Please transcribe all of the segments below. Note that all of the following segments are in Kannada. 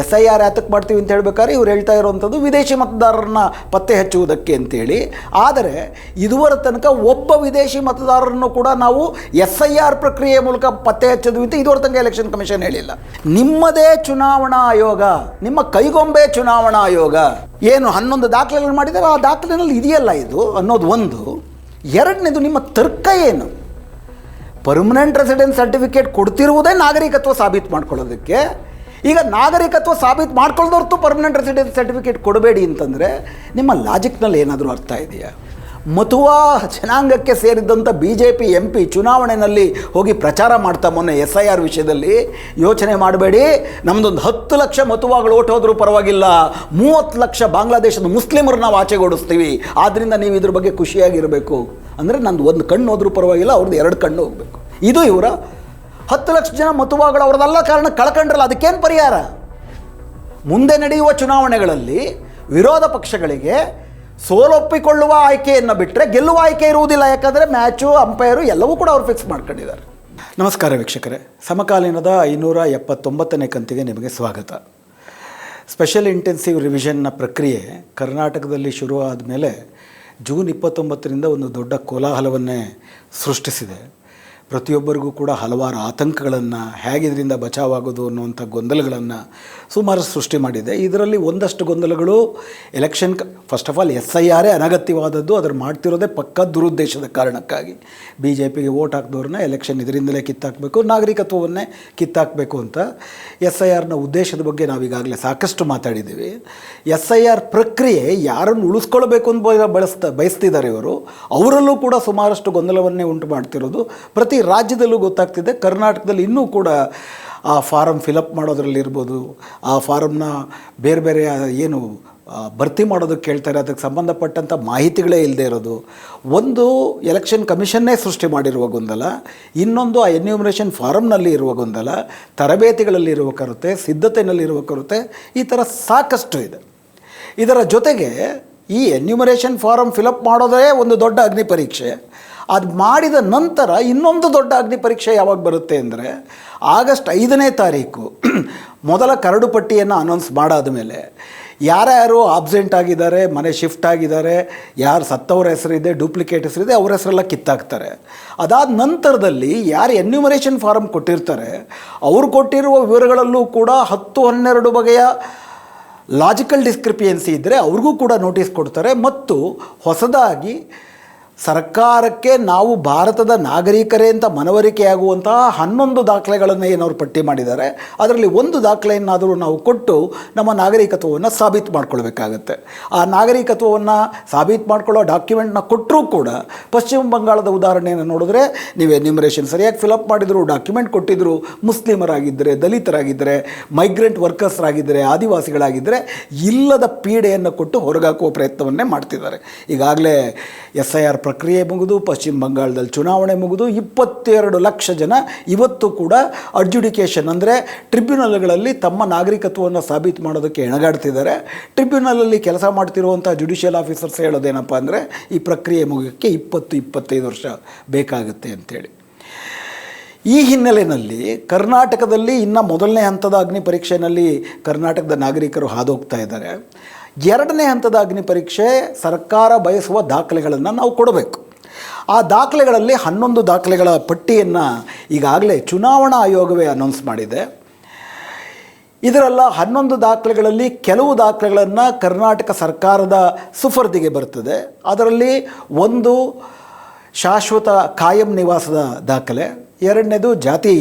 SIR ಯಾತಕ್ಕೆ ಮಾಡ್ತೀವಿ ಅಂತ ಹೇಳ್ಬೇಕಾದ್ರೆ ಇವ್ರು ಹೇಳ್ತಾ ಇರುವಂಥದ್ದು ವಿದೇಶಿ ಮತದಾರರನ್ನ ಪತ್ತೆ ಹಚ್ಚುವುದಕ್ಕೆ ಅಂತೇಳಿ. ಆದರೆ ಇದುವರ ತನಕ ಒಬ್ಬ ವಿದೇಶಿ ಮತದಾರರನ್ನು ಕೂಡ ನಾವು SIR ಪ್ರಕ್ರಿಯೆ ಮೂಲಕ ಪತ್ತೆ ಹಚ್ಚೋದು ಅಂತ ಇದುವರ ತನಕ ಎಲೆಕ್ಷನ್ ಕಮಿಷನ್ ಹೇಳಿಲ್ಲ. ನಿಮ್ಮದೇ ಚುನಾವಣಾ ಆಯೋಗ, ನಿಮ್ಮ ಕೈಗೊಂಬೆ ಚುನಾವಣಾ ಆಯೋಗ ಏನು 11 ದಾಖಲೆಗಳು ಮಾಡಿದ್ದಾರೆ, ಆ ದಾಖಲೆಯಲ್ಲಿ ಇದೆಯಲ್ಲ ಇದು ಅನ್ನೋದು ಒಂದು. ಎರಡನೇದು, ನಿಮ್ಮ ತರ್ಕ ಏನು? ಪರ್ಮನೆಂಟ್ ರೆಸಿಡೆನ್ಸ್ ಸರ್ಟಿಫಿಕೇಟ್ ಕೊಡ್ತಿರುವುದೇ ನಾಗರಿಕತ್ವ ಸಾಬೀತು ಮಾಡ್ಕೊಳ್ಳೋದಕ್ಕೆ. ಈಗ ನಾಗರಿಕತ್ವ ಸಾಬೀತು ಮಾಡ್ಕೊಳ್ಳೋದೊರ್ತು ಪರ್ಮನೆಂಟ್ ರೆಸಿಡೆನ್ಸ್ ಸರ್ಟಿಫಿಕೇಟ್ ಕೊಡಬೇಡಿ ಅಂತಂದರೆ ನಿಮ್ಮ ಲಾಜಿಕ್ನಲ್ಲಿ ಏನಾದರೂ ಅರ್ಥ ಇದೆಯಾ? ಮತುವಾ ಜನಾಂಗಕ್ಕೆ ಸೇರಿದಂಥ BJP MP ಚುನಾವಣೆಯಲ್ಲಿ ಹೋಗಿ ಪ್ರಚಾರ ಮಾಡ್ತಾ ಮೊನ್ನೆ SIR ವಿಷಯದಲ್ಲಿ ಯೋಚನೆ ಮಾಡಬೇಡಿ, ನಮ್ಮದೊಂದು 10 ಲಕ್ಷ ಮತುವಾಗಳು ಓಟ್ ಹೋದರೂ ಪರವಾಗಿಲ್ಲ, 30 ಲಕ್ಷ ಬಾಂಗ್ಲಾದೇಶದ ಮುಸ್ಲಿಮರು ನಾವು ಆಚೆಗೊಡಿಸ್ತೀವಿ, ಆದ್ದರಿಂದ ನೀವು ಇದ್ರ ಬಗ್ಗೆ ಖುಷಿಯಾಗಿರಬೇಕು. ಅಂದರೆ ನಂದು ಒಂದು ಕಣ್ಣು ಹೋದರೂ ಪರವಾಗಿಲ್ಲ, ಅವ್ರದ್ದು 2 ಕಣ್ಣು ಹೋಗಬೇಕು. ಇದು ಇವರ 10 ಲಕ್ಷ ಜನ ಮತುವಾಗಳು ಅವ್ರದ್ದೆಲ್ಲ ಕಾರಣ ಕಳ್ಕೊಂಡ್ರಲ್ಲ, ಅದಕ್ಕೇನು ಪರಿಹಾರ? ಮುಂದೆ ನಡೆಯುವ ಚುನಾವಣೆಗಳಲ್ಲಿ ವಿರೋಧ ಪಕ್ಷಗಳಿಗೆ ಸೋಲೊಪ್ಪಿಕೊಳ್ಳುವ ಆಯ್ಕೆಯನ್ನು ಬಿಟ್ಟರೆ ಗೆಲ್ಲುವ ಆಯ್ಕೆ ಇರುವುದಿಲ್ಲ. ಯಾಕಂದರೆ ಮ್ಯಾಚು, ಅಂಪೈರು ಎಲ್ಲವೂ ಕೂಡ ಅವ್ರು ಫಿಕ್ಸ್ ಮಾಡ್ಕೊಂಡಿದ್ದಾರೆ. ನಮಸ್ಕಾರ ವೀಕ್ಷಕರೇ, ಸಮಕಾಲೀನದ 579ನೇ ಕಂತಿಗೆ ನಿಮಗೆ ಸ್ವಾಗತ. ಸ್ಪೆಷಲ್ ಇಂಟೆನ್ಸಿವ್ ರಿವಿಷನ್ನ ಪ್ರಕ್ರಿಯೆ ಕರ್ನಾಟಕದಲ್ಲಿ ಶುರುವಾದ ಮೇಲೆ ಜೂನ್ 29ರಿಂದ ಒಂದು ದೊಡ್ಡ ಕೋಲಾಹಲವನ್ನೇ ಸೃಷ್ಟಿಸಿದೆ. ಪ್ರತಿಯೊಬ್ಬರಿಗೂ ಕೂಡ ಹಲವಾರು ಆತಂಕಗಳನ್ನು, ಹೇಗಿದ್ರಿಂದ ಬಚಾವಾಗೋದು ಅನ್ನುವಂಥ ಗೊಂದಲಗಳನ್ನು ಸುಮಾರು ಸೃಷ್ಟಿ ಮಾಡಿದೆ. ಇದರಲ್ಲಿ ಒಂದಷ್ಟು ಗೊಂದಲಗಳು election first of all SIR ಅನಗತ್ಯವಾದದ್ದು, ಅದನ್ನು ಮಾಡ್ತಿರೋದೇ ಪಕ್ಕಾ ದುರುದ್ದೇಶದ ಕಾರಣಕ್ಕಾಗಿ. BJPಗೆ ವೋಟ್ ಹಾಕಿದವ್ರನ್ನ ಎಲೆಕ್ಷನ್ ಇದರಿಂದಲೇ ಕಿತ್ತಾಕಬೇಕು, ನಾಗರಿಕತ್ವವನ್ನೇ ಕಿತ್ತಾಕಬೇಕು ಅಂತ. SIRನ ಉದ್ದೇಶದ ಬಗ್ಗೆ ನಾವೀಗಾಗಲೇ ಸಾಕಷ್ಟು ಮಾತಾಡಿದ್ದೀವಿ. SIR ಪ್ರಕ್ರಿಯೆ ಯಾರನ್ನು ಉಳಿಸ್ಕೊಳ್ಬೇಕು ಅಂತ ಬಯಸ್ತಿದ್ದಾರೆ ಇವರು, ಅವರಲ್ಲೂ ಕೂಡ ಸುಮಾರಷ್ಟು ಗೊಂದಲವನ್ನೇ ಉಂಟು ಮಾಡ್ತಿರೋದು ಪ್ರತಿ ರಾಜ್ಯದಲ್ಲೂ ಗೊತ್ತಾಗ್ತಿದೆ. ಕರ್ನಾಟಕದಲ್ಲಿ ಇನ್ನೂ ಕೂಡ ಆ ಫಾರಮ್ ಫಿಲಪ್ ಮಾಡೋದ್ರಲ್ಲಿರ್ಬೋದು, ಆ ಫಾರಮ್ನ ಬೇರೆ ಬೇರೆ ಏನು ಭರ್ತಿ ಮಾಡೋದಕ್ಕೆ ಕೇಳ್ತಾರೆ, ಅದಕ್ಕೆ ಸಂಬಂಧಪಟ್ಟಂಥ ಮಾಹಿತಿಗಳೇ ಇಲ್ಲದೆ ಇರೋದು ಒಂದು, ಎಲೆಕ್ಷನ್ ಕಮಿಷನ್ನೇ ಸೃಷ್ಟಿ ಮಾಡಿರುವ ಗೊಂದಲ. ಇನ್ನೊಂದು, ಆ ಎನ್ಯೂಮರೇಷನ್ ಫಾರಮ್ನಲ್ಲಿ ಇರುವ ಗೊಂದಲ, ತರಬೇತಿಗಳಲ್ಲಿರುವ ಕೊರತೆ, ಸಿದ್ಧತೆಯಲ್ಲಿರುವ ಕೊರತೆ, ಈ ಥರ ಸಾಕಷ್ಟು ಇದೆ. ಇದರ ಜೊತೆಗೆ ಈ ಎನ್ಯೂಮರೇಷನ್ ಫಾರಮ್ ಫಿಲಪ್ ಮಾಡೋದೇ ಒಂದು ದೊಡ್ಡ ಅಗ್ನಿ ಪರೀಕ್ಷೆ. ಅದು ಮಾಡಿದ ನಂತರ ಇನ್ನೊಂದು ದೊಡ್ಡ ಅಗ್ನಿ ಪರೀಕ್ಷೆ ಯಾವಾಗ ಬರುತ್ತೆ ಅಂದರೆ ಆಗಸ್ಟ್ 5ನೇ ತಾರೀಕು ಮೊದಲ ಕರಡು ಪಟ್ಟಿಯನ್ನು ಅನೌನ್ಸ್ ಮಾಡಾದ ಮೇಲೆ ಯಾರ್ಯಾರು ಆಬ್ಸೆಂಟ್ ಆಗಿದ್ದಾರೆ, ಮನೆ ಶಿಫ್ಟ್ ಆಗಿದ್ದಾರೆ, ಯಾರು ಸತ್ತವ್ರ ಹೆಸರಿದೆ, ಡೂಪ್ಲಿಕೇಟ್ ಹೆಸರಿದೆ, ಅವ್ರ ಹೆಸರೆಲ್ಲ ಕಿತ್ತಾಕ್ತಾರೆ. ಅದಾದ ನಂತರದಲ್ಲಿ ಯಾರು ಎನ್ಯೂಮರೇಷನ್ ಫಾರಮ್ ಕೊಟ್ಟಿರ್ತಾರೆ ಅವರು ಕೊಟ್ಟಿರುವ ವಿವರಗಳಲ್ಲೂ ಕೂಡ 10-12 ಬಗೆಯ ಲಾಜಿಕಲ್ ಡಿಸ್ಕ್ರಿಪಿಯನ್ಸಿ ಇದ್ದರೆ ಅವ್ರಿಗೂ ಕೂಡ ನೋಟಿಸ್ ಕೊಡ್ತಾರೆ. ಮತ್ತು ಹೊಸದಾಗಿ ಸರ್ಕಾರಕ್ಕೆ ನಾವು ಭಾರತದ ನಾಗರಿಕರೇ ಅಂತ ಮನವರಿಕೆಯಾಗುವಂತಹ 11 ದಾಖಲೆಗಳನ್ನು ಏನವರು ಪಟ್ಟಿ ಮಾಡಿದ್ದಾರೆ, ಅದರಲ್ಲಿ ಒಂದು ದಾಖಲೆಯನ್ನಾದರೂ ನಾವು ಕೊಟ್ಟು ನಮ್ಮ ನಾಗರಿಕತ್ವವನ್ನು ಸಾಬೀತು ಮಾಡ್ಕೊಳ್ಬೇಕಾಗತ್ತೆ. ಆ ನಾಗರಿಕತ್ವವನ್ನು ಸಾಬೀತು ಮಾಡ್ಕೊಳ್ಳೋ ಡಾಕ್ಯುಮೆಂಟ್ನ ಕೊಟ್ಟರೂ ಕೂಡ ಪಶ್ಚಿಮ ಬಂಗಾಳದ ಉದಾಹರಣೆಯನ್ನು ನೋಡಿದ್ರೆ, ನೀವು ಎನ್ಯೂಮರೇಷನ್ ಸರಿಯಾಗಿ ಫಿಲಪ್ ಮಾಡಿದ್ರು, ಡಾಕ್ಯುಮೆಂಟ್ ಕೊಟ್ಟಿದ್ದರು, ಮುಸ್ಲಿಮರಾಗಿದ್ದರೆ, ದಲಿತರಾಗಿದ್ದರೆ, ಮೈಗ್ರೆಂಟ್ ವರ್ಕರ್ಸ್ರಾಗಿದ್ದರೆ, ಆದಿವಾಸಿಗಳಾಗಿದ್ದರೆ ಇಲ್ಲದ ಪೀಡೆಯನ್ನು ಕೊಟ್ಟು ಹೊರಗಾಕುವ ಪ್ರಯತ್ನವನ್ನೇ ಮಾಡ್ತಿದ್ದಾರೆ. ಈಗಾಗಲೇ SIR ಪ್ರಕ್ರಿಯೆ ಮುಗಿದು, ಪಶ್ಚಿಮ ಬಂಗಾಳದಲ್ಲಿ ಚುನಾವಣೆ ಮುಗಿದು 22 ಲಕ್ಷ ಜನ ಇವತ್ತು ಕೂಡ ಅಡ್ಜುಡಿಕೇಷನ್ ಅಂದರೆ ಟ್ರಿಬ್ಯುನಲ್ಗಳಲ್ಲಿ ತಮ್ಮ ನಾಗರಿಕತ್ವವನ್ನು ಸಾಬೀತು ಮಾಡೋದಕ್ಕೆ ಎಣಗಾಡ್ತಿದ್ದಾರೆ. ಟ್ರಿಬ್ಯುನಲಲ್ಲಿ ಕೆಲಸ ಮಾಡ್ತಿರುವಂಥ ಜುಡಿಷಿಯಲ್ ಆಫೀಸರ್ಸ್ ಹೇಳೋದೇನಪ್ಪ ಅಂದರೆ ಈ ಪ್ರಕ್ರಿಯೆ ಮುಗಿಯೋಕ್ಕೆ 20-25 ವರ್ಷ ಬೇಕಾಗುತ್ತೆ ಅಂಥೇಳಿ. ಈ ಹಿನ್ನೆಲೆಯಲ್ಲಿ ಕರ್ನಾಟಕದಲ್ಲಿ ಇನ್ನು ಮೊದಲನೇ ಹಂತದ ಅಗ್ನಿ ಪರೀಕ್ಷೆಯಲ್ಲಿ ಕರ್ನಾಟಕದ ನಾಗರಿಕರು ಹಾದೋಗ್ತಾ ಇದ್ದಾರೆ. 2ನೇ ಹಂತದ ಅಗ್ನಿ ಪರೀಕ್ಷೆ ಸರ್ಕಾರ ಬಯಸುವ ದಾಖಲೆಗಳನ್ನು ನಾವು ಕೊಡಬೇಕು. ಆ ದಾಖಲೆಗಳಲ್ಲಿ 11 ದಾಖಲೆಗಳ ಪಟ್ಟಿಯನ್ನು ಈಗಾಗಲೇ ಚುನಾವಣಾ ಆಯೋಗವೇ ಅನೌನ್ಸ್ ಮಾಡಿದೆ. ಇದರೆಲ್ಲ 11 ದಾಖಲೆಗಳಲ್ಲಿ ಕೆಲವು ದಾಖಲೆಗಳನ್ನು ಕರ್ನಾಟಕ ಸರ್ಕಾರದ ಸುಫರ್ದಿಗೆ ಬರ್ತದೆ. ಅದರಲ್ಲಿ ಒಂದು ಶಾಶ್ವತ ಕಾಯಂ ನಿವಾಸದ ದಾಖಲೆ, 2ನೇದು ಜಾತಿ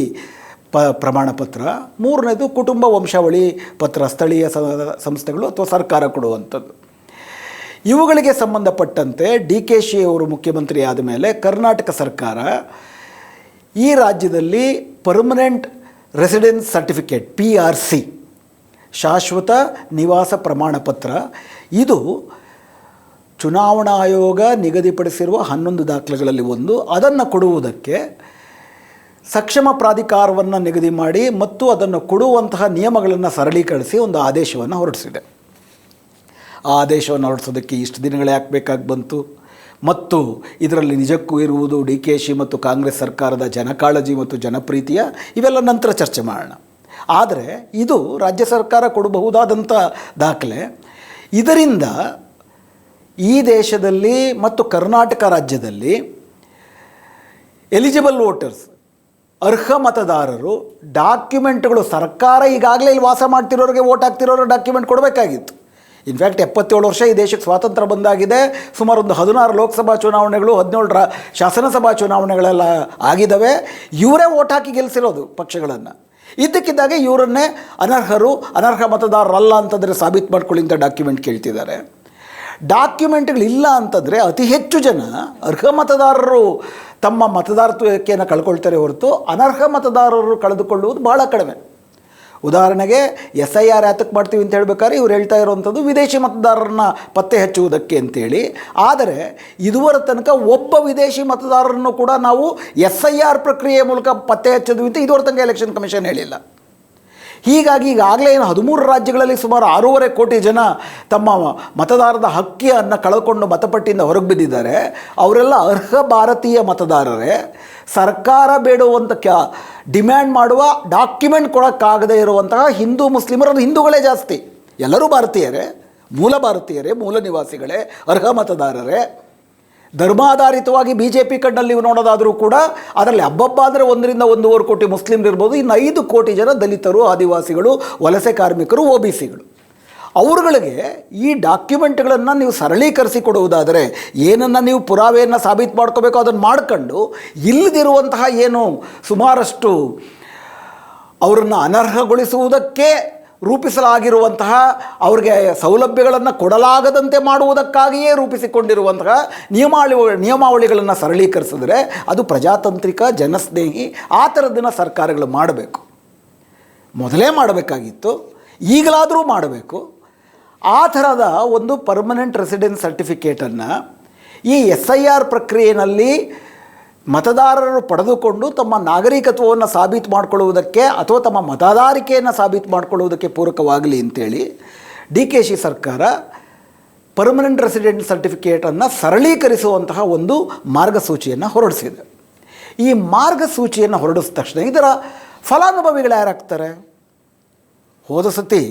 ಪ್ರಮಾಣ ಪತ್ರ, 3ನೇದು ಕುಟುಂಬ ವಂಶಾವಳಿ ಪತ್ರ, ಸ್ಥಳೀಯ ಸಂಸ್ಥೆಗಳು ಅಥವಾ ಸರ್ಕಾರ ಕೊಡುವಂಥದ್ದು. ಇವುಗಳಿಗೆ ಸಂಬಂಧಪಟ್ಟಂತೆ DKಶಿ ಅವರು ಮುಖ್ಯಮಂತ್ರಿ ಆದ ಮೇಲೆ ಕರ್ನಾಟಕ ಸರ್ಕಾರ ಈ ರಾಜ್ಯದಲ್ಲಿ ಪರ್ಮನೆಂಟ್ ರೆಸಿಡೆನ್ಸ್ ಸರ್ಟಿಫಿಕೇಟ್ PRC, ಶಾಶ್ವತ ನಿವಾಸ ಪ್ರಮಾಣ ಪತ್ರ, ಇದು ಚುನಾವಣಾ ಆಯೋಗ ನಿಗದಿಪಡಿಸಿರುವ 11 ದಾಖಲೆಗಳಲ್ಲಿ ಒಂದು. ಅದನ್ನು ಕೊಡುವುದಕ್ಕೆ ಸಕ್ಷಮ ಪ್ರಾಧಿಕಾರವನ್ನು ನಿಗದಿ ಮಾಡಿ ಮತ್ತು ಅದನ್ನು ಕೊಡುವಂತಹ ನಿಯಮಗಳನ್ನು ಸರಳೀಕರಿಸಿ ಒಂದು ಆದೇಶವನ್ನು ಹೊರಡಿಸಿದೆ. ಆ ಆದೇಶವನ್ನು ಹೊರಡಿಸೋದಕ್ಕೆ ಇಷ್ಟು ದಿನಗಳೇ ಯಾಕೆ ಬೇಕಾಗಿ ಬಂತು? ಮತ್ತು ಇದರಲ್ಲಿ ನಿಜಕ್ಕೂ ಇರುವುದು DKಶಿ ಮತ್ತು ಕಾಂಗ್ರೆಸ್ ಸರ್ಕಾರದ ಜನಕಾಳಜಿ ಮತ್ತು ಜನಪ್ರೀತಿಯ, ಇವೆಲ್ಲ ನಂತರ ಚರ್ಚೆ ಮಾಡೋಣ. ಆದರೆ ಇದು ರಾಜ್ಯ ಸರ್ಕಾರ ಕೊಡಬಹುದಾದಂಥ ದಾಖಲೆ. ಇದರಿಂದ ಈ ದೇಶದಲ್ಲಿ ಮತ್ತು ಕರ್ನಾಟಕ ರಾಜ್ಯದಲ್ಲಿ ಎಲಿಜಿಬಲ್ ವೋಟರ್ಸ್, ಅರ್ಹ ಮತದಾರರು ಡಾಕ್ಯುಮೆಂಟ್ಗಳು, ಸರ್ಕಾರ ಈಗಾಗಲೇ ಇಲ್ಲಿ ವಾಸ ಮಾಡ್ತಿರೋರಿಗೆ ವೋಟ್ ಹಾಕ್ತಿರೋರು ಡಾಕ್ಯುಮೆಂಟ್ ಕೊಡಬೇಕಾಗಿತ್ತು. ಇನ್ಫ್ಯಾಕ್ಟ್ 77 ವರ್ಷ ಈ ದೇಶಕ್ಕೆ ಸ್ವಾತಂತ್ರ್ಯ ಬಂದಾಗಿದೆ. ಸುಮಾರು ಒಂದು 16 ಲೋಕಸಭಾ ಚುನಾವಣೆಗಳು, 17 ಶಾಸನಸಭಾ ಚುನಾವಣೆಗಳೆಲ್ಲ ಆಗಿದ್ದಾವೆ. ಇವರೇ ವೋಟ್ ಹಾಕಿ ಗೆಲ್ಲಿಸಿರೋದು ಪಕ್ಷಗಳನ್ನು. ಇದ್ದಕ್ಕಿದ್ದಾಗೆ ಇವರನ್ನೇ ಅನರ್ಹ ಮತದಾರರಲ್ಲ ಅಂತಂದರೆ ಸಾಬೀತು ಮಾಡ್ಕೊಳ್ಳಿ ಅಂತ ಡಾಕ್ಯುಮೆಂಟ್ ಕೇಳ್ತಿದ್ದಾರೆ. ಡಾಕ್ಯುಮೆಂಟ್ಗಳಿಲ್ಲ ಅಂತಂದರೆ ಅತಿ ಹೆಚ್ಚು ಜನ ಅರ್ಹ ಮತದಾರರು ತಮ್ಮ ಮತದಾರತ್ವವನ್ನು ಕಳ್ಕೊಳ್ತಾರೆ ಹೊರತು ಅನರ್ಹ ಮತದಾರರು ಕಳೆದುಕೊಳ್ಳುವುದು ಭಾಳ ಕಡಿಮೆ. ಉದಾಹರಣೆಗೆ SIR ಯಾತಕ್ಕೆ ಮಾಡ್ತೀವಿ ಅಂತ ಹೇಳ್ಬೇಕಾದ್ರೆ ಇವ್ರು ಹೇಳ್ತಾ ಇರುವಂಥದ್ದು ವಿದೇಶಿ ಮತದಾರರನ್ನ ಪತ್ತೆ ಹಚ್ಚುವುದಕ್ಕೆ ಅಂತೇಳಿ. ಆದರೆ ಇದುವರ ತನಕ ಒಬ್ಬ ವಿದೇಶಿ ಮತದಾರರನ್ನು ಕೂಡ ನಾವು SIR ಪ್ರಕ್ರಿಯೆ ಮೂಲಕ ಪತ್ತೆ ಹಚ್ಚೋದು ಅಂತ ಇದುವರ ತನಕ ಎಲೆಕ್ಷನ್ ಕಮಿಷನ್ ಹೇಳಿಲ್ಲ. ಹೀಗಾಗಿ ಈಗಾಗಲೇ 13 ರಾಜ್ಯಗಳಲ್ಲಿ ಸುಮಾರು 6.5 ಕೋಟಿ ಜನ ತಮ್ಮ ಮತದಾರರ ಹಕ್ಕಿಯನ್ನು ಕಳ್ಕೊಂಡು ಮತಪಟ್ಟಿಯಿಂದ ಹೊರಗೆ ಬಿದ್ದಿದ್ದಾರೆ. ಅವರೆಲ್ಲ ಅರ್ಹ ಭಾರತೀಯ ಮತದಾರರೇ. ಸರ್ಕಾರ ಬೇಡುವಂಥ ಡಿಮ್ಯಾಂಡ್ ಮಾಡುವ ಡಾಕ್ಯುಮೆಂಟ್ ಕೊಡೋಕ್ಕಾಗದೇ ಇರುವಂತಹ ಹಿಂದೂ ಮುಸ್ಲಿಮರು, ಹಿಂದೂಗಳೇ ಜಾಸ್ತಿ. ಎಲ್ಲರೂ ಭಾರತೀಯರೇ, ಮೂಲ ನಿವಾಸಿಗಳೇ, ಅರ್ಹ ಮತದಾರರೇ. ಧರ್ಮಾಧಾರಿತವಾಗಿ BJP ಕಣ್ಣಲ್ಲಿ ನೋಡೋದಾದರೂ ಕೂಡ ಅದರಲ್ಲಿ ಹಬ್ಬಬ್ಬ ಅಂದರೆ 1ರಿಂದ 1.5 ಕೋಟಿ ಮುಸ್ಲಿಮ್ರು ಇರ್ಬೋದು. ಇನ್ನು 5 ಕೋಟಿ ಜನ ದಲಿತರು, ಆದಿವಾಸಿಗಳು, ವಲಸೆ ಕಾರ್ಮಿಕರು, OBCಗಳು. ಅವರುಗಳಿಗೆ ಈ ಡಾಕ್ಯುಮೆಂಟ್ಗಳನ್ನು ನೀವು ಸರಳೀಕರಿಸಿ ಕೊಡುವುದಾದರೆ, ಏನನ್ನು ನೀವು ಪುರಾವೆಯನ್ನು ಸಾಬೀತು ಮಾಡ್ಕೋಬೇಕು ಅದನ್ನು ಮಾಡ್ಕೊಂಡು, ಇಲ್ಲದಿರುವಂತಹ ಏನು ಸುಮಾರಷ್ಟು ಅವರನ್ನು ಅನರ್ಹಗೊಳಿಸುವುದಕ್ಕೆ ರೂಪಿಸಲಾಗಿರುವಂತಹ, ಅವ್ರಿಗೆ ಸೌಲಭ್ಯಗಳನ್ನು ಕೊಡಲಾಗದಂತೆ ಮಾಡುವುದಕ್ಕಾಗಿಯೇ ರೂಪಿಸಿಕೊಂಡಿರುವಂತಹ ನಿಯಮಾವಳಿಗಳನ್ನು ಸರಳೀಕರಿಸಿದ್ರೆ ಅದು ಪ್ರಜಾತಾಂತ್ರಿಕ, ಜನಸ್ನೇಹಿ, ಆ ಥರದ್ದನ್ನು ಸರ್ಕಾರಗಳು ಮಾಡಬೇಕು. ಮೊದಲೇ ಮಾಡಬೇಕಾಗಿತ್ತು, ಈಗಲಾದರೂ ಮಾಡಬೇಕು. ಆ ಥರದ ಒಂದು ಪರ್ಮನೆಂಟ್ ರೆಸಿಡೆನ್ಸ್ ಸರ್ಟಿಫಿಕೇಟನ್ನು ಈ SIR ಪ್ರಕ್ರಿಯೆಯಲ್ಲಿ ಮತದಾರರು ಪಡೆದುಕೊಂಡು ತಮ್ಮ ನಾಗರಿಕತ್ವವನ್ನು ಸಾಬೀತು ಮಾಡಿಕೊಳ್ಳುವುದಕ್ಕೆ ಅಥವಾ ತಮ್ಮ ಮತದಾರಿಕೆಯನ್ನು ಸಾಬೀತು ಮಾಡಿಕೊಳ್ಳುವುದಕ್ಕೆ ಪೂರಕವಾಗಲಿ ಅಂತೇಳಿ DKC ಸರ್ಕಾರ ಪರ್ಮನೆಂಟ್ ರೆಸಿಡೆಂಟ್ ಸರ್ಟಿಫಿಕೇಟನ್ನು ಸರಳೀಕರಿಸುವಂತಹ ಒಂದು ಮಾರ್ಗಸೂಚಿಯನ್ನು ಹೊರಡಿಸಿದೆ. ಈ ಮಾರ್ಗಸೂಚಿಯನ್ನು ಹೊರಡಿಸಿದ ತಕ್ಷಣ ಇದರ ಫಲಾನುಭವಿಗಳು ಯಾರಾಗ್ತಾರೆ? ಹೋದ ಸತಿ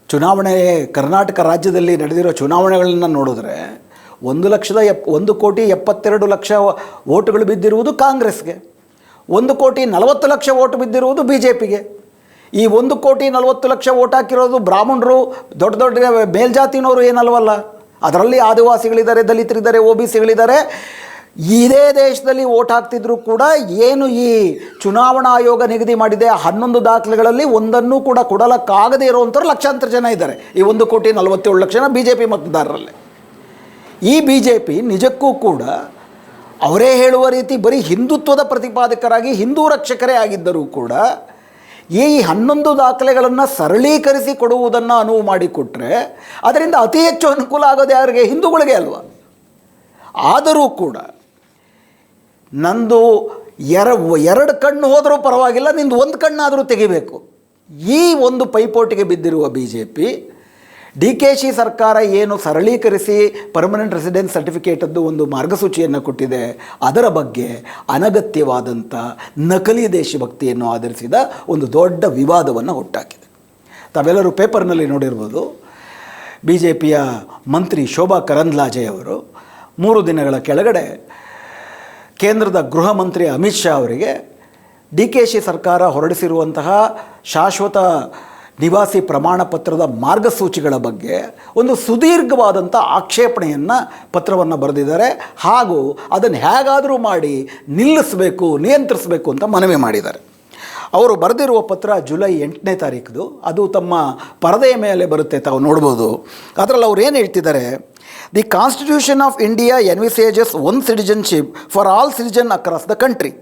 ಚುನಾವಣೆ ಕರ್ನಾಟಕ ರಾಜ್ಯದಲ್ಲಿ ನಡೆದಿರೋ ಚುನಾವಣೆಗಳನ್ನು ನೋಡಿದ್ರೆ 1,72,00,000 ವೋಟುಗಳು ಬಿದ್ದಿರುವುದು ಕಾಂಗ್ರೆಸ್ಗೆ, 1,40,00,000 ವೋಟ್ ಬಿದ್ದಿರುವುದು BJPಗೆ. ಈ 1,40,00,000 ವೋಟ್ ಹಾಕಿರೋದು ಬ್ರಾಹ್ಮಣರು, ದೊಡ್ಡ ಮೇಲ್ಜಾತಿನವರು ಏನಲ್ವಲ್ಲ. ಅದರಲ್ಲಿ ಆದಿವಾಸಿಗಳಿದ್ದಾರೆ, ದಲಿತರಿದ್ದಾರೆ, OBCಗಳಿದ್ದಾರೆ. ಇದೇ ದೇಶದಲ್ಲಿ ವೋಟ್ ಹಾಕ್ತಿದ್ರು ಕೂಡ ಏನು ಈ ಚುನಾವಣಾ ಆಯೋಗ ನಿಗದಿ ಮಾಡಿದೆ 11 ದಾಖಲೆಗಳಲ್ಲಿ ಒಂದನ್ನು ಕೂಡ ಕೊಡಲಕ್ಕಾಗದೇ ಇರುವಂಥವ್ರು ಲಕ್ಷಾಂತರ ಜನ ಇದ್ದಾರೆ. ಈ 1,47,00,000 BJP ಮತದಾರರಲ್ಲಿ. ಈ BJP ನಿಜಕ್ಕೂ ಕೂಡ ಅವರೇ ಹೇಳುವ ರೀತಿ ಬರೀ ಹಿಂದುತ್ವದ ಪ್ರತಿಪಾದಕರಾಗಿ ಹಿಂದೂ ರಕ್ಷಕರೇ ಆಗಿದ್ದರೂ ಕೂಡ ಈ 11 ದಾಖಲೆಗಳನ್ನು ಸರಳೀಕರಿಸಿ ಕೊಡುವುದನ್ನು ಅನುವು ಮಾಡಿಕೊಟ್ರೆ ಅದರಿಂದ ಅತಿ ಹೆಚ್ಚು ಅನುಕೂಲ ಆಗೋದು ಯಾರಿಗೆ? ಹಿಂದೂಗಳಿಗೆ ಅಲ್ವಾ? ಆದರೂ ಕೂಡ ನಂದು 2 ಕಣ್ಣು ಹೋದರೂ ಪರವಾಗಿಲ್ಲ, ನಿಂದು 1 ಕಣ್ಣಾದರೂ ತೆಗಿಬೇಕು. ಈ ಒಂದು ಪೈಪೋಟಿಗೆ ಬಿದ್ದಿರುವ BJP DKC ಸರ್ಕಾರ ಏನು ಸರಳೀಕರಿಸಿ ಪರ್ಮನೆಂಟ್ ರೆಸಿಡೆನ್ಸ್ ಸರ್ಟಿಫಿಕೇಟದ್ದು ಒಂದು ಮಾರ್ಗಸೂಚಿಯನ್ನು ಕೊಟ್ಟಿದೆ, ಅದರ ಬಗ್ಗೆ ಅನಗತ್ಯವಾದಂಥ ನಕಲಿ ದೇಶಭಕ್ತಿಯನ್ನು ಆಧರಿಸಿದ ಒಂದು ದೊಡ್ಡ ವಿವಾದವನ್ನು ಹುಟ್ಟಾಕಿದೆ. ತಾವೆಲ್ಲರೂ ಪೇಪರ್ನಲ್ಲಿ ನೋಡಿರ್ಬೋದು, BJPಯ ಮಂತ್ರಿ ಶೋಭಾ ಕರಂದ್ಲಾಜೆ ಅವರು 3 ದಿನಗಳ ಕೆಳಗಡೆ ಕೇಂದ್ರದ ಗೃಹ ಮಂತ್ರಿ ಅಮಿತ್ ಶಾ ಅವರಿಗೆ DKC ಸರ್ಕಾರ ಹೊರಡಿಸಿರುವಂತಹ ಶಾಶ್ವತ ನಿವಾಸಿ ಪ್ರಮಾಣ ಪತ್ರದ ಮಾರ್ಗಸೂಚಿಗಳ ಬಗ್ಗೆ ಒಂದು ಸುದೀರ್ಘವಾದಂಥ ಆಕ್ಷೇಪಣೆಯನ್ನು ಪತ್ರವನ್ನು ಬರೆದಿದ್ದಾರೆ. ಹಾಗೂ ಅದನ್ನು ಹೇಗಾದರೂ ಮಾಡಿ ನಿಯಂತ್ರಿಸಬೇಕು ಅಂತ ಮನವಿ ಮಾಡಿದ್ದಾರೆ. ಅವರು ಬರೆದಿರುವ ಪತ್ರ ಜುಲೈ 8ನೇ ತಾರೀಕು. ಅದು ತಮ್ಮ ಪರದೆಯ ಮೇಲೆ ಬರುತ್ತೆ, ತಾವು ನೋಡ್ಬೋದು. ಅದರಲ್ಲಿ ಅವ್ರು ಏನು ಹೇಳ್ತಿದ್ದಾರೆ? The constitution of India envisages one citizenship for all citizens across the country.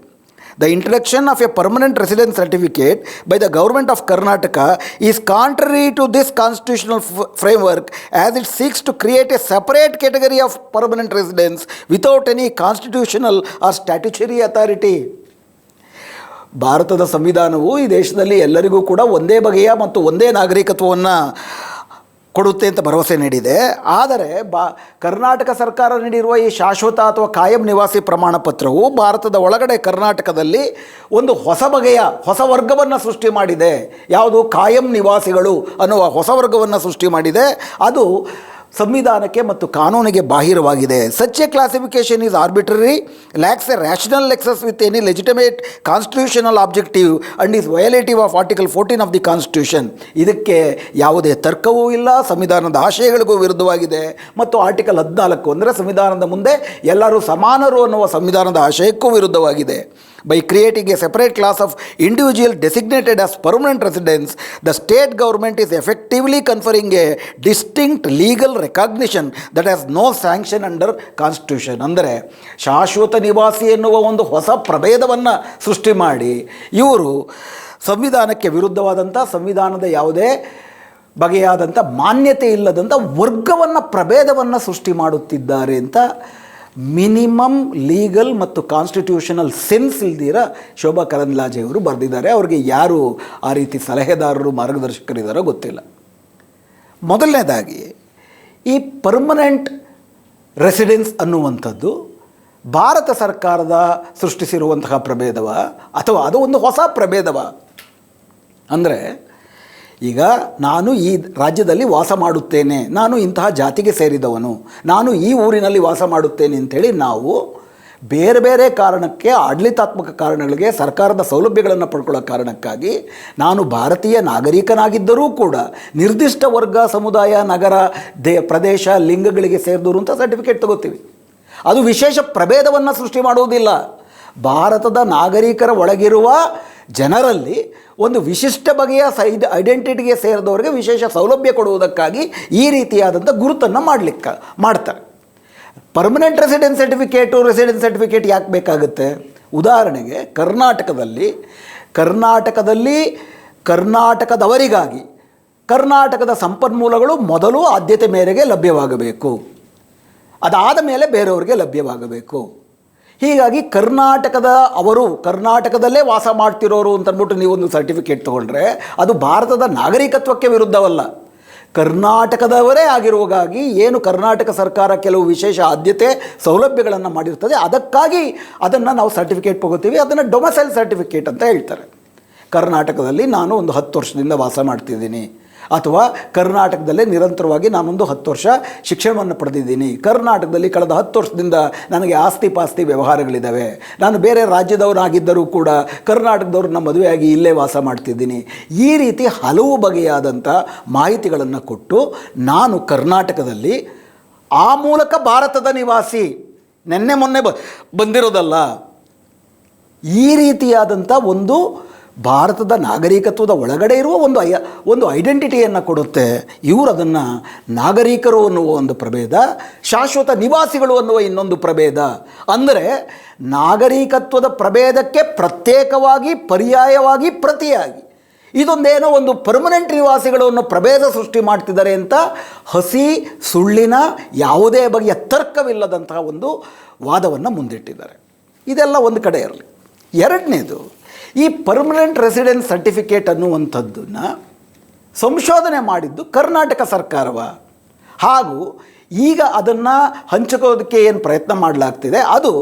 The introduction of a permanent residence certificate by the government of Karnataka is contrary to this constitutional framework, as it seeks to create a separate category of permanent residents without any constitutional or statutory authority. ಭಾರತದ ಸಂವಿಧಾನವು ಈ ದೇಶದಲ್ಲಿ ಎಲ್ಲರಿಗೂ ಕೂಡ ಒಂದೇ ಬಗೆಯ ಮತ್ತು ಒಂದೇ ನಾಗರಿಕತ್ವವನ್ನು ಕೊಡುತ್ತೆ ಅಂತ ಭರವಸೆ ನೀಡಿದೆ. ಆದರೆ ಕರ್ನಾಟಕ ಸರ್ಕಾರ ನೀಡಿರುವ ಈ ಶಾಶ್ವತ ಅಥವಾ ಕಾಯಂ ನಿವಾಸಿ ಪ್ರಮಾಣ ಪತ್ರವು ಭಾರತದ ಒಳಗಡೆ ಕರ್ನಾಟಕದಲ್ಲಿ ಒಂದು ಹೊಸ ಬಗೆಯ ಹೊಸ ವರ್ಗವನ್ನು ಸೃಷ್ಟಿ ಮಾಡಿದೆ. ಯಾವುದು? ಕಾಯಂ ನಿವಾಸಿಗಳು ಅನ್ನುವ ಹೊಸ ವರ್ಗವನ್ನು ಸೃಷ್ಟಿ ಮಾಡಿದೆ. ಅದು ಸಂವಿಧಾನಕ್ಕೆ ಮತ್ತು ಕಾನೂನಿಗೆ ಬಾಹಿರವಾಗಿದೆ. Such a classification is arbitrary, lacks a rational nexus with any legitimate constitutional objective and is violative of article 14 of the constitution. ಇದಕ್ಕೆ ಯಾವುದೇ ತರ್ಕವೂ ಇಲ್ಲ, ಸಂವಿಧಾನದ ಆಶಯಗಳಿಗೂ ವಿರುದ್ಧವಾಗಿದೆ ಮತ್ತು ಆರ್ಟಿಕಲ್ 14 ಅಂದರೆ ಸಂವಿಧಾನದ ಮುಂದೆ ಎಲ್ಲರೂ ಸಮಾನರು ಅನ್ನುವ ಸಂವಿಧಾನದ ಆಶಯಕ್ಕೂ ವಿರುದ್ಧವಾಗಿದೆ. By creating a separate class of individual designated as permanent residents, the state government is effectively conferring a distinct legal recognition that has no sanction under constitution. ಅಂದರೆ ಶಾಶ್ವತ ನಿವಾಸಿ ಎನ್ನುವ ಒಂದು ಹೊಸ ಪ್ರಭೇದವನ್ನು ಸೃಷ್ಟಿ ಮಾಡಿ ಇವರು ಸಂವಿಧಾನಕ್ಕೆ ವಿರುದ್ಧವಾದಂಥ, ಸಂವಿಧಾನದ ಯಾವುದೇ ಬಗೆಯಾದಂಥ ಮಾನ್ಯತೆ ಇಲ್ಲದಂಥ ವರ್ಗವನ್ನು, ಪ್ರಭೇದವನ್ನು ಸೃಷ್ಟಿ ಮಾಡುತ್ತಿದ್ದಾರೆ ಅಂತ ಮಿನಿಮಮ್ ಲೀಗಲ್ ಮತ್ತು ಕಾನ್ಸ್ಟಿಟ್ಯೂಷನಲ್ ಸೆನ್ಸ್ ಇಲ್ದಿರ ಶೋಭಾ ಕರಂದ್ಲಾಜೆ ಅವರು ಬರೆದಿದ್ದಾರೆ. ಅವ್ರಿಗೆ ಯಾರು ಆ ರೀತಿ ಸಲಹೆದಾರರು, ಮಾರ್ಗದರ್ಶಕರಿದ್ದಾರೋ ಗೊತ್ತಿಲ್ಲ. ಮೊದಲನೇದಾಗಿ ಈ ಪರ್ಮನೆಂಟ್ ರೆಸಿಡೆನ್ಸ್ ಅನ್ನುವಂಥದ್ದು ಭಾರತ ಸರ್ಕಾರದ ಸೃಷ್ಟಿಸಿರುವಂತಹ ಪ್ರಭೇದವ ಅಥವಾ ಅದು ಒಂದು ಹೊಸ ಪ್ರಭೇದವ? ಅಂದರೆ ಈಗ ನಾನು ಈ ರಾಜ್ಯದಲ್ಲಿ ವಾಸ ಮಾಡುತ್ತೇನೆ, ನಾನು ಇಂತಹ ಜಾತಿಗೆ ಸೇರಿದವನು, ನಾನು ಈ ಊರಿನಲ್ಲಿ ವಾಸ ಮಾಡುತ್ತೇನೆ ಅಂಥೇಳಿ ನಾವು ಬೇರೆ ಬೇರೆ ಕಾರಣಕ್ಕೆ, ಆಡಳಿತಾತ್ಮಕ ಕಾರಣಗಳಿಗೆ, ಸರ್ಕಾರದ ಸೌಲಭ್ಯಗಳನ್ನು ಪಡ್ಕೊಳ್ಳೋ ಕಾರಣಕ್ಕಾಗಿ ನಾನು ಭಾರತೀಯ ನಾಗರಿಕನಾಗಿದ್ದರೂ ಕೂಡ ನಿರ್ದಿಷ್ಟ ವರ್ಗ, ಸಮುದಾಯ, ನಗರ, ಪ್ರದೇಶ, ಲಿಂಗಗಳಿಗೆ ಸೇರಿದವರು ಅಂತ ಸರ್ಟಿಫಿಕೇಟ್ ತಗೋತೀವಿ. ಅದು ವಿಶೇಷ ಪ್ರಭೇದವನ್ನು ಸೃಷ್ಟಿ ಮಾಡುವುದಿಲ್ಲ. ಭಾರತದ ನಾಗರಿಕರ ಒಳಗಿರುವ ಜನರಲ್ಲಿ ಒಂದು ವಿಶಿಷ್ಟ ಬಗೆಯ ಐಡೆಂಟಿಟಿಗೆ ಸೇರಿದವರಿಗೆ ವಿಶೇಷ ಸೌಲಭ್ಯ ಕೊಡುವುದಕ್ಕಾಗಿ ಈ ರೀತಿಯಾದಂಥ ಗುರುತನ್ನು ಮಾಡ್ತಾರೆ. ಪರ್ಮನೆಂಟ್ ರೆಸಿಡೆನ್ಸ್ ಸರ್ಟಿಫಿಕೇಟ್ ಯಾಕೆ ಬೇಕಾಗುತ್ತೆ? ಉದಾಹರಣೆಗೆ ಕರ್ನಾಟಕದವರಿಗಾಗಿ ಕರ್ನಾಟಕದ ಸಂಪನ್ಮೂಲಗಳು ಮೊದಲು ಆದ್ಯತೆ ಮೇರೆಗೆ ಲಭ್ಯವಾಗಬೇಕು, ಅದಾದ ಮೇಲೆ ಬೇರೆಯವರಿಗೆ ಲಭ್ಯವಾಗಬೇಕು. ಹೀಗಾಗಿ ಕರ್ನಾಟಕದಲ್ಲೇ ವಾಸ ಮಾಡ್ತಿರೋರು ಅಂತಂದ್ಬಿಟ್ಟು ನೀವೊಂದು ಸರ್ಟಿಫಿಕೇಟ್ ತೊಗೊಂಡ್ರೆ ಅದು ಭಾರತದ ನಾಗರಿಕತ್ವಕ್ಕೆ ವಿರುದ್ಧವಲ್ಲ. ಕರ್ನಾಟಕದವರೇ ಆಗಿರುವಾಗಾಗಿ ಏನು ಕರ್ನಾಟಕ ಸರ್ಕಾರ ಕೆಲವು ವಿಶೇಷ ಆದ್ಯತೆ ಸೌಲಭ್ಯಗಳನ್ನು ಮಾಡಿರ್ತದೆ, ಅದಕ್ಕಾಗಿ ಅದನ್ನು ನಾವು ಸರ್ಟಿಫಿಕೇಟ್ ತಗೋತೀವಿ. ಅದನ್ನು ಡೊಮಸೈಲ್ ಸರ್ಟಿಫಿಕೇಟ್ ಅಂತ ಹೇಳ್ತಾರೆ. ಕರ್ನಾಟಕದಲ್ಲಿ ನಾನು ಒಂದು 10 ವರ್ಷದಿಂದ ವಾಸ ಮಾಡ್ತಿದ್ದೀನಿ, ಅಥವಾ ಕರ್ನಾಟಕದಲ್ಲೇ ನಿರಂತರವಾಗಿ ನಾನೊಂದು 10 ವರ್ಷ ಶಿಕ್ಷಣವನ್ನು ಪಡೆದಿದ್ದೀನಿ, ಕರ್ನಾಟಕದಲ್ಲಿ ಕಳೆದ 10 ವರ್ಷದಿಂದ ನನಗೆ ಆಸ್ತಿ ಪಾಸ್ತಿ ವ್ಯವಹಾರಗಳಿದ್ದಾವೆ, ನಾನು ಬೇರೆ ರಾಜ್ಯದವನಾಗಿದ್ದರೂ ಕೂಡ ಕರ್ನಾಟಕದವ್ರನ್ನ ಮದುವೆಯಾಗಿ ಇಲ್ಲೇ ವಾಸ ಮಾಡ್ತಿದ್ದೀನಿ. ಈ ರೀತಿ ಹಲವು ಬಗೆಯಾದಂಥ ಮಾಹಿತಿಗಳನ್ನು ಕೊಟ್ಟು ನಾನು ಕರ್ನಾಟಕದಲ್ಲಿ ಆ ಮೂಲಕ ಭಾರತದ ನಿವಾಸಿ, ಮೊನ್ನೆ ಬಂದಿರೋದಲ್ಲ, ಈ ರೀತಿಯಾದಂಥ ಒಂದು ಭಾರತದ ನಾಗರಿಕತ್ವದ ಒಳಗಡೆ ಇರುವ ಒಂದು ಐಡೆಂಟಿಟಿಯನ್ನು ಕೊಡುತ್ತೆ. ಇವರು ಅದನ್ನು ನಾಗರಿಕರು ಅನ್ನುವ ಒಂದು ಪ್ರಭೇದ, ಶಾಶ್ವತ ನಿವಾಸಿಗಳು ಅನ್ನುವ ಇನ್ನೊಂದು ಪ್ರಭೇದ. ಅಂದರೆ ನಾಗರಿಕತ್ವದ ಪ್ರಭೇದಕ್ಕೆ ಪ್ರತ್ಯೇಕವಾಗಿ, ಪರ್ಯಾಯವಾಗಿ, ಪ್ರತಿಯಾಗಿ ಇದೊಂದೇನೋ ಒಂದು ಪರ್ಮನೆಂಟ್ ನಿವಾಸಿಗಳು ಅನ್ನೋ ಪ್ರಭೇದ ಸೃಷ್ಟಿ ಮಾಡ್ತಿದ್ದಾರೆ ಅಂತ ಹಸಿ ಸುಳ್ಳಿನ ಯಾವುದೇ ಬಗೆಯ ತರ್ಕವಿಲ್ಲದಂತಹ ಒಂದು ವಾದವನ್ನು ಮುಂದಿಟ್ಟಿದ್ದಾರೆ. ಇದೆಲ್ಲ ಒಂದು ಕಡೆ ಇರಲಿ. ಎರಡನೇದು, ಈ ಪರ್ಮನೆಂಟ್ ರೆಸಿಡೆನ್ಸ್ ಸರ್ಟಿಫಿಕೇಟ್ ಅನ್ನುವಂಥದ್ದನ್ನು ಸಂಶೋಧನೆ ಮಾಡಿದ್ದು ಕರ್ನಾಟಕ ಸರ್ಕಾರವ, ಹಾಗೂ ಈಗ ಅದನ್ನು ಹಂಚಿಕೋದಕ್ಕೆ ಏನು ಪ್ರಯತ್ನ ಮಾಡಲಾಗ್ತಿದೆ ಅದು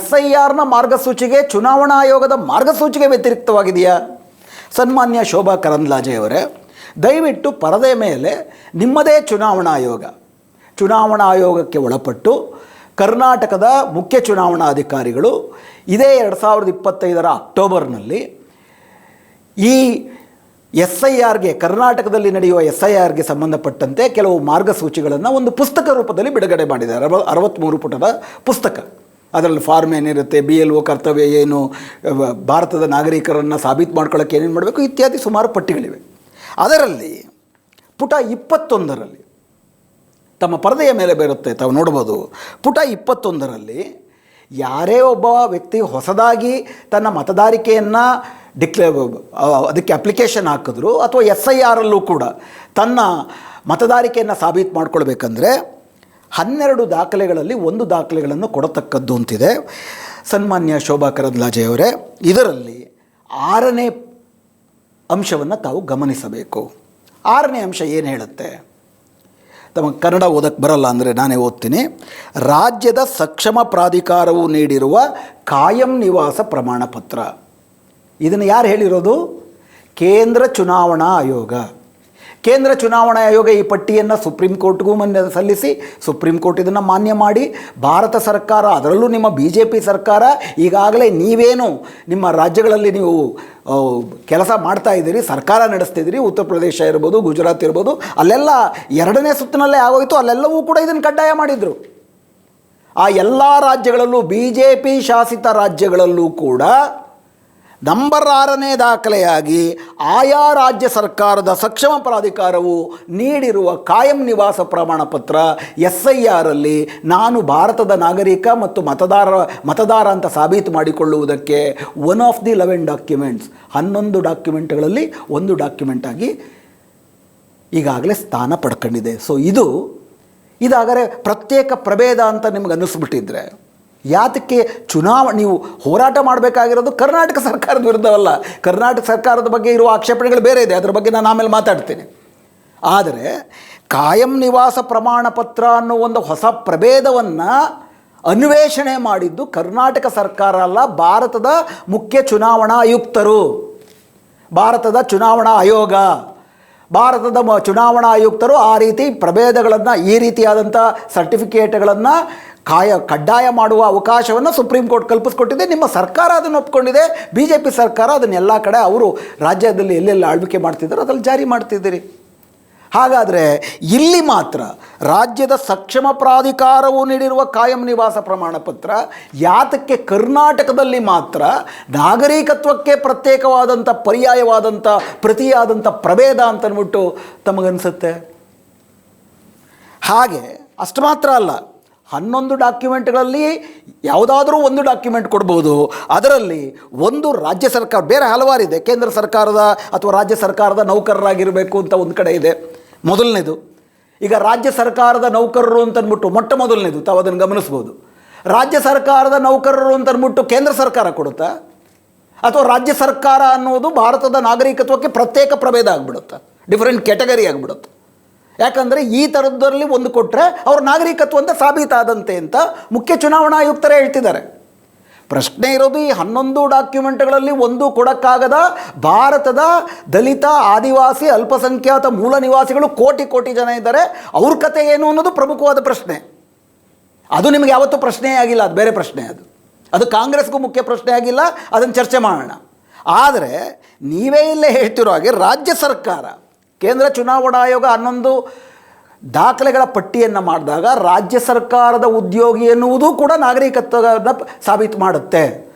SIRನ ಮಾರ್ಗಸೂಚಿಗೆ, ಚುನಾವಣಾ ಆಯೋಗದ ಮಾರ್ಗಸೂಚಿಗೆ ವ್ಯತಿರಿಕ್ತವಾಗಿದೆಯಾ? ಸನ್ಮಾನ್ಯ ಶೋಭಾ ಕರಂದ್ಲಾಜೆಯವರೇ, ದಯವಿಟ್ಟು ಪರದೆ ಮೇಲೆ ನಿಮ್ಮದೇ ಚುನಾವಣಾ ಆಯೋಗಕ್ಕೆ ಒಳಪಟ್ಟು ಕರ್ನಾಟಕದ ಮುಖ್ಯ ಚುನಾವಣಾಧಿಕಾರಿಗಳು ಇದೇ 2025 ಅಕ್ಟೋಬರ್ನಲ್ಲಿ ಈ SIRಗೆ, ಕರ್ನಾಟಕದಲ್ಲಿ ನಡೆಯುವ SIRಗೆ ಸಂಬಂಧಪಟ್ಟಂತೆ ಕೆಲವು ಮಾರ್ಗಸೂಚಿಗಳನ್ನು ಒಂದು ಪುಸ್ತಕ ರೂಪದಲ್ಲಿ ಬಿಡುಗಡೆ ಮಾಡಿದ್ದಾರೆ. 63 ಪುಟದ ಪುಸ್ತಕ. ಅದರಲ್ಲಿ ಫಾರ್ಮ್ ಏನಿರುತ್ತೆ, BLO ಕರ್ತವ್ಯ ಏನು, ಭಾರತದ ನಾಗರಿಕರನ್ನು ಸಾಬೀತು ಮಾಡ್ಕೊಳ್ಳೋಕ್ಕೆ ಏನೇನು ಮಾಡಬೇಕು ಇತ್ಯಾದಿ ಸುಮಾರು ಪಟ್ಟಿಗಳಿವೆ. ಅದರಲ್ಲಿ ಪುಟ 21ರಲ್ಲಿ ತಮ್ಮ ಪರದೆಯ ಮೇಲೆ ಬರುತ್ತೆ, ತಾವು ನೋಡ್ಬೋದು. ಪುಟ 21ರಲ್ಲಿ ಯಾರೇ ಒಬ್ಬ ವ್ಯಕ್ತಿ ಹೊಸದಾಗಿ ತನ್ನ ಮತದಾರಿಕೆಯನ್ನು ಅದಕ್ಕೆ ಅಪ್ಲಿಕೇಶನ್ ಹಾಕಿದ್ರು, ಅಥವಾ SIRಲ್ಲೂ ಕೂಡ ತನ್ನ ಮತದಾರಿಕೆಯನ್ನು ಸಾಬೀತು ಮಾಡ್ಕೊಳ್ಬೇಕಂದ್ರೆ 12 ದಾಖಲೆಗಳಲ್ಲಿ ಒಂದು ದಾಖಲೆಗಳನ್ನು ಕೊಡತಕ್ಕದ್ದು ಅಂತಿದೆ. ಸನ್ಮಾನ್ಯ ಶೋಭಾ ಕರಂದ್ಲಾಜೆಯವರೇ, ಇದರಲ್ಲಿ 6ನೇ ಅಂಶವನ್ನು ತಾವು ಗಮನಿಸಬೇಕು. 6ನೇ ಅಂಶ ಏನು ಹೇಳುತ್ತೆ? ತಮಗೆ ಕನ್ನಡ ಓದಕ್ಕೆ ಬರಲ್ಲ ಅಂದರೆ ನಾನೇ ಓದ್ತೀನಿ. ರಾಜ್ಯದ ಸಕ್ಷಮ ಪ್ರಾಧಿಕಾರವು ನೀಡಿರುವ ಕಾಯಂ ನಿವಾಸ ಪ್ರಮಾಣ ಪತ್ರ. ಇದನ್ನು ಯಾರು ಹೇಳಿರೋದು? ಕೇಂದ್ರ ಚುನಾವಣಾ ಆಯೋಗ. ಕೇಂದ್ರ ಚುನಾವಣಾ ಆಯೋಗ ಈ ಪಟ್ಟಿಯನ್ನು ಸುಪ್ರೀಂ ಕೋರ್ಟ್ಗೂ ಸಲ್ಲಿಸಿ ಸುಪ್ರೀಂ ಕೋರ್ಟ್ ಇದನ್ನು ಮಾನ್ಯ ಮಾಡಿ, ಭಾರತ ಸರ್ಕಾರ, ಅದರಲ್ಲೂ ನಿಮ್ಮ BJP ಸರ್ಕಾರ ಈಗಾಗಲೇ ನೀವೇನು ನಿಮ್ಮ ರಾಜ್ಯಗಳಲ್ಲಿ ನೀವು ಕೆಲಸ ಮಾಡ್ತಾ ಇದ್ದೀರಿ, ಸರ್ಕಾರ ನಡೆಸ್ತಿದ್ದೀರಿ, ಉತ್ತರ ಪ್ರದೇಶ ಇರ್ಬೋದು, ಗುಜರಾತ್ ಇರ್ಬೋದು, ಅಲ್ಲೆಲ್ಲ 2ನೇ ಸುತ್ತಿನಲ್ಲೇ ಆಗೋಯಿತು. ಅಲ್ಲೆಲ್ಲವೂ ಕೂಡ ಇದನ್ನು ಕಡ್ಡಾಯ ಮಾಡಿದರು. ಆ ಎಲ್ಲ ರಾಜ್ಯಗಳಲ್ಲೂ, BJP ಶಾಸಿತ ರಾಜ್ಯಗಳಲ್ಲೂ ಕೂಡ ನಂಬರ್ 6ನೇ ದಾಖಲೆಯಾಗಿ ಆಯಾ ರಾಜ್ಯ ಸರ್ಕಾರದ ಸಕ್ಷಮ ಪ್ರಾಧಿಕಾರವು ನೀಡಿರುವ ಕಾಯಂ ನಿವಾಸ ಪ್ರಮಾಣ ಪತ್ರ SIR ಅಲ್ಲಿ ನಾನು ಭಾರತದ ನಾಗರಿಕ ಮತ್ತು ಮತದಾರ ಅಂತ ಸಾಬೀತು ಮಾಡಿಕೊಳ್ಳುವುದಕ್ಕೆ ಒನ್ ಆಫ್ ದಿ 11 ಡಾಕ್ಯುಮೆಂಟ್ಸ್, 11 ಡಾಕ್ಯುಮೆಂಟ್ಗಳಲ್ಲಿ ಒಂದು ಡಾಕ್ಯುಮೆಂಟ್ ಆಗಿ ಈಗಾಗಲೇ ಸ್ಥಾನ ಪಡ್ಕೊಂಡಿದೆ. ಸೊ ಇದಾದರೆ ಪ್ರತ್ಯೇಕ ಪ್ರಭೇದ ಅಂತ ನಿಮ್ಗೆ ಅನ್ನಿಸ್ಬಿಟ್ಟಿದ್ರೆ ಯಾತಕ್ಕೆ ನೀವು ಹೋರಾಟ ಮಾಡಬೇಕಾಗಿರೋದು ಕರ್ನಾಟಕ ಸರ್ಕಾರದ ವಿರುದ್ಧವಲ್ಲ. ಕರ್ನಾಟಕ ಸರ್ಕಾರದ ಬಗ್ಗೆ ಇರುವ ಆಕ್ಷೇಪಣೆಗಳು ಬೇರೆ ಇದೆ, ಅದರ ಬಗ್ಗೆ ನಾನು ಆಮೇಲೆ ಮಾತಾಡ್ತೀನಿ. ಆದರೆ ಕಾಯಂ ನಿವಾಸ ಪ್ರಮಾಣ ಪತ್ರ ಅನ್ನೋ ಒಂದು ಹೊಸ ಪ್ರಭೇದವನ್ನು ಅನ್ವೇಷಣೆ ಮಾಡಿದ್ದು ಕರ್ನಾಟಕ ಸರ್ಕಾರ ಅಲ್ಲ, ಭಾರತದ ಮುಖ್ಯ ಚುನಾವಣಾ ಆಯುಕ್ತರು, ಭಾರತದ ಚುನಾವಣಾ ಆಯೋಗ. ಭಾರತದ ಚುನಾವಣಾ ಆಯುಕ್ತರು ಆ ರೀತಿ ಪ್ರಭೇದಗಳನ್ನು, ಈ ರೀತಿಯಾದಂಥ ಸರ್ಟಿಫಿಕೇಟ್ಗಳನ್ನು ಕಡ್ಡಾಯ ಮಾಡುವ ಅವಕಾಶವನ್ನು ಸುಪ್ರೀಂ ಕೋರ್ಟ್ ಕಲ್ಪಿಸ್ಕೊಟ್ಟಿದೆ. ನಿಮ್ಮ ಸರ್ಕಾರ ಅದನ್ನು ಒಪ್ಕೊಂಡಿದೆ. BJP ಸರ್ಕಾರ ಅದನ್ನೆಲ್ಲ ಕಡೆ ಅವರು ರಾಜ್ಯದಲ್ಲಿ ಎಲ್ಲೆಲ್ಲಿ ಆಳ್ವಿಕೆ ಮಾಡ್ತಿದ್ದಾರೆ ಅದ್ರಲ್ಲಿ ಜಾರಿ ಮಾಡ್ತಿದ್ದೀರಿ. ಹಾಗಾದರೆ ಇಲ್ಲಿ ಮಾತ್ರ ರಾಜ್ಯದ ಸಕ್ಷಮ ಪ್ರಾಧಿಕಾರವು ನೀಡಿರುವ ಕಾಯಂ ನಿವಾಸ ಪ್ರಮಾಣ ಪತ್ರ ಯಾತಕ್ಕೆ ಕರ್ನಾಟಕದಲ್ಲಿ ಮಾತ್ರ ನಾಗರಿಕತ್ವಕ್ಕೆ ಪ್ರತ್ಯೇಕವಾದಂಥ ಪರ್ಯಾಯವಾದಂಥ ಪ್ರತಿಯಾದಂಥ ಪ್ರಭೇದ ಅಂತನ್ಬಿಟ್ಟು ತಮಗನ್ಸುತ್ತೆ? ಹಾಗೆ ಅಷ್ಟು ಮಾತ್ರ ಅಲ್ಲ, 11 ಡಾಕ್ಯುಮೆಂಟ್ಗಳಲ್ಲಿ ಯಾವುದಾದ್ರೂ ಒಂದು ಡಾಕ್ಯುಮೆಂಟ್ ಕೊಡ್ಬೋದು. ಅದರಲ್ಲಿ ಒಂದು ರಾಜ್ಯ ಸರ್ಕಾರ, ಬೇರೆ ಹಲವಾರಿದೆ, ಕೇಂದ್ರ ಸರ್ಕಾರದ ಅಥವಾ ರಾಜ್ಯ ಸರ್ಕಾರದ ನೌಕರರಾಗಿರಬೇಕು ಅಂತ ಒಂದು ಕಡೆ ಇದೆ. ಮೊದಲನೇದು, ಈಗ ರಾಜ್ಯ ಸರ್ಕಾರದ ನೌಕರರು ಅಂತಂದ್ಬಿಟ್ಟು ಮೊಟ್ಟ ಮೊದಲನೇದು ತಾವು ಅದನ್ನು ಗಮನಿಸ್ಬೋದು. ರಾಜ್ಯ ಸರ್ಕಾರದ ನೌಕರರು ಅಂತಂದ್ಬಿಟ್ಟು ಕೇಂದ್ರ ಸರ್ಕಾರ ಕೊಡುತ್ತಾ, ಅಥವಾ ರಾಜ್ಯ ಸರ್ಕಾರ ಅನ್ನೋದು ಭಾರತದ ನಾಗರಿಕತ್ವಕ್ಕೆ ಪ್ರತ್ಯೇಕ ಪ್ರಭೇದ ಆಗಿಬಿಡುತ್ತೆ, ಡಿಫರೆಂಟ್ ಕ್ಯಾಟಗರಿ ಆಗಿಬಿಡುತ್ತೆ. ಯಾಕಂದರೆ ಈ ಥರದ್ರಲ್ಲಿ ಒಂದು ಕೊಟ್ಟರೆ ಅವ್ರ ನಾಗರಿಕತ್ವ ಅಂತ ಸಾಬೀತಾದಂತೆ ಅಂತ ಮುಖ್ಯ ಚುನಾವಣಾ ಆಯುಕ್ತರೇ ಹೇಳ್ತಿದ್ದಾರೆ. ಪ್ರಶ್ನೆ ಇರೋದು ಈ 11 ಡಾಕ್ಯುಮೆಂಟ್ಗಳಲ್ಲಿ ಒಂದು ಕೊಡೋಕ್ಕಾಗದ ಭಾರತದ ದಲಿತ, ಆದಿವಾಸಿ, ಅಲ್ಪಸಂಖ್ಯಾತ ಮೂಲ ನಿವಾಸಿಗಳು ಕೋಟಿ ಜನ ಇದ್ದಾರೆ, ಅವ್ರ ಕತೆ ಏನು ಅನ್ನೋದು ಪ್ರಮುಖವಾದ ಪ್ರಶ್ನೆ. ಅದು ನಿಮಗೆ ಯಾವತ್ತೂ ಪ್ರಶ್ನೆಯೇ ಆಗಿಲ್ಲ, ಅದು ಬೇರೆ ಪ್ರಶ್ನೆ. ಅದು ಕಾಂಗ್ರೆಸ್ಗೂ ಮುಖ್ಯ ಪ್ರಶ್ನೆ ಆಗಿಲ್ಲ, ಅದನ್ನು ಚರ್ಚೆ ಮಾಡೋಣ. ಆದರೆ ನೀವೇ ಇಲ್ಲೇ ಹೇಳ್ತಿರೋ ಹಾಗೆ ರಾಜ್ಯ ಸರ್ಕಾರ, ಕೇಂದ್ರ ಚುನಾವಣಾ ಆಯೋಗ 11 ದಾಖಲೆಗಳ ಪಟ್ಟಿಯನ್ನು ಮಾಡಿದಾಗ ರಾಜ್ಯ ಸರ್ಕಾರದ ಉದ್ಯೋಗಿ ಎನ್ನುವುದೂ ಕೂಡ ನಾಗರಿಕತ್ವವನ್ನು ಸಾಬೀತು ಮಾಡುತ್ತೆ.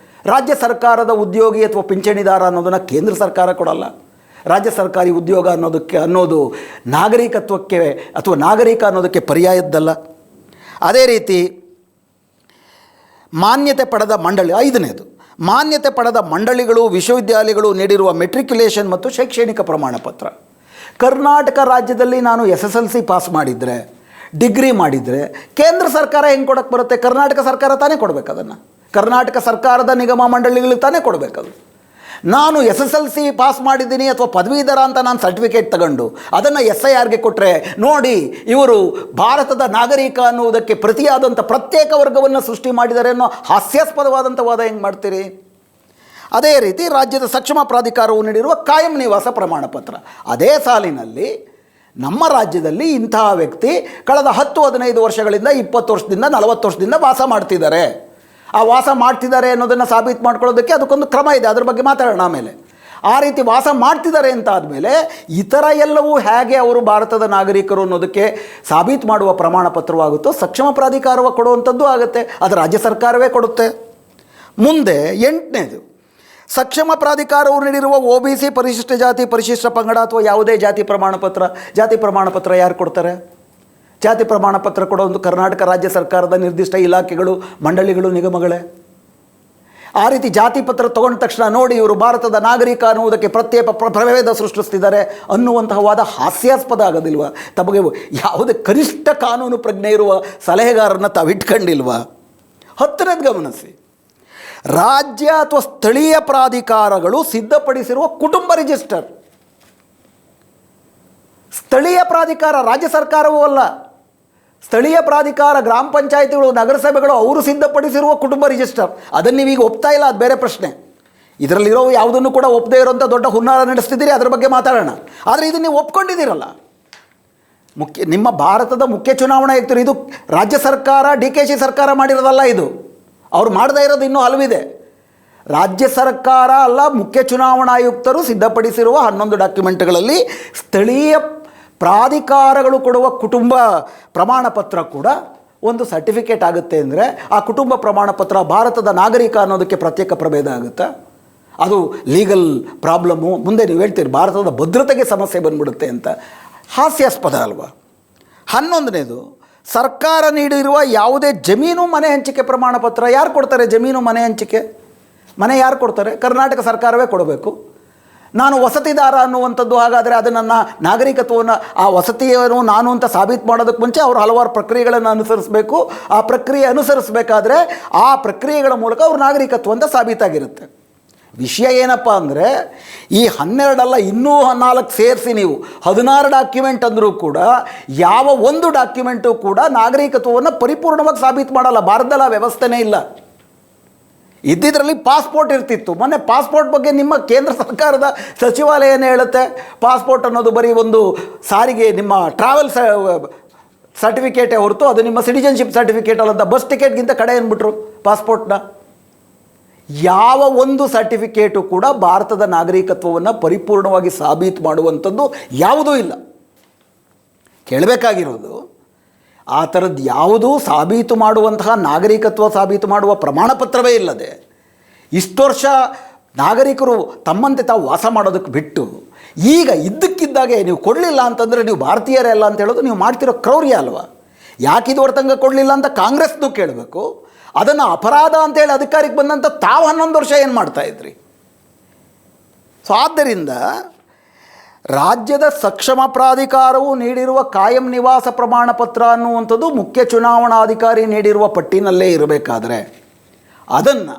ರಾಜ್ಯ ಸರ್ಕಾರದ ಉದ್ಯೋಗಿ ಅಥವಾ ಪಿಂಚಣಿದಾರ ಅನ್ನೋದನ್ನು ಕೇಂದ್ರ ಸರ್ಕಾರ ಕೊಡಲ್ಲ. ರಾಜ್ಯ ಸರ್ಕಾರಿ ಉದ್ಯೋಗ ಅನ್ನೋದು ನಾಗರಿಕತ್ವಕ್ಕೆ ಅಥವಾ ನಾಗರಿಕ ಅನ್ನೋದಕ್ಕೆ ಪರ್ಯಾಯದ್ದಲ್ಲ. ಅದೇ ರೀತಿ ಮಾನ್ಯತೆ ಪಡೆದ ಮಂಡಳಿ, 5ನೇದು, ಮಾನ್ಯತೆ ಪಡೆದ ಮಂಡಳಿಗಳು, ವಿಶ್ವವಿದ್ಯಾಲಯಗಳು ನೀಡಿರುವ ಮೆಟ್ರಿಕ್ಯುಲೇಷನ್ ಮತ್ತು ಶೈಕ್ಷಣಿಕ ಪ್ರಮಾಣ ಪತ್ರ. ಕರ್ನಾಟಕ ರಾಜ್ಯದಲ್ಲಿ ನಾನು SSLC ಪಾಸ್ ಮಾಡಿದರೆ, ಡಿಗ್ರಿ ಮಾಡಿದರೆ ಕೇಂದ್ರ ಸರ್ಕಾರ ಹೆಂಗೆ ಕೊಡೋಕ್ಕೆ ಬರುತ್ತೆ? ಕರ್ನಾಟಕ ಸರ್ಕಾರ ತಾನೇ ಕೊಡಬೇಕು. ಅದನ್ನು ಕರ್ನಾಟಕ ಸರ್ಕಾರದ ನಿಗಮ ಮಂಡಳಿಗಳಿಗೆ ತಾನೇ ಕೊಡಬೇಕದು. ನಾನು SSLC ಪಾಸ್ ಮಾಡಿದ್ದೀನಿ ಅಥವಾ ಪದವೀಧರ ಅಂತ ನಾನು ಸರ್ಟಿಫಿಕೇಟ್ ತಗೊಂಡು ಅದನ್ನು SIRಗೆ ಕೊಟ್ಟರೆ, ನೋಡಿ ಇವರು ಭಾರತದ ನಾಗರಿಕ ಅನ್ನುವುದಕ್ಕೆ ಪ್ರತಿಯಾದಂಥ ಪ್ರತ್ಯೇಕ ವರ್ಗವನ್ನು ಸೃಷ್ಟಿ ಮಾಡಿದ್ದಾರೆ ಅನ್ನೋ ಹಾಸ್ಯಾಸ್ಪದವಾದಂಥ ವಾದ ಹೆಂಗೆ ಮಾಡ್ತೀರಿ? ಅದೇ ರೀತಿ ರಾಜ್ಯದ ಸಕ್ಷಮ ಪ್ರಾಧಿಕಾರವು ನೀಡಿರುವ ಕಾಯಂ ನಿವಾಸ ಪ್ರಮಾಣ ಪತ್ರ. ಅದೇ ಸಾಲಿನಲ್ಲಿ ನಮ್ಮ ರಾಜ್ಯದಲ್ಲಿ ಇಂತಹ ವ್ಯಕ್ತಿ ಕಳೆದ 10-15 ವರ್ಷಗಳಿಂದ, 20 ವರ್ಷದಿಂದ, 40 ವರ್ಷದಿಂದ ವಾಸ ಮಾಡ್ತಿದ್ದಾರೆ. ಆ ವಾಸ ಮಾಡ್ತಿದ್ದಾರೆ ಅನ್ನೋದನ್ನು ಸಾಬೀತು ಮಾಡ್ಕೊಳ್ಳೋದಕ್ಕೆ ಅದಕ್ಕೊಂದು ಕ್ರಮ ಇದೆ, ಅದ್ರ ಬಗ್ಗೆ ಮಾತಾಡೋಣ ಆಮೇಲೆ. ಆ ರೀತಿ ವಾಸ ಮಾಡ್ತಿದ್ದಾರೆ ಅಂತ ಆದಮೇಲೆ ಇತರ ಎಲ್ಲವೂ ಹೇಗೆ ಅವರು ಭಾರತದ ನಾಗರಿಕರು ಅನ್ನೋದಕ್ಕೆ ಸಾಬೀತು ಮಾಡುವ ಪ್ರಮಾಣ ಪತ್ರವಾಗುತ್ತೋ ಸಕ್ಷಮ ಪ್ರಾಧಿಕಾರವ ಕೊಡುವಂಥದ್ದು ಆಗುತ್ತೆ. ಅದು ರಾಜ್ಯ ಸರ್ಕಾರವೇ ಕೊಡುತ್ತೆ. ಮುಂದೆ 8ನೇದು, ಸಕ್ಷಮ ಪ್ರಾಧಿಕಾರವು ನೀಡಿರುವ OBC, ಪರಿಶಿಷ್ಟ ಜಾತಿ, ಪರಿಶಿಷ್ಟ ಪಂಗಡ ಅಥವಾ ಯಾವುದೇ ಜಾತಿ ಪ್ರಮಾಣ ಪತ್ರ. ಜಾತಿ ಪ್ರಮಾಣ ಪತ್ರ ಯಾರು ಕೊಡ್ತಾರೆ? ಜಾತಿ ಪ್ರಮಾಣ ಪತ್ರ ಕೊಡೋದು ಕರ್ನಾಟಕ ರಾಜ್ಯ ಸರ್ಕಾರದ ನಿರ್ದಿಷ್ಟ ಇಲಾಖೆಗಳು, ಮಂಡಳಿಗಳು, ನಿಗಮಗಳೇ. ಆ ರೀತಿ ಜಾತಿ ಪತ್ರ ತೊಗೊಂಡ ತಕ್ಷಣ ನೋಡಿ ಇವರು ಭಾರತದ ನಾಗರಿಕ ಅನ್ನುವುದಕ್ಕೆ ಪ್ರತ್ಯೇಕ ಪ್ರಭೇದ ಸೃಷ್ಟಿಸ್ತಿದ್ದಾರೆ ಅನ್ನುವಂತಹ ವಾದ ಹಾಸ್ಯಾಸ್ಪದ ಆಗೋದಿಲ್ವ? ತಮಗೆ ಯಾವುದೇ ಕನಿಷ್ಠ ಕಾನೂನು ಪ್ರಜ್ಞೆ ಇರುವ ಸಲಹೆಗಾರರನ್ನ ತಾವು ಇಟ್ಕೊಂಡಿಲ್ವಾ? 10ನೇದು ಗಮನಿಸಿ, ರಾಜ್ಯ ಅಥವಾ ಸ್ಥಳೀಯ ಪ್ರಾಧಿಕಾರಗಳು ಸಿದ್ಧಪಡಿಸಿರುವ ಕುಟುಂಬ ರಿಜಿಸ್ಟರ್. ಸ್ಥಳೀಯ ಪ್ರಾಧಿಕಾರ ರಾಜ್ಯ ಸರ್ಕಾರವೂ ಅಲ್ಲ, ಸ್ಥಳೀಯ ಪ್ರಾಧಿಕಾರ, ಗ್ರಾಮ ಪಂಚಾಯಿತಿಗಳು, ನಗರಸಭೆಗಳು ಅವರು ಸಿದ್ಧಪಡಿಸಿರುವ ಕುಟುಂಬ ರಿಜಿಸ್ಟರ್, ಅದನ್ನು ನೀವೀಗ ಒಪ್ತಾ ಇಲ್ಲ, ಅದು ಬೇರೆ ಪ್ರಶ್ನೆ. ಇದರಲ್ಲಿರೋ ಯಾವುದನ್ನು ಕೂಡ ಒಪ್ಪದೇ ಇರೋಂಥ ದೊಡ್ಡ ಹುನ್ನಾರ ನಡೆಸ್ತಿದ್ದೀರಿ, ಅದರ ಬಗ್ಗೆ ಮಾತಾಡೋಣ. ಆದರೆ ಇದನ್ನು ನೀವು ಒಪ್ಕೊಂಡಿದ್ದೀರಲ್ಲ. ನಿಮ್ಮ ಭಾರತದ ಮುಖ್ಯ ಚುನಾವಣಾ ಆಯುಕ್ತರು, ಇದು ರಾಜ್ಯ ಸರ್ಕಾರ DKಶಿ ಸರ್ಕಾರ ಮಾಡಿರೋದಲ್ಲ, ಇದು ಅವ್ರು ಮಾಡದೇ ಇರೋದು ಇನ್ನೂ ಹಲವಿದೆ. ರಾಜ್ಯ ಸರ್ಕಾರ ಅಲ್ಲ, ಮುಖ್ಯ ಚುನಾವಣಾ ಆಯುಕ್ತರು ಸಿದ್ಧಪಡಿಸಿರುವ 11 ಡಾಕ್ಯುಮೆಂಟ್ಗಳಲ್ಲಿ ಸ್ಥಳೀಯ ಪ್ರಾಧಿಕಾರಗಳು ಕೊಡುವ ಕುಟುಂಬ ಪ್ರಮಾಣ ಪತ್ರ ಕೂಡ ಒಂದು ಸರ್ಟಿಫಿಕೇಟ್ ಆಗುತ್ತೆ. ಅಂದರೆ ಆ ಕುಟುಂಬ ಪ್ರಮಾಣ ಪತ್ರ ಭಾರತದ ನಾಗರಿಕ ಅನ್ನೋದಕ್ಕೆ ಪ್ರತ್ಯೇಕ ಪ್ರಭೇದ ಆಗುತ್ತೆ. ಅದು ಲೀಗಲ್ ಪ್ರಾಬ್ಲಮ್ಮು. ಮುಂದೆ ನೀವು ಹೇಳ್ತೀರಿ ಭಾರತದ ಭದ್ರತೆಗೆ ಸಮಸ್ಯೆ ಬಂದ್ಬಿಡುತ್ತೆ ಅಂತ. ಹಾಸ್ಯಾಸ್ಪದ ಅಲ್ವಾ? 11ನೇದು, ಸರ್ಕಾರ ನೀಡಿರುವ ಯಾವುದೇ ಜಮೀನು ಮನೆ ಹಂಚಿಕೆ ಪ್ರಮಾಣ ಪತ್ರ. ಯಾರು ಕೊಡ್ತಾರೆ ಜಮೀನು ಮನೆ ಹಂಚಿಕೆ? ಮನೆ ಯಾರು ಕೊಡ್ತಾರೆ? ಕರ್ನಾಟಕ ಸರ್ಕಾರವೇ ಕೊಡಬೇಕು. ನಾನು ವಸತಿದಾರ ಅನ್ನುವಂಥದ್ದು, ಹಾಗಾದರೆ ಅದು ನನ್ನ ನಾಗರಿಕತ್ವವನ್ನು, ಆ ವಸತಿಯನ್ನು ನಾನು ಅಂತ ಸಾಬೀತು ಮಾಡೋದಕ್ಕೆ ಮುಂಚೆ ಅವರು ಹಲವಾರು ಪ್ರಕ್ರಿಯೆಗಳನ್ನು ಅನುಸರಿಸಬೇಕು. ಆ ಪ್ರಕ್ರಿಯೆ ಅನುಸರಿಸಬೇಕಾದ್ರೆ ಆ ಪ್ರಕ್ರಿಯೆಗಳ ಮೂಲಕ ಅವ್ರ ನಾಗರಿಕತ್ವ ಅಂತ ಸಾಬೀತಾಗಿರುತ್ತೆ. ವಿಷಯ ಏನಪ್ಪ ಅಂದರೆ, ಈ 12 ಅಲ್ಲ, ಇನ್ನೂ 4 ಸೇರಿಸಿ ನೀವು 16 ಡಾಕ್ಯುಮೆಂಟ್ ಅಂದರೂ ಕೂಡ ಯಾವ ಒಂದು ಡಾಕ್ಯುಮೆಂಟು ಕೂಡ ನಾಗರಿಕತ್ವವನ್ನು ಪರಿಪೂರ್ಣವಾಗಿ ಸಾಬೀತು ಮಾಡಲ್ಲ. ಭಾರತದಲ್ಲಿ ಆ ವ್ಯವಸ್ಥೆನೇ ಇಲ್ಲ. ಇದ್ದಿದ್ರಲ್ಲಿ ಪಾಸ್ಪೋರ್ಟ್ ಇರ್ತಿತ್ತು. ಮೊನ್ನೆ ಪಾಸ್ಪೋರ್ಟ್ ಬಗ್ಗೆ ನಿಮ್ಮ ಕೇಂದ್ರ ಸರ್ಕಾರದ ಸಚಿವಾಲಯ ಏನು ಹೇಳುತ್ತೆ? ಪಾಸ್ಪೋರ್ಟ್ ಅನ್ನೋದು ಬರೀ ಒಂದು ಸಾರಿಗೆ, ನಿಮ್ಮ ಟ್ರಾವೆಲ್ ಸರ್ಟಿಫಿಕೇಟೇ ಹೊರತು ಅದು ನಿಮ್ಮ ಸಿಟಿಜನ್ಶಿಪ್ ಸರ್ಟಿಫಿಕೇಟ್ ಅಲ್ಲಂತ. ಬಸ್ ಟಿಕೆಟ್ಗಿಂತ ಕಡೆ ಅಂದ್ಬಿಟ್ರು ಪಾಸ್ಪೋರ್ಟ್ನ. ಯಾವ ಒಂದು ಸರ್ಟಿಫಿಕೇಟು ಕೂಡ ಭಾರತದ ನಾಗರಿಕತ್ವವನ್ನು ಪರಿಪೂರ್ಣವಾಗಿ ಸಾಬೀತು ಮಾಡುವಂಥದ್ದು ಯಾವುದೂ ಇಲ್ಲ. ಕೇಳಬೇಕಾಗಿರೋದು, ಆ ಥರದ್ದು ಯಾವುದೂ ಸಾಬೀತು ಮಾಡುವಂತಹ ನಾಗರಿಕತ್ವ ಸಾಬೀತು ಮಾಡುವ ಪ್ರಮಾಣ ಪತ್ರವೇ ಇಲ್ಲದೆ ಇಷ್ಟು ವರ್ಷ ನಾಗರಿಕರು ತಮ್ಮಂತೆ ತಾವು ವಾಸ ಮಾಡೋದಕ್ಕೆ ಬಿಟ್ಟು, ಈಗ ಇದ್ದಕ್ಕಿದ್ದಾಗೆ ನೀವು ಕೊಡಲಿಲ್ಲ ಅಂತಂದರೆ ನೀವು ಭಾರತೀಯರೇ ಅಲ್ಲ ಅಂತ ಹೇಳೋದು ನೀವು ಮಾಡ್ತಿರೋ ಕ್ರೌರ್ಯ ಅಲ್ವಾ? ಯಾಕಿದುವರ ತನಕ ಕೊಡಲಿಲ್ಲ ಅಂತ ಕಾಂಗ್ರೆಸ್ನೂ ಕೇಳಬೇಕು. ಅದನ್ನು ಅಪರಾಧ ಅಂತೇಳಿ ಅಧಿಕಾರಕ್ಕೆ ಬಂದಂಥ ತಾವು 11 ವರ್ಷ ಏನು ಮಾಡ್ತಾಯಿದ್ರಿ? ಸೊ ಆದ್ದರಿಂದ ರಾಜ್ಯದ ಸಕ್ಷಮ ಪ್ರಾಧಿಕಾರವು ನೀಡಿರುವ ಕಾಯಂ ನಿವಾಸ ಪ್ರಮಾಣ ಪತ್ರ ಅನ್ನುವಂಥದ್ದು ಮುಖ್ಯ ಚುನಾವಣಾಧಿಕಾರಿ ನೀಡಿರುವ ಪಟ್ಟಿನಲ್ಲೇ ಇರಬೇಕಾದ್ರೆ ಅದನ್ನು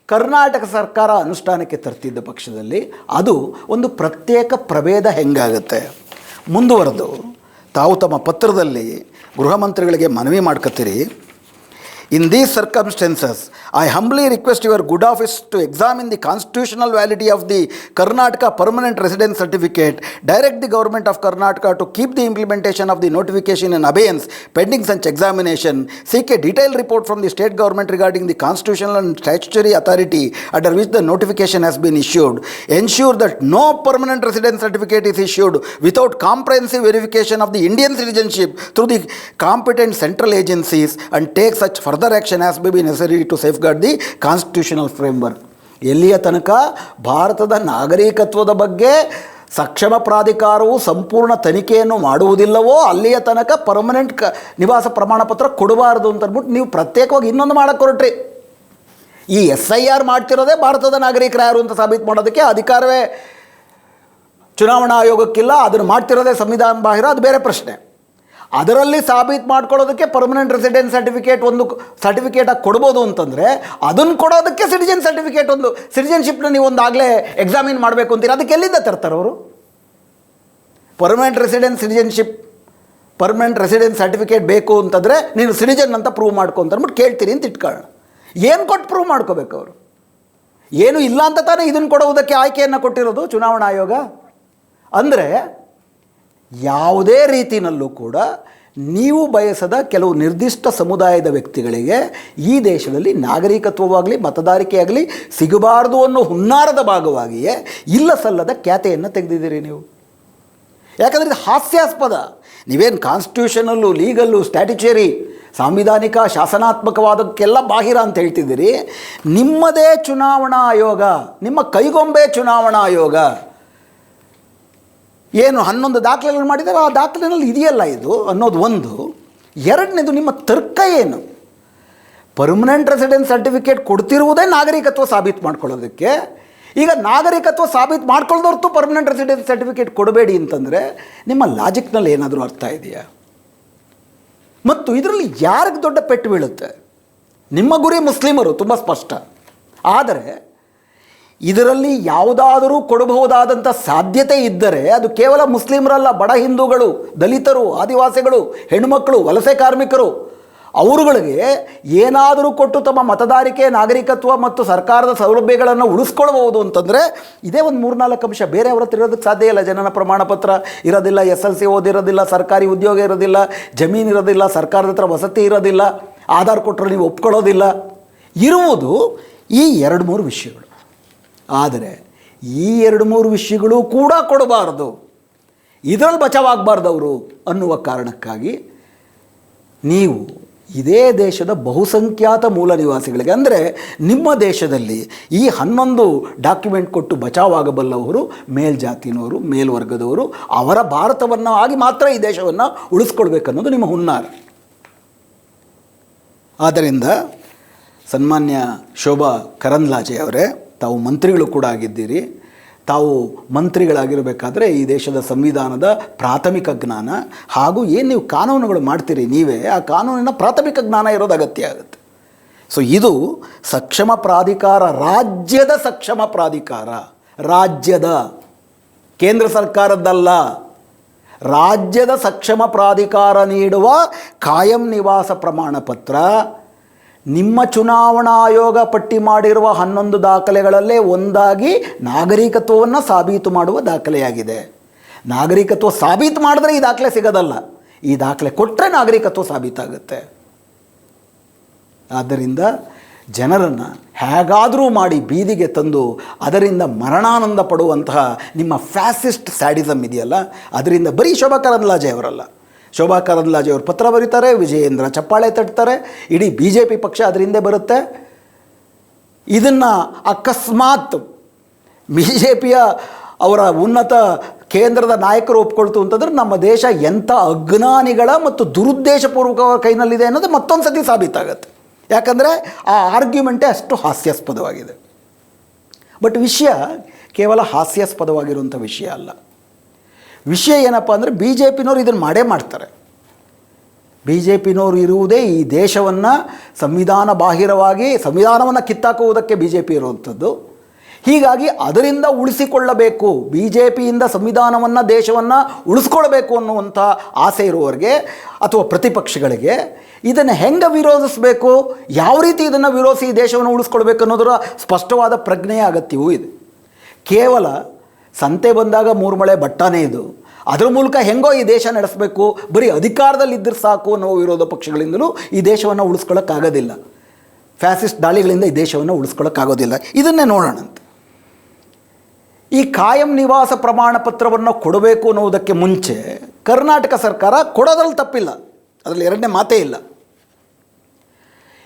ಕರ್ನಾಟಕ ಸರ್ಕಾರ ಅನುಷ್ಠಾನಕ್ಕೆ ತರ್ತಿದ್ದ ಪಕ್ಷದಲ್ಲಿ ಅದು ಒಂದು ಪ್ರತ್ಯೇಕ ಪ್ರಭೇದ ಹೆಂಗಾಗುತ್ತೆ? ಮುಂದುವರೆದು ತಾವು ತಮ್ಮ ಪತ್ರದಲ್ಲಿ ಗೃಹ ಮಂತ್ರಿಗಳಿಗೆ ಮನವಿ ಮಾಡ್ಕೊತೀರಿ. In these circumstances, I humbly request your good office to examine the constitutional validity of the Karnataka Permanent Residence Certificate, direct the Government of Karnataka to keep the implementation of the notification in abeyance pending such examination, seek a detailed report from the state government regarding the constitutional and statutory authority under which the notification has been issued, ensure that no permanent residence certificate is issued without comprehensive verification of the Indian citizenship through the competent central agencies, and take such further action as may be necessary to safeguard the constitutional framework. ಎಲ್ಲಿಯ ತನಕ ಭಾರತದ ನಾಗರಿಕತ್ವದ ಬಗ್ಗೆ ಸಕ್ಷಮ ಪ್ರಾಧಿಕಾರವು ಸಂಪೂರ್ಣ ತನಿಖೆಯನ್ನು ಮಾಡುವುದಿಲ್ಲವೋ ಅಲ್ಲಿಯ ತನಕ ಪರ್ಮನೆಂಟ್ ನಿವಾಸ ಪ್ರಮಾಣ ಪತ್ರ ಕೊಡಬಾರ್ದು ಅಂತ ಅಂದ್ಬಿಟ್ಟು ನೀವು ಪ್ರತ್ಯೇಕವಾಗಿ ಇನ್ನೊಂದು ಮಾಡೋಕ್ಕೆ ಹೊರಟ್ರಿ. ಈ SIR ಮಾಡ್ತಿರೋದೇ ಭಾರತದ ನಾಗರಿಕರು ಯಾರು ಅಂತ ಸಾಬೀತು ಮಾಡೋದಕ್ಕೆ. ಅಧಿಕಾರವೇ ಚುನಾವಣಾ ಆಯೋಗಕ್ಕಿಲ್ಲ, ಅದನ್ನು ಮಾಡ್ತಿರೋದೇ ಸಂವಿಧಾನ ಬಾಹಿರ, ಅದು ಬೇರೆ ಪ್ರಶ್ನೆ. ಅದರಲ್ಲಿ ಸಾಬೀತು ಮಾಡ್ಕೊಳ್ಳೋದಕ್ಕೆ ಪರ್ಮನೆಂಟ್ ರೆಸಿಡೆನ್ಸ್ ಸರ್ಟಿಫಿಕೇಟ್ ಒಂದು ಸರ್ಟಿಫಿಕೇಟಾಗಿ ಕೊಡ್ಬೋದು ಅಂತಂದರೆ ಅದನ್ನು ಕೊಡೋದಕ್ಕೆ ಸಿಟಿಜನ್ ಸರ್ಟಿಫಿಕೇಟ್, ಒಂದು ಸಿಟಿಜನ್ಶಿಪ್ನ ನೀವು ಒಂದು ಆಗಲೇ ಎಕ್ಸಾಮಿನ್ ಮಾಡಬೇಕು ಅಂತೀರಿ. ಅದಕ್ಕೆ ಎಲ್ಲಿಂದ ತರ್ತಾರೆ ಅವರು? ಪರ್ಮನೆಂಟ್ ರೆಸಿಡೆನ್ಸ್ ಸರ್ಟಿಫಿಕೇಟ್ ಬೇಕು ಅಂತಂದರೆ ನೀನು ಸಿಟಿಜನ್ ಅಂತ ಪ್ರೂವ್ ಮಾಡ್ಕೊ ಅಂತ ಅಂದ್ಬಿಟ್ಟು ಕೇಳ್ತೀರಿ ಅಂತ ಇಟ್ಕೊಳ್ಳೋಣ. ಏನು ಕೊಟ್ಟು ಪ್ರೂವ್ ಮಾಡ್ಕೋಬೇಕು ಅವರು? ಏನು ಇಲ್ಲ ಅಂತ ತಾನೇ ಇದನ್ನು ಕೊಡುವುದಕ್ಕೆ ಆಯ್ಕೆಯನ್ನು ಕೊಟ್ಟಿರೋದು ಚುನಾವಣಾ ಆಯೋಗ. ಅಂದರೆ ಯಾವುದೇ ರೀತಿಯಲ್ಲೂ ಕೂಡ ನೀವು ಬಯಸದ ಕೆಲವು ನಿರ್ದಿಷ್ಟ ಸಮುದಾಯದ ವ್ಯಕ್ತಿಗಳಿಗೆ ಈ ದೇಶದಲ್ಲಿ ನಾಗರಿಕತ್ವವಾಗಲಿ ಮತದಾರಿಕೆಯಾಗಲಿ ಸಿಗಬಾರ್ದು ಅನ್ನೋ ಹುನ್ನಾರದ ಭಾಗವಾಗಿಯೇ ಇಲ್ಲ ಸಲ್ಲದ ಖ್ಯಾತೆಯನ್ನು ತೆಗೆದಿದ್ದೀರಿ ನೀವು. ಯಾಕಂದರೆ ಇದು ಹಾಸ್ಯಾಸ್ಪದ. ನೀವೇನು ಕಾನ್ಸ್ಟಿಟ್ಯೂಷನಲ್ಲು, ಲೀಗಲ್ಲು, ಸ್ಟ್ಯಾಟ್ಯುಟರಿ, ಸಾಂವಿಧಾನಿಕ, ಶಾಸನಾತ್ಮಕವಾದಕ್ಕೆಲ್ಲ ಬಾಹಿರ ಅಂತ ಹೇಳ್ತಿದ್ದೀರಿ. ನಿಮ್ಮದೇ ಚುನಾವಣಾ ಆಯೋಗ, ನಿಮ್ಮ ಕೈಗೊಂಬೆ ಚುನಾವಣಾ ಆಯೋಗ ಏನು 11 ದಾಖಲೆಗಳು ಮಾಡಿದ್ದಾರೆ, ಆ ದಾಖಲೆಯಲ್ಲಿ ಇದೆಯಲ್ಲ ಇದು ಅನ್ನೋದು ಒಂದು. ಎರಡನೇದು, ನಿಮ್ಮ ತರ್ಕ ಏನು? ಪರ್ಮನೆಂಟ್ ರೆಸಿಡೆನ್ಸ್ ಸರ್ಟಿಫಿಕೇಟ್ ಕೊಡ್ತಿರುವುದೇ ನಾಗರಿಕತ್ವ ಸಾಬೀತು ಮಾಡ್ಕೊಳ್ಳೋದಕ್ಕೆ. ಈಗ ನಾಗರಿಕತ್ವ ಸಾಬೀತು ಮಾಡ್ಕೊಳ್ಳೋದೊರ್ತು ಪರ್ಮನೆಂಟ್ ರೆಸಿಡೆನ್ಸ್ ಸರ್ಟಿಫಿಕೇಟ್ ಕೊಡಬೇಡಿ ಅಂತಂದರೆ ನಿಮ್ಮ ಲಾಜಿಕ್ನಲ್ಲಿ ಏನಾದರೂ ಅರ್ಥ ಇದೆಯಾ? ಮತ್ತು ಇದರಲ್ಲಿ ಯಾರಿಗೆ ದೊಡ್ಡ ಪೆಟ್ಟು ಬೀಳುತ್ತೆ? ನಿಮ್ಮ ಗುರಿ ಮುಸ್ಲಿಮರು, ತುಂಬ ಸ್ಪಷ್ಟ. ಆದರೆ ಇದರಲ್ಲಿ ಯಾವುದಾದರೂ ಕೊಡಬಹುದಾದಂಥ ಸಾಧ್ಯತೆ ಇದ್ದರೆ ಅದು ಕೇವಲ ಮುಸ್ಲಿಮರಲ್ಲ, ಬಡ ಹಿಂದೂಗಳು, ದಲಿತರು, ಆದಿವಾಸಿಗಳು, ಹೆಣ್ಣುಮಕ್ಕಳು, ವಲಸೆ ಕಾರ್ಮಿಕರು, ಅವರುಗಳಿಗೆ ಏನಾದರೂ ಕೊಟ್ಟು ತಮ್ಮ ಮತದಾರಿಕೆ, ನಾಗರಿಕತ್ವ ಮತ್ತು ಸರ್ಕಾರದ ಸೌಲಭ್ಯಗಳನ್ನು ಉಳಿಸ್ಕೊಳ್ಬಹುದು ಅಂತಂದರೆ ಇದೇ ಒಂದು 3-4 ಅಂಶ. ಬೇರೆ ಅವ್ರ ಹತ್ರ ಇರೋದಕ್ಕೆ ಸಾಧ್ಯ ಇಲ್ಲ. ಜನನ ಪ್ರಮಾಣ ಪತ್ರ ಇರೋದಿಲ್ಲ, SLC ಓದಿರೋದಿಲ್ಲ, ಸರ್ಕಾರಿ ಉದ್ಯೋಗ ಇರೋದಿಲ್ಲ, ಜಮೀನು ಇರೋದಿಲ್ಲ, ಸರ್ಕಾರದ ಹತ್ರ ವಸತಿ ಇರೋದಿಲ್ಲ, ಆಧಾರ್ ಕೊಟ್ಟರೆ ನೀವು ಒಪ್ಕೊಳ್ಳೋದಿಲ್ಲ. ಇರುವುದು ಈ 2-3 ವಿಷಯಗಳು. ಆದರೆ ಈ 2-3 ವಿಷಯಗಳು ಕೂಡ ಕೊಡಬಾರ್ದು, ಇದರಲ್ಲಿ ಬಚಾವಾಗಬಾರ್ದು ಅವರು ಅನ್ನುವ ಕಾರಣಕ್ಕಾಗಿ ನೀವು ಇದೇ ದೇಶದ ಬಹುಸಂಖ್ಯಾತ ಮೂಲ ನಿವಾಸಿಗಳಿಗೆ, ಅಂದರೆ ನಿಮ್ಮ ದೇಶದಲ್ಲಿ ಈ 11 ಡಾಕ್ಯುಮೆಂಟ್ ಕೊಟ್ಟು ಬಚಾವಾಗಬಲ್ಲವರು ಮೇಲ್ಜಾತಿನವರು, ಮೇಲ್ವರ್ಗದವರು, ಅವರ ಭಾರತವನ್ನು ಆಗಿ ಮಾತ್ರ ಈ ದೇಶವನ್ನು ಉಳಿಸ್ಕೊಳ್ಬೇಕನ್ನೋದು ನಿಮ್ಮ ಹುನ್ನಾರ. ಆದ್ದರಿಂದ ಸನ್ಮಾನ್ಯ ಶೋಭಾ ಕರಂದ್ಲಾಜೆ ಅವರೇ, ತಾವು ಮಂತ್ರಿಗಳು ಕೂಡ ಆಗಿದ್ದೀರಿ. ತಾವು ಮಂತ್ರಿಗಳಾಗಿರಬೇಕಾದ್ರೆ ಈ ದೇಶದ ಸಂವಿಧಾನದ ಪ್ರಾಥಮಿಕ ಜ್ಞಾನ ಹಾಗೂ ಏನು ನೀವು ಕಾನೂನುಗಳು ಮಾಡ್ತೀರಿ ನೀವೇ, ಆ ಕಾನೂನಿನ ಪ್ರಾಥಮಿಕ ಜ್ಞಾನ ಇರೋದು ಅಗತ್ಯ ಆಗುತ್ತೆ. ಸೊ ಇದು ಸಕ್ಷಮ ಪ್ರಾಧಿಕಾರ, ರಾಜ್ಯದ ಸಕ್ಷಮ ಪ್ರಾಧಿಕಾರ, ರಾಜ್ಯದ, ಕೇಂದ್ರ ಸರ್ಕಾರದ್ದಲ್ಲ, ರಾಜ್ಯದ ಸಕ್ಷಮ ಪ್ರಾಧಿಕಾರ ನೀಡುವ ಕಾಯಂ ನಿವಾಸ ಪ್ರಮಾಣ ಪತ್ರ ನಿಮ್ಮ ಚುನಾವಣಾ ಆಯೋಗ ಪಟ್ಟಿ ಮಾಡಿರುವ 11 ದಾಖಲೆಗಳಲ್ಲೇ ಒಂದಾಗಿ ನಾಗರಿಕತ್ವವನ್ನು ಸಾಬೀತು ಮಾಡುವ ದಾಖಲೆಯಾಗಿದೆ. ನಾಗರಿಕತ್ವ ಸಾಬೀತು ಮಾಡಿದ್ರೆ ಈ ದಾಖಲೆ ಸಿಗೋದಲ್ಲ, ಈ ದಾಖಲೆ ಕೊಟ್ಟರೆ ನಾಗರಿಕತ್ವ ಸಾಬೀತಾಗುತ್ತೆ. ಆದ್ದರಿಂದ ಜನರನ್ನು ಹೇಗಾದರೂ ಮಾಡಿ ಬೀದಿಗೆ ತಂದು ಅದರಿಂದ ಮರಣಾನಂದ ಪಡುವಂತಹ ನಿಮ್ಮ ಫ್ಯಾಸಿಸ್ಟ್ ಸ್ಯಾಡಿಸಮ್ ಇದೆಯಲ್ಲ, ಅದರಿಂದ ಬರೀ ಶೋಭಾ ಕರಂದ್ಲಾಜೆ ಅವರಲ್ಲ, ಶೋಭಾ ಕರಂದ್ಲಾಜೆ ಅವರು ಪತ್ರ ಬರೀತಾರೆ, ವಿಜಯೇಂದ್ರ ಚಪ್ಪಾಳೆ ತಟ್ತಾರೆ, ಇಡೀ BJP ಪಕ್ಷ ಅದರ ಹಿಂದೆ ಬರುತ್ತೆ. ಇದನ್ನು ಅಕಸ್ಮಾತ್ BJPಯ ಅವರ ಉನ್ನತ ಕೇಂದ್ರದ ನಾಯಕರು ಒಪ್ಕೊಳ್ತು ಅಂತಂದ್ರೆ ನಮ್ಮ ದೇಶ ಎಂಥ ಅಜ್ಞಾನಿಗಳ ಮತ್ತು ದುರುದ್ದೇಶಪೂರ್ವಕ ಕೈನಲ್ಲಿದೆ ಅನ್ನೋದು ಮತ್ತೊಂದು ಸತಿ ಸಾಬೀತಾಗತ್ತೆ. ಯಾಕಂದರೆ ಆ ಆರ್ಗ್ಯುಮೆಂಟೇ ಅಷ್ಟು ಹಾಸ್ಯಾಸ್ಪದವಾಗಿದೆ. ಬಟ್ ವಿಷಯ ಕೇವಲ ಹಾಸ್ಯಾಸ್ಪದವಾಗಿರುವಂಥ ವಿಷಯ ಅಲ್ಲ. ವಿಷಯ ಏನಪ್ಪ ಅಂದರೆ BJPನವರು ಇದನ್ನು ಮಾಡೇ ಮಾಡ್ತಾರೆ. BJPನವರು ಇರುವುದೇ ಈ ದೇಶವನ್ನು ಸಂವಿಧಾನ ಬಾಹಿರವಾಗಿ ಸಂವಿಧಾನವನ್ನು ಕಿತ್ತಾಕುವುದಕ್ಕೆ BJP ಇರುವಂಥದ್ದು. ಹೀಗಾಗಿ ಅದರಿಂದ ಉಳಿಸಿಕೊಳ್ಳಬೇಕು, BJPಯಿಂದ ಸಂವಿಧಾನವನ್ನು, ದೇಶವನ್ನು ಉಳಿಸ್ಕೊಳ್ಬೇಕು ಅನ್ನುವಂಥ ಆಸೆ ಇರುವವರಿಗೆ ಅಥವಾ ಪ್ರತಿಪಕ್ಷಗಳಿಗೆ ಇದನ್ನು ಹೆಂಗೆ ವಿರೋಧಿಸಬೇಕು, ಯಾವ ರೀತಿ ಇದನ್ನು ವಿರೋಧಿಸಿ ದೇಶವನ್ನು ಉಳಿಸ್ಕೊಳ್ಬೇಕು ಅನ್ನೋದರ ಸ್ಪಷ್ಟವಾದ ಪ್ರಜ್ಞೆಯ ಅಗತ್ಯವೂ ಇದೆ. ಕೇವಲ ಸಂತೆ ಬಂದಾಗ 3 ಮಳೆ ಬಟ್ಟಾನೇ ಇದು, ಅದರ ಮೂಲಕ ಹೆಂಗೋ ಈ ದೇಶ ನಡೆಸಬೇಕು, ಬರೀ ಅಧಿಕಾರದಲ್ಲಿದ್ದರೆ ಸಾಕು ಅನ್ನೋ ವಿರೋಧ ಪಕ್ಷಗಳಿಂದಲೂ ಈ ದೇಶವನ್ನು ಉಳಿಸ್ಕೊಳ್ಳೋಕ್ಕಾಗೋದಿಲ್ಲ. ಫ್ಯಾಸಿಸ್ಟ್ ದಾಳಿಗಳಿಂದ ಈ ದೇಶವನ್ನು ಉಳಿಸ್ಕೊಳ್ಳೋಕ್ಕಾಗೋದಿಲ್ಲ. ಇದನ್ನೇ ನೋಡೋಣಂತೆ. ಈ ಕಾಯಂ ನಿವಾಸ ಪ್ರಮಾಣ ಪತ್ರವನ್ನು ಕೊಡಬೇಕು ಅನ್ನೋದಕ್ಕೆ ಮುಂಚೆ ಕರ್ನಾಟಕ ಸರ್ಕಾರ ಕೊಡೋದ್ರಲ್ಲಿ ತಪ್ಪಿಲ್ಲ, ಅದರಲ್ಲಿ ಎರಡನೇ ಮಾತೇ ಇಲ್ಲ.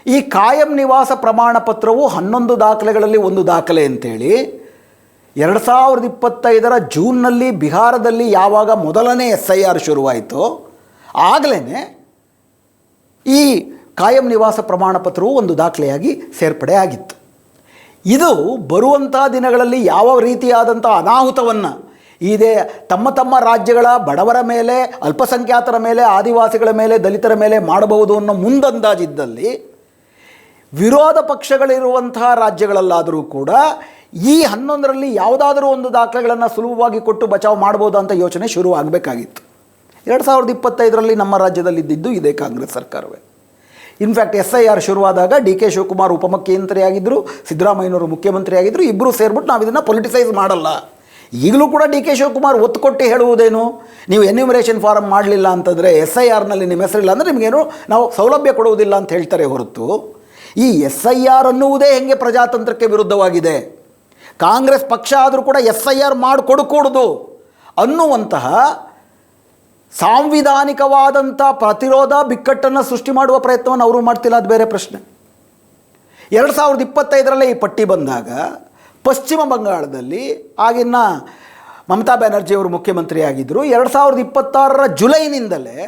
ಈ ಕಾಯಂ ನಿವಾಸ ಪ್ರಮಾಣ ಪತ್ರವು 11 ದಾಖಲೆಗಳಲ್ಲಿ ಒಂದು ದಾಖಲೆ ಅಂತೇಳಿ 2025 ಜೂನ್ನಲ್ಲಿ ಬಿಹಾರದಲ್ಲಿ ಯಾವಾಗ ಮೊದಲನೇ SIR ಶುರುವಾಯಿತೋ ಆಗಲೇ ಈ ಕಾಯಂ ನಿವಾಸ ಪ್ರಮಾಣ ಪತ್ರವು ಒಂದು ದಾಖಲೆಯಾಗಿ ಸೇರ್ಪಡೆ ಆಗಿತ್ತು. ಇದು ಬರುವಂಥ ದಿನಗಳಲ್ಲಿ ಯಾವ ರೀತಿಯಾದಂಥ ಅನಾಹುತವನ್ನು ಇದೇ ತಮ್ಮ ರಾಜ್ಯಗಳ ಬಡವರ ಮೇಲೆ, ಅಲ್ಪಸಂಖ್ಯಾತರ ಮೇಲೆ, ಆದಿವಾಸಿಗಳ ಮೇಲೆ, ದಲಿತರ ಮೇಲೆ ಮಾಡಬಹುದು ಅನ್ನೋ ಮುಂದಂದಾಜಿದ್ದಲ್ಲಿ ವಿರೋಧ ಪಕ್ಷಗಳಿರುವಂತಹ ರಾಜ್ಯಗಳಲ್ಲಾದರೂ ಕೂಡ ಈ 11ರಲ್ಲಿ ಯಾವುದಾದರೂ ಒಂದು ದಾಖಲೆಗಳನ್ನು ಸುಲಭವಾಗಿ ಕೊಟ್ಟು ಬಚಾವ್ ಮಾಡ್ಬೋದು ಅಂತ ಯೋಚನೆ ಶುರು ಆಗಬೇಕಾಗಿತ್ತು. 2025ರಲ್ಲಿ ನಮ್ಮ ರಾಜ್ಯದಲ್ಲಿದ್ದಿದ್ದು ಇದೇ ಕಾಂಗ್ರೆಸ್ ಸರ್ಕಾರವೇ. ಇನ್ಫ್ಯಾಕ್ಟ್ SIR ಶುರುವಾದಾಗ DK ಶಿವಕುಮಾರ್ ಉಪಮುಖ್ಯಮಂತ್ರಿ ಆಗಿದ್ದರು, ಸಿದ್ದರಾಮಯ್ಯನವರು ಮುಖ್ಯಮಂತ್ರಿ ಆಗಿದ್ದರು. ಇಬ್ಬರು ಸೇರಿಬಿಟ್ಟು ನಾವು ಇದನ್ನು ಪೊಲಿಟಿಸೈಸ್ ಮಾಡಲ್ಲ. ಈಗಲೂ ಕೂಡ DK ಶಿವಕುಮಾರ್ ಒತ್ತು ಕೊಟ್ಟು ಹೇಳುವುದೇನು, ನೀವು ಎನ್ಯುಮರೇಷನ್ ಫಾರಮ್ ಮಾಡಲಿಲ್ಲ ಅಂತಂದರೆ SIRನಲ್ಲಿ ನಿಮ್ಮ ಹೆಸರಿಲ್ಲ ಅಂದರೆ ನಿಮಗೇನು ನಾವು ಸೌಲಭ್ಯ ಕೊಡುವುದಿಲ್ಲ ಅಂತ ಹೇಳ್ತಾರೆ ಹೊರತು ಈ SIR ಅನ್ನುವುದೇ ಹೆಂಗೆ ಪ್ರಜಾತಂತ್ರಕ್ಕೆ ವಿರುದ್ಧವಾಗಿದೆ, ಕಾಂಗ್ರೆಸ್ ಪಕ್ಷ ಆದರೂ ಕೂಡ SIR ಮಾಡಿಕೊಡಕೂಡದು ಅನ್ನುವಂತಹ ಸಾಂವಿಧಾನಿಕವಾದಂಥ ಪ್ರತಿರೋಧ ಬಿಕ್ಕಟ್ಟನ್ನು ಸೃಷ್ಟಿ ಮಾಡುವ ಪ್ರಯತ್ನವನ್ನು ಅವರು ಮಾಡ್ತಿಲ್ಲ, ಅದು ಬೇರೆ ಪ್ರಶ್ನೆ. 2025ರಲ್ಲೇ ಈ ಪಟ್ಟಿ ಬಂದಾಗ ಪಶ್ಚಿಮ ಬಂಗಾಳದಲ್ಲಿ ಆಗಿನ ಮಮತಾ ಬ್ಯಾನರ್ಜಿ ಅವರು ಮುಖ್ಯಮಂತ್ರಿ ಆಗಿದ್ದರು. 2026ರ ಜುಲೈನಿಂದಲೇ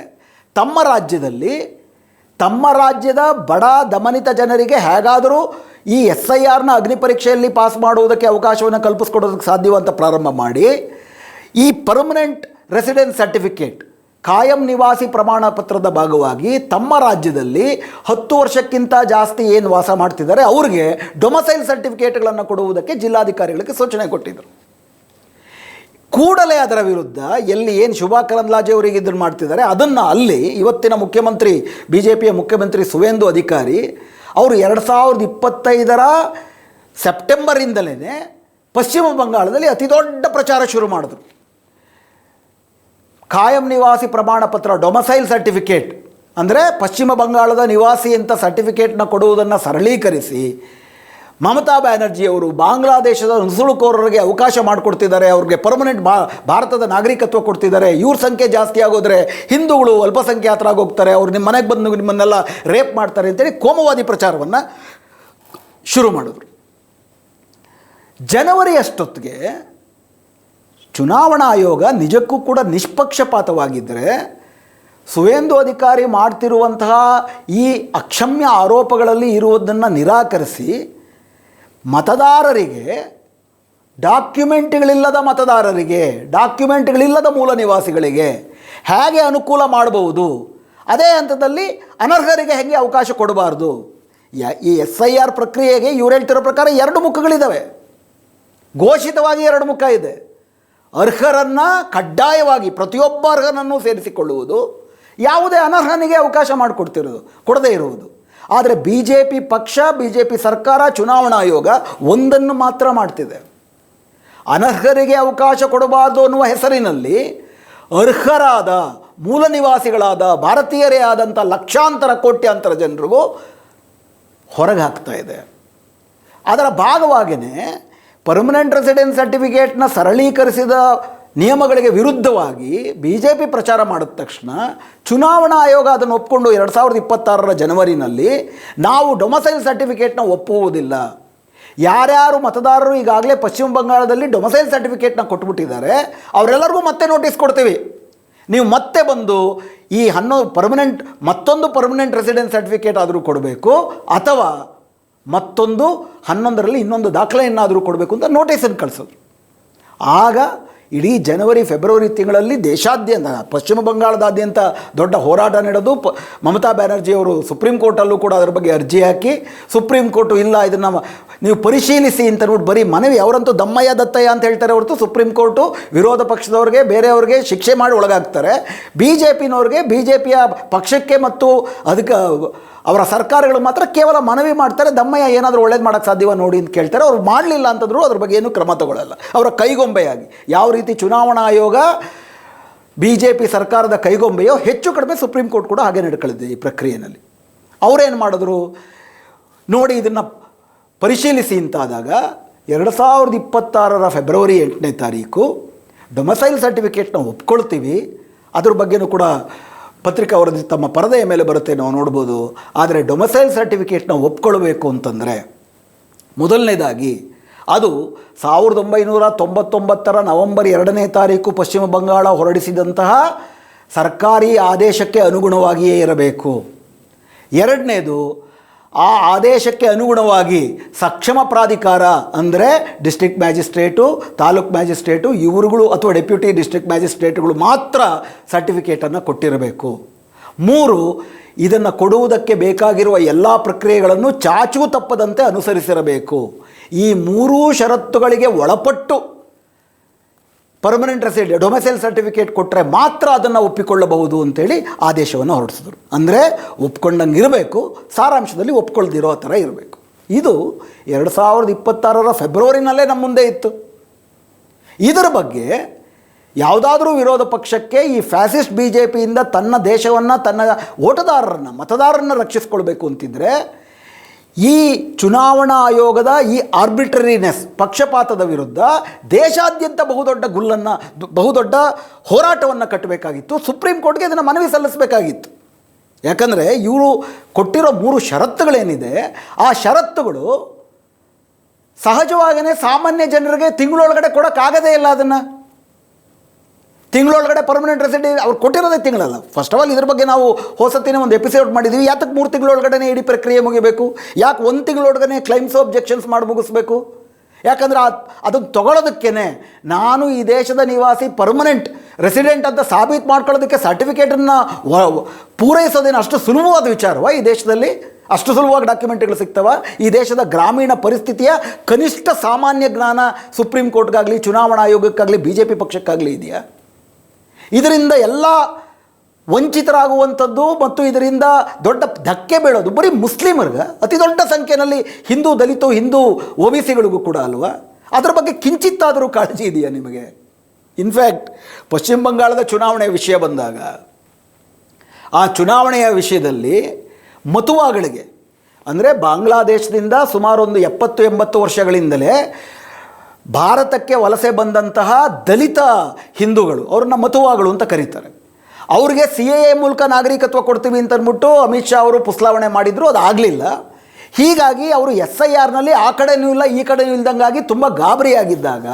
ತಮ್ಮ ರಾಜ್ಯದ ಬಡ ದಮನಿತ ಜನರಿಗೆ ಹೇಗಾದರೂ ಈ SIRನ ಅಗ್ನಿ ಪರೀಕ್ಷೆಯಲ್ಲಿ ಪಾಸ್ ಮಾಡುವುದಕ್ಕೆ ಅವಕಾಶವನ್ನು ಕಲ್ಪಿಸ್ಕೊಡೋದಕ್ಕೆ ಸಾಧ್ಯವಂತ ಪ್ರಾರಂಭ ಮಾಡಿ ಈ ಪರ್ಮನೆಂಟ್ ರೆಸಿಡೆನ್ಸ್ ಸರ್ಟಿಫಿಕೇಟ್ ಕಾಯಂ ನಿವಾಸಿ ಪ್ರಮಾಣ ಪತ್ರದ ಭಾಗವಾಗಿ ತಮ್ಮ ರಾಜ್ಯದಲ್ಲಿ 10 ವರ್ಷಕ್ಕಿಂತ ಜಾಸ್ತಿ ಏನು ವಾಸ ಮಾಡ್ತಿದ್ದಾರೆ ಅವ್ರಿಗೆ ಡೊಮಸೈಲ್ ಸರ್ಟಿಫಿಕೇಟ್ಗಳನ್ನು ಕೊಡುವುದಕ್ಕೆ ಜಿಲ್ಲಾಧಿಕಾರಿಗಳಿಗೆ ಸೂಚನೆ ಕೊಟ್ಟಿದ್ದರು. ಕೂಡಲೇ ಅದರ ವಿರುದ್ಧ ಎಲ್ಲಿ ಏನು ಶೋಭಾ ಕರಂದ್ಲಾಜೆ ಅವರಿಗೆ ಇದನ್ನು ಮಾಡ್ತಿದ್ದಾರೆ ಅದನ್ನು ಅಲ್ಲಿ ಇವತ್ತಿನ ಮುಖ್ಯಮಂತ್ರಿ BJPಯ ಮುಖ್ಯಮಂತ್ರಿ ಸುವೇಂದು ಅಧಿಕಾರಿ ಅವರು 2025 ಸೆಪ್ಟೆಂಬರಿಂದಲೇ ಪಶ್ಚಿಮ ಬಂಗಾಳದಲ್ಲಿ ಅತಿ ದೊಡ್ಡ ಪ್ರಚಾರ ಶುರು ಮಾಡಿದ್ರು. ಕಾಯಂ ನಿವಾಸಿ ಪ್ರಮಾಣ ಪತ್ರ ಡೊಮಸೈಲ್ ಸರ್ಟಿಫಿಕೇಟ್ ಅಂದರೆ ಪಶ್ಚಿಮ ಬಂಗಾಳದ ನಿವಾಸಿ ಅಂತ ಸರ್ಟಿಫಿಕೇಟ್ನ ಕೊಡುವುದನ್ನು ಸರಳೀಕರಿಸಿ ಮಮತಾ ಬ್ಯಾನರ್ಜಿಯವರು ಬಾಂಗ್ಲಾದೇಶದ ನುಸುಳುಕೋರರಿಗೆ ಅವಕಾಶ ಮಾಡಿಕೊಡ್ತಿದ್ದಾರೆ, ಅವ್ರಿಗೆ ಪರ್ಮನೆಂಟ್ ಭಾರತದ ನಾಗರಿಕತ್ವ ಕೊಡ್ತಿದ್ದಾರೆ, ಇವ್ರ ಸಂಖ್ಯೆ ಜಾಸ್ತಿ ಆಗೋದ್ರೆ ಹಿಂದೂಗಳು ಅಲ್ಪಸಂಖ್ಯಾತರಾಗಿ ಹೋಗ್ತಾರೆ, ಅವ್ರು ನಿಮ್ಮ ಮನೆಗೆ ಬಂದು ನಿಮ್ಮನ್ನೆಲ್ಲ ರೇಪ್ ಮಾಡ್ತಾರೆ ಅಂತೇಳಿ ಕೋಮುವಾದಿ ಪ್ರಚಾರವನ್ನು ಶುರು ಮಾಡಿದ್ರು. ಜನವರಿ ಅಷ್ಟೊತ್ತಿಗೆ ಚುನಾವಣಾ ಆಯೋಗ ನಿಜಕ್ಕೂ ಕೂಡ ನಿಷ್ಪಕ್ಷಪಾತವಾಗಿದ್ದರೆ ಸುವೇಂದು ಅಧಿಕಾರಿ ಮಾಡ್ತಿರುವಂತಹ ಈ ಅಕ್ಷಮ್ಯ ಆರೋಪಗಳಲ್ಲಿ ಇರುವುದನ್ನು ನಿರಾಕರಿಸಿ ಮತದಾರರಿಗೆ ಡಾಕ್ಯುಮೆಂಟ್ಗಳಿಲ್ಲದ ಮತದಾರರಿಗೆ ಡಾಕ್ಯುಮೆಂಟ್ಗಳಿಲ್ಲದ ಮೂಲ ನಿವಾಸಿಗಳಿಗೆ ಹೇಗೆ ಅನುಕೂಲ ಮಾಡಬಹುದು, ಅದೇ ಹಂತದಲ್ಲಿ ಅನರ್ಹರಿಗೆ ಹೇಗೆ ಅವಕಾಶ ಕೊಡಬಾರ್ದು. ಈ SIR ಪ್ರಕ್ರಿಯೆಗೆ ಇವ್ರು ಹೇಳ್ತಿರೋ ಪ್ರಕಾರ 2 ಮುಖಗಳಿದ್ದಾವೆ, ಘೋಷಿತವಾಗಿ 2 ಮುಖ ಇದೆ. ಅರ್ಹರನ್ನು ಕಡ್ಡಾಯವಾಗಿ ಪ್ರತಿಯೊಬ್ಬ ಅರ್ಹನನ್ನು ಸೇರಿಸಿಕೊಳ್ಳುವುದು, ಯಾವುದೇ ಅನರ್ಹನಿಗೆ ಅವಕಾಶ ಕೊಡದೇ ಇರುವುದು. ಆದರೆ BJP ಪಕ್ಷ, BJP ಸರ್ಕಾರ, ಚುನಾವಣಾ ಆಯೋಗ ಒಂದನ್ನು ಮಾತ್ರ ಮಾಡ್ತಿದೆ. ಅನರ್ಹರಿಗೆ ಅವಕಾಶ ಕೊಡಬಾರ್ದು ಅನ್ನುವ ಹೆಸರಿನಲ್ಲಿ ಅರ್ಹರಾದ ಮೂಲ ನಿವಾಸಿಗಳಾದ ಭಾರತೀಯರೇ ಆದಂಥ ಲಕ್ಷಾಂತರ ಕೋಟ್ಯಾಂತರ ಜನರಿಗೂ ಹೊರಗೆ ಹಾಕ್ತಾ ಇದೆ. ಅದರ ಭಾಗವಾಗಿಯೇ ಪರ್ಮನೆಂಟ್ ರೆಸಿಡೆನ್ಸ್ ಸರ್ಟಿಫಿಕೇಟ್ನ ಸರಳೀಕರಿಸಿದ ನಿಯಮಗಳಿಗೆ ವಿರುದ್ಧವಾಗಿ BJP ಪ್ರಚಾರ ಮಾಡಿದ ತಕ್ಷಣ ಚುನಾವಣಾ ಆಯೋಗ ಅದನ್ನು ಒಪ್ಪಿಕೊಂಡು 2026 ಜನವರಿನಲ್ಲಿ ನಾವು ಡೊಮಸೈಲ್ ಸರ್ಟಿಫಿಕೇಟ್ನ ಒಪ್ಪುವುದಿಲ್ಲ, ಯಾರ್ಯಾರು ಮತದಾರರು ಈಗಾಗಲೇ ಪಶ್ಚಿಮ ಬಂಗಾಳದಲ್ಲಿ ಡೊಮಸೈಲ್ ಸರ್ಟಿಫಿಕೇಟ್ನ ಕೊಟ್ಬಿಟ್ಟಿದ್ದಾರೆ ಅವರೆಲ್ಲರಿಗೂ ಮತ್ತೆ ನೋಟಿಸ್ ಕೊಡ್ತೀವಿ, ನೀವು ಮತ್ತೆ ಬಂದು ಈ ಮತ್ತೊಂದು ಪರ್ಮನೆಂಟ್ ರೆಸಿಡೆನ್ಸ್ ಸರ್ಟಿಫಿಕೇಟ್ ಆದರೂ ಕೊಡಬೇಕು, ಅಥವಾ ಮತ್ತೊಂದು 11ರಲ್ಲಿ ಇನ್ನೊಂದು ದಾಖಲೆಯನ್ನಾದರೂ ಕೊಡಬೇಕು ಅಂತ ನೋಟಿಸನ್ನು ಕಳಿಸೋದು. ಆಗ ಇಡೀ ಜನವರಿ ಫೆಬ್ರವರಿ ತಿಂಗಳಲ್ಲಿ ದೇಶಾದ್ಯಂತ ಪಶ್ಚಿಮ ಬಂಗಾಳದಾದ್ಯಂತ ದೊಡ್ಡ ಹೋರಾಟ ನಡೆದು ಮಮತಾ ಬ್ಯಾನರ್ಜಿಯವರು ಸುಪ್ರೀಂ ಕೋರ್ಟಲ್ಲೂ ಕೂಡ ಅದರ ಬಗ್ಗೆ ಅರ್ಜಿ ಹಾಕಿ ಸುಪ್ರೀಂ ಕೋರ್ಟು ಇಲ್ಲ ಇದನ್ನು ನೀವು ಪರಿಶೀಲಿಸಿ ಅಂತ ನೋಡಿ ಬರೀ ಮನವಿ, ಅವರಂತೂ ದಮ್ಮಯ್ಯ ದತ್ತಯ್ಯ ಅಂತ ಹೇಳ್ತಾರೆ ಹೊರತು ಸುಪ್ರೀಂ ಕೋರ್ಟು ವಿರೋಧ ಪಕ್ಷದವ್ರಿಗೆ ಬೇರೆಯವ್ರಿಗೆ ಶಿಕ್ಷೆ ಮಾಡಿ ಒಳಗಾಗ್ತಾರೆ. BJPಯ ಪಕ್ಷಕ್ಕೆ ಮತ್ತು ಅದಕ್ಕೆ ಅವರ ಸರ್ಕಾರಗಳು ಮಾತ್ರ ಕೇವಲ ಮನವಿ ಮಾಡ್ತಾರೆ, ದಮ್ಮಯ್ಯ ಏನಾದರೂ ಒಳ್ಳೇದು ಮಾಡೋಕ್ಕೆ ಸಾಧ್ಯವ ನೋಡಿ ಅಂತ ಕೇಳ್ತಾರೆ. ಅವ್ರು ಮಾಡಲಿಲ್ಲ ಅಂತಂದರೂ ಅದ್ರ ಬಗ್ಗೆ ಏನೂ ಕ್ರಮ ತಗೊಳ್ಳಲ್ಲ. ಅವರ ಕೈಗೊಂಬೆಯಾಗಿ ಯಾವ ರೀತಿ ಚುನಾವಣಾ ಆಯೋಗ BJP ಸರ್ಕಾರದ ಕೈಗೊಂಬೆಯೋ ಹೆಚ್ಚು ಕಡಿಮೆ ಸುಪ್ರೀಂ ಕೋರ್ಟ್ ಕೂಡ ಹಾಗೆ ನಡ್ಕೊಳ್ಳಿದೆ ಈ ಪ್ರಕ್ರಿಯೆಯಲ್ಲಿ. ಅವರೇನು ಮಾಡಿದ್ರು ನೋಡಿ, ಇದನ್ನು ಪರಿಶೀಲಿಸಿ ಅಂತಾದಾಗ 2026 ಫೆಬ್ರವರಿ 8ನೇ ತಾರೀಕು ಡೊಮಸೈಲ್ ಸರ್ಟಿಫಿಕೇಟ್ನ ಒಪ್ಕೊಳ್ತೀವಿ, ಅದ್ರ ಬಗ್ಗೆನೂ ಕೂಡ ಪತ್ರಿಕಾ ವರದಿ ತಮ್ಮ ಪರದೆಯ ಮೇಲೆ ಬರುತ್ತೆ, ನಾವು ನೋಡ್ಬೋದು. ಆದರೆ ಡೊಮಸೈಲ್ ಸರ್ಟಿಫಿಕೇಟ್ನ ಒಪ್ಕೊಳ್ಬೇಕು ಅಂತಂದರೆ ಮೊದಲನೇದಾಗಿ ಅದು 1999 ನವೆಂಬರ್ 2ನೇ ತಾರೀಕು ಪಶ್ಚಿಮ ಬಂಗಾಳ ಹೊರಡಿಸಿದಂತಹ ಸರ್ಕಾರಿ ಆದೇಶಕ್ಕೆ ಅನುಗುಣವಾಗಿಯೇ ಇರಬೇಕು. ಎರಡನೇದು, ಆ ಆದೇಶಕ್ಕೆ ಅನುಗುಣವಾಗಿ ಸಕ್ಷಮ ಪ್ರಾಧಿಕಾರ ಅಂದರೆ ಡಿಸ್ಟ್ರಿಕ್ಟ್ ಮ್ಯಾಜಿಸ್ಟ್ರೇಟು, ತಾಲೂಕ್ ಮ್ಯಾಜಿಸ್ಟ್ರೇಟು ಇವರುಗಳು ಅಥವಾ ಡೆಪ್ಯೂಟಿ ಡಿಸ್ಟ್ರಿಕ್ಟ್ ಮ್ಯಾಜಿಸ್ಟ್ರೇಟ್ಗಳು ಮಾತ್ರ ಸರ್ಟಿಫಿಕೇಟನ್ನು ಕೊಟ್ಟಿರಬೇಕು. 3, ಇದನ್ನು ಕೊಡುವುದಕ್ಕೆ ಬೇಕಾಗಿರುವ ಎಲ್ಲ ಪ್ರಕ್ರಿಯೆಗಳನ್ನು ಚಾಚೂ ತಪ್ಪದಂತೆ ಅನುಸರಿಸಿರಬೇಕು. ಈ 3 ಷರತ್ತುಗಳಿಗೆ ಒಳಪಟ್ಟು ಪರ್ಮನೆಂಟ್ ಡೊಮಸೈಲ್ ಸರ್ಟಿಫಿಕೇಟ್ ಕೊಟ್ಟರೆ ಮಾತ್ರ ಅದನ್ನು ಒಪ್ಪಿಕೊಳ್ಳಬಹುದು ಅಂತೇಳಿ ಆದೇಶವನ್ನು ಹೊರಡಿಸಿದ್ರು. ಅಂದರೆ ಒಪ್ಕೊಂಡಂಗೆ ಇರಬೇಕು, ಸಾರಾಂಶದಲ್ಲಿ ಒಪ್ಕೊಳ್ದಿರೋ ಥರ ಇರಬೇಕು. ಇದು 2026 ಫೆಬ್ರವರಿನಲ್ಲೇ ನಮ್ಮ ಮುಂದೆ ಇತ್ತು. ಇದರ ಬಗ್ಗೆ ಯಾವುದಾದ್ರೂ ವಿರೋಧ ಪಕ್ಷಕ್ಕೆ ಈ ಫ್ಯಾಸಿಸ್ಟ್ BJPಯಿಂದ ತನ್ನ ದೇಶವನ್ನು, ತನ್ನ ಮತದಾರರನ್ನು ರಕ್ಷಿಸ್ಕೊಳ್ಬೇಕು ಅಂತಿದ್ರೆ ಈ ಚುನಾವಣಾ ಆಯೋಗದ ಈ ಆರ್ಬಿಟ್ರರಿನೆಸ್, ಪಕ್ಷಪಾತದ ವಿರುದ್ಧ ದೇಶಾದ್ಯಂತ ಬಹುದೊಡ್ಡ ಹೋರಾಟವನ್ನು ಕಟ್ಟಬೇಕಾಗಿತ್ತು. ಸುಪ್ರೀಂ ಕೋರ್ಟ್ಗೆ ಇದನ್ನು ಮನವಿ ಸಲ್ಲಿಸಬೇಕಾಗಿತ್ತು. ಯಾಕಂದರೆ ಇವರು ಕೊಟ್ಟಿರೋ 3 ಷರತ್ತುಗಳೇನಿದೆ ಆ ಷರತ್ತುಗಳು ಸಹಜವಾಗಿಯೇ ಸಾಮಾನ್ಯ ಜನರಿಗೆ ತಿಂಗಳೊಳಗಡೆ ಕೊಡೋಕ್ಕಾಗದೇ ಇಲ್ಲ. ಅದನ್ನು ತಿಂಗಳೊಳಗಡೆ ಪರ್ಮನೆಂಟ್ ರೆಸಿಡೆನ್ಸ್ ಅವ್ರು ಕೊಟ್ಟಿರೋದೇ ತಿಂಗಳಲ್ಲ. ಫಸ್ಟ್ ಆಫ್ ಆಲ್ ಇದ್ರ ಬಗ್ಗೆ ನಾವು ಹೊಸತಿನ ಒಂದು ಎಪಿಸೋಡ್ ಮಾಡಿದ್ದೀವಿ. ಯಾತಕ್ಕೆ 3 ತಿಂಗಳೊಳಗಡೆ ಇಡೀ ಪ್ರಕ್ರಿಯೆ ಮುಗಿಬೇಕು? ಯಾಕೆ 1 ತಿಂಗಳೊಳಗಡೆ ಕ್ಲೈಮ್ಸ್ ಆಬ್ಜೆಕ್ಷನ್ಸ್ ಮಾಡಿ ಮುಗಿಸ್ಬೇಕು? ಯಾಕಂದರೆ ಅದನ್ನು ತಗೊಳ್ಳೋದಕ್ಕೇ ನಾನು ಈ ದೇಶದ ನಿವಾಸಿ ಪರ್ಮನೆಂಟ್ ರೆಸಿಡೆಂಟ್ ಅಂತ ಸಾಬೀತು ಮಾಡ್ಕೊಳ್ಳೋದಕ್ಕೆ ಸರ್ಟಿಫಿಕೇಟನ್ನು ಪೂರೈಸೋದೇನು ಅಷ್ಟು ಸುಲಭವಾದ ವಿಚಾರವ ಈ ದೇಶದಲ್ಲಿ? ಅಷ್ಟು ಸುಲಭವಾಗಿ ಡಾಕ್ಯುಮೆಂಟ್ಗಳು ಸಿಗ್ತವ? ಈ ದೇಶದ ಗ್ರಾಮೀಣ ಪರಿಸ್ಥಿತಿಯ ಕನಿಷ್ಠ ಸಾಮಾನ್ಯ ಜ್ಞಾನ ಸುಪ್ರೀಂ ಕೋರ್ಟ್ಗಾಗಲಿ, ಚುನಾವಣಾ ಆಯೋಗಕ್ಕಾಗಲಿ, ಬಿ ಜೆ ಪಿ ಪಕ್ಷಕ್ಕಾಗಲಿ ಇದೆಯಾ? ಇದರಿಂದ ಎಲ್ಲ ವಂಚಿತರಾಗುವಂಥದ್ದು ಮತ್ತು ಇದರಿಂದ ದೊಡ್ಡ ಧಕ್ಕೆ ಬೀಳೋದು ಬರೀ ಮುಸ್ಲಿಮರಿಗೆ, ಅತಿ ದೊಡ್ಡ ಸಂಖ್ಯೆಯಲ್ಲಿ ಹಿಂದೂ, ದಲಿತು, ಹಿಂದೂ ಒ ಬಿ ಸಿಗಳಿಗೂ ಕೂಡ ಅಲ್ವಾ? ಅದರ ಬಗ್ಗೆ ಕಿಂಚಿತ್ತಾದರೂ ಕಾಳಜಿ ಇದೆಯಾ ನಿಮಗೆ? ಇನ್ಫ್ಯಾಕ್ಟ್ ಪಶ್ಚಿಮ ಬಂಗಾಳದ ಚುನಾವಣೆಯ ವಿಷಯ ಬಂದಾಗ ಆ ಚುನಾವಣೆಯ ವಿಷಯದಲ್ಲಿ ಮತುವಾಗಳಿಗೆ, ಅಂದರೆ ಬಾಂಗ್ಲಾದೇಶದಿಂದ ಸುಮಾರು ಒಂದು 70-80 ವರ್ಷಗಳಿಂದಲೇ ಭಾರತಕ್ಕೆ ವಲಸೆ ಬಂದಂತಹ ದಲಿತ ಹಿಂದೂಗಳು, ಅವ್ರನ್ನ ಮತುವಾಗಳು ಅಂತ ಕರೀತಾರೆ. ಅವ್ರಿಗೆ CAA ಮೂಲಕ ನಾಗರಿಕತ್ವ ಕೊಡ್ತೀವಿ ಅಂತ ಅಂದ್ಬಿಟ್ಟು ಅಮಿತ್ ಶಾ ಅವರು ಪುಸ್ಲಾವಣೆ ಮಾಡಿದರು, ಅದು ಆಗಲಿಲ್ಲ. ಹೀಗಾಗಿ ಅವರು SIRನಲ್ಲಿ ಆ ಕಡೆನೂ ಇಲ್ಲ ಈ ಕಡೆನೂ ಇಲ್ದಂಗಾಗಿ ತುಂಬ ಗಾಬರಿಯಾಗಿದ್ದಾಗ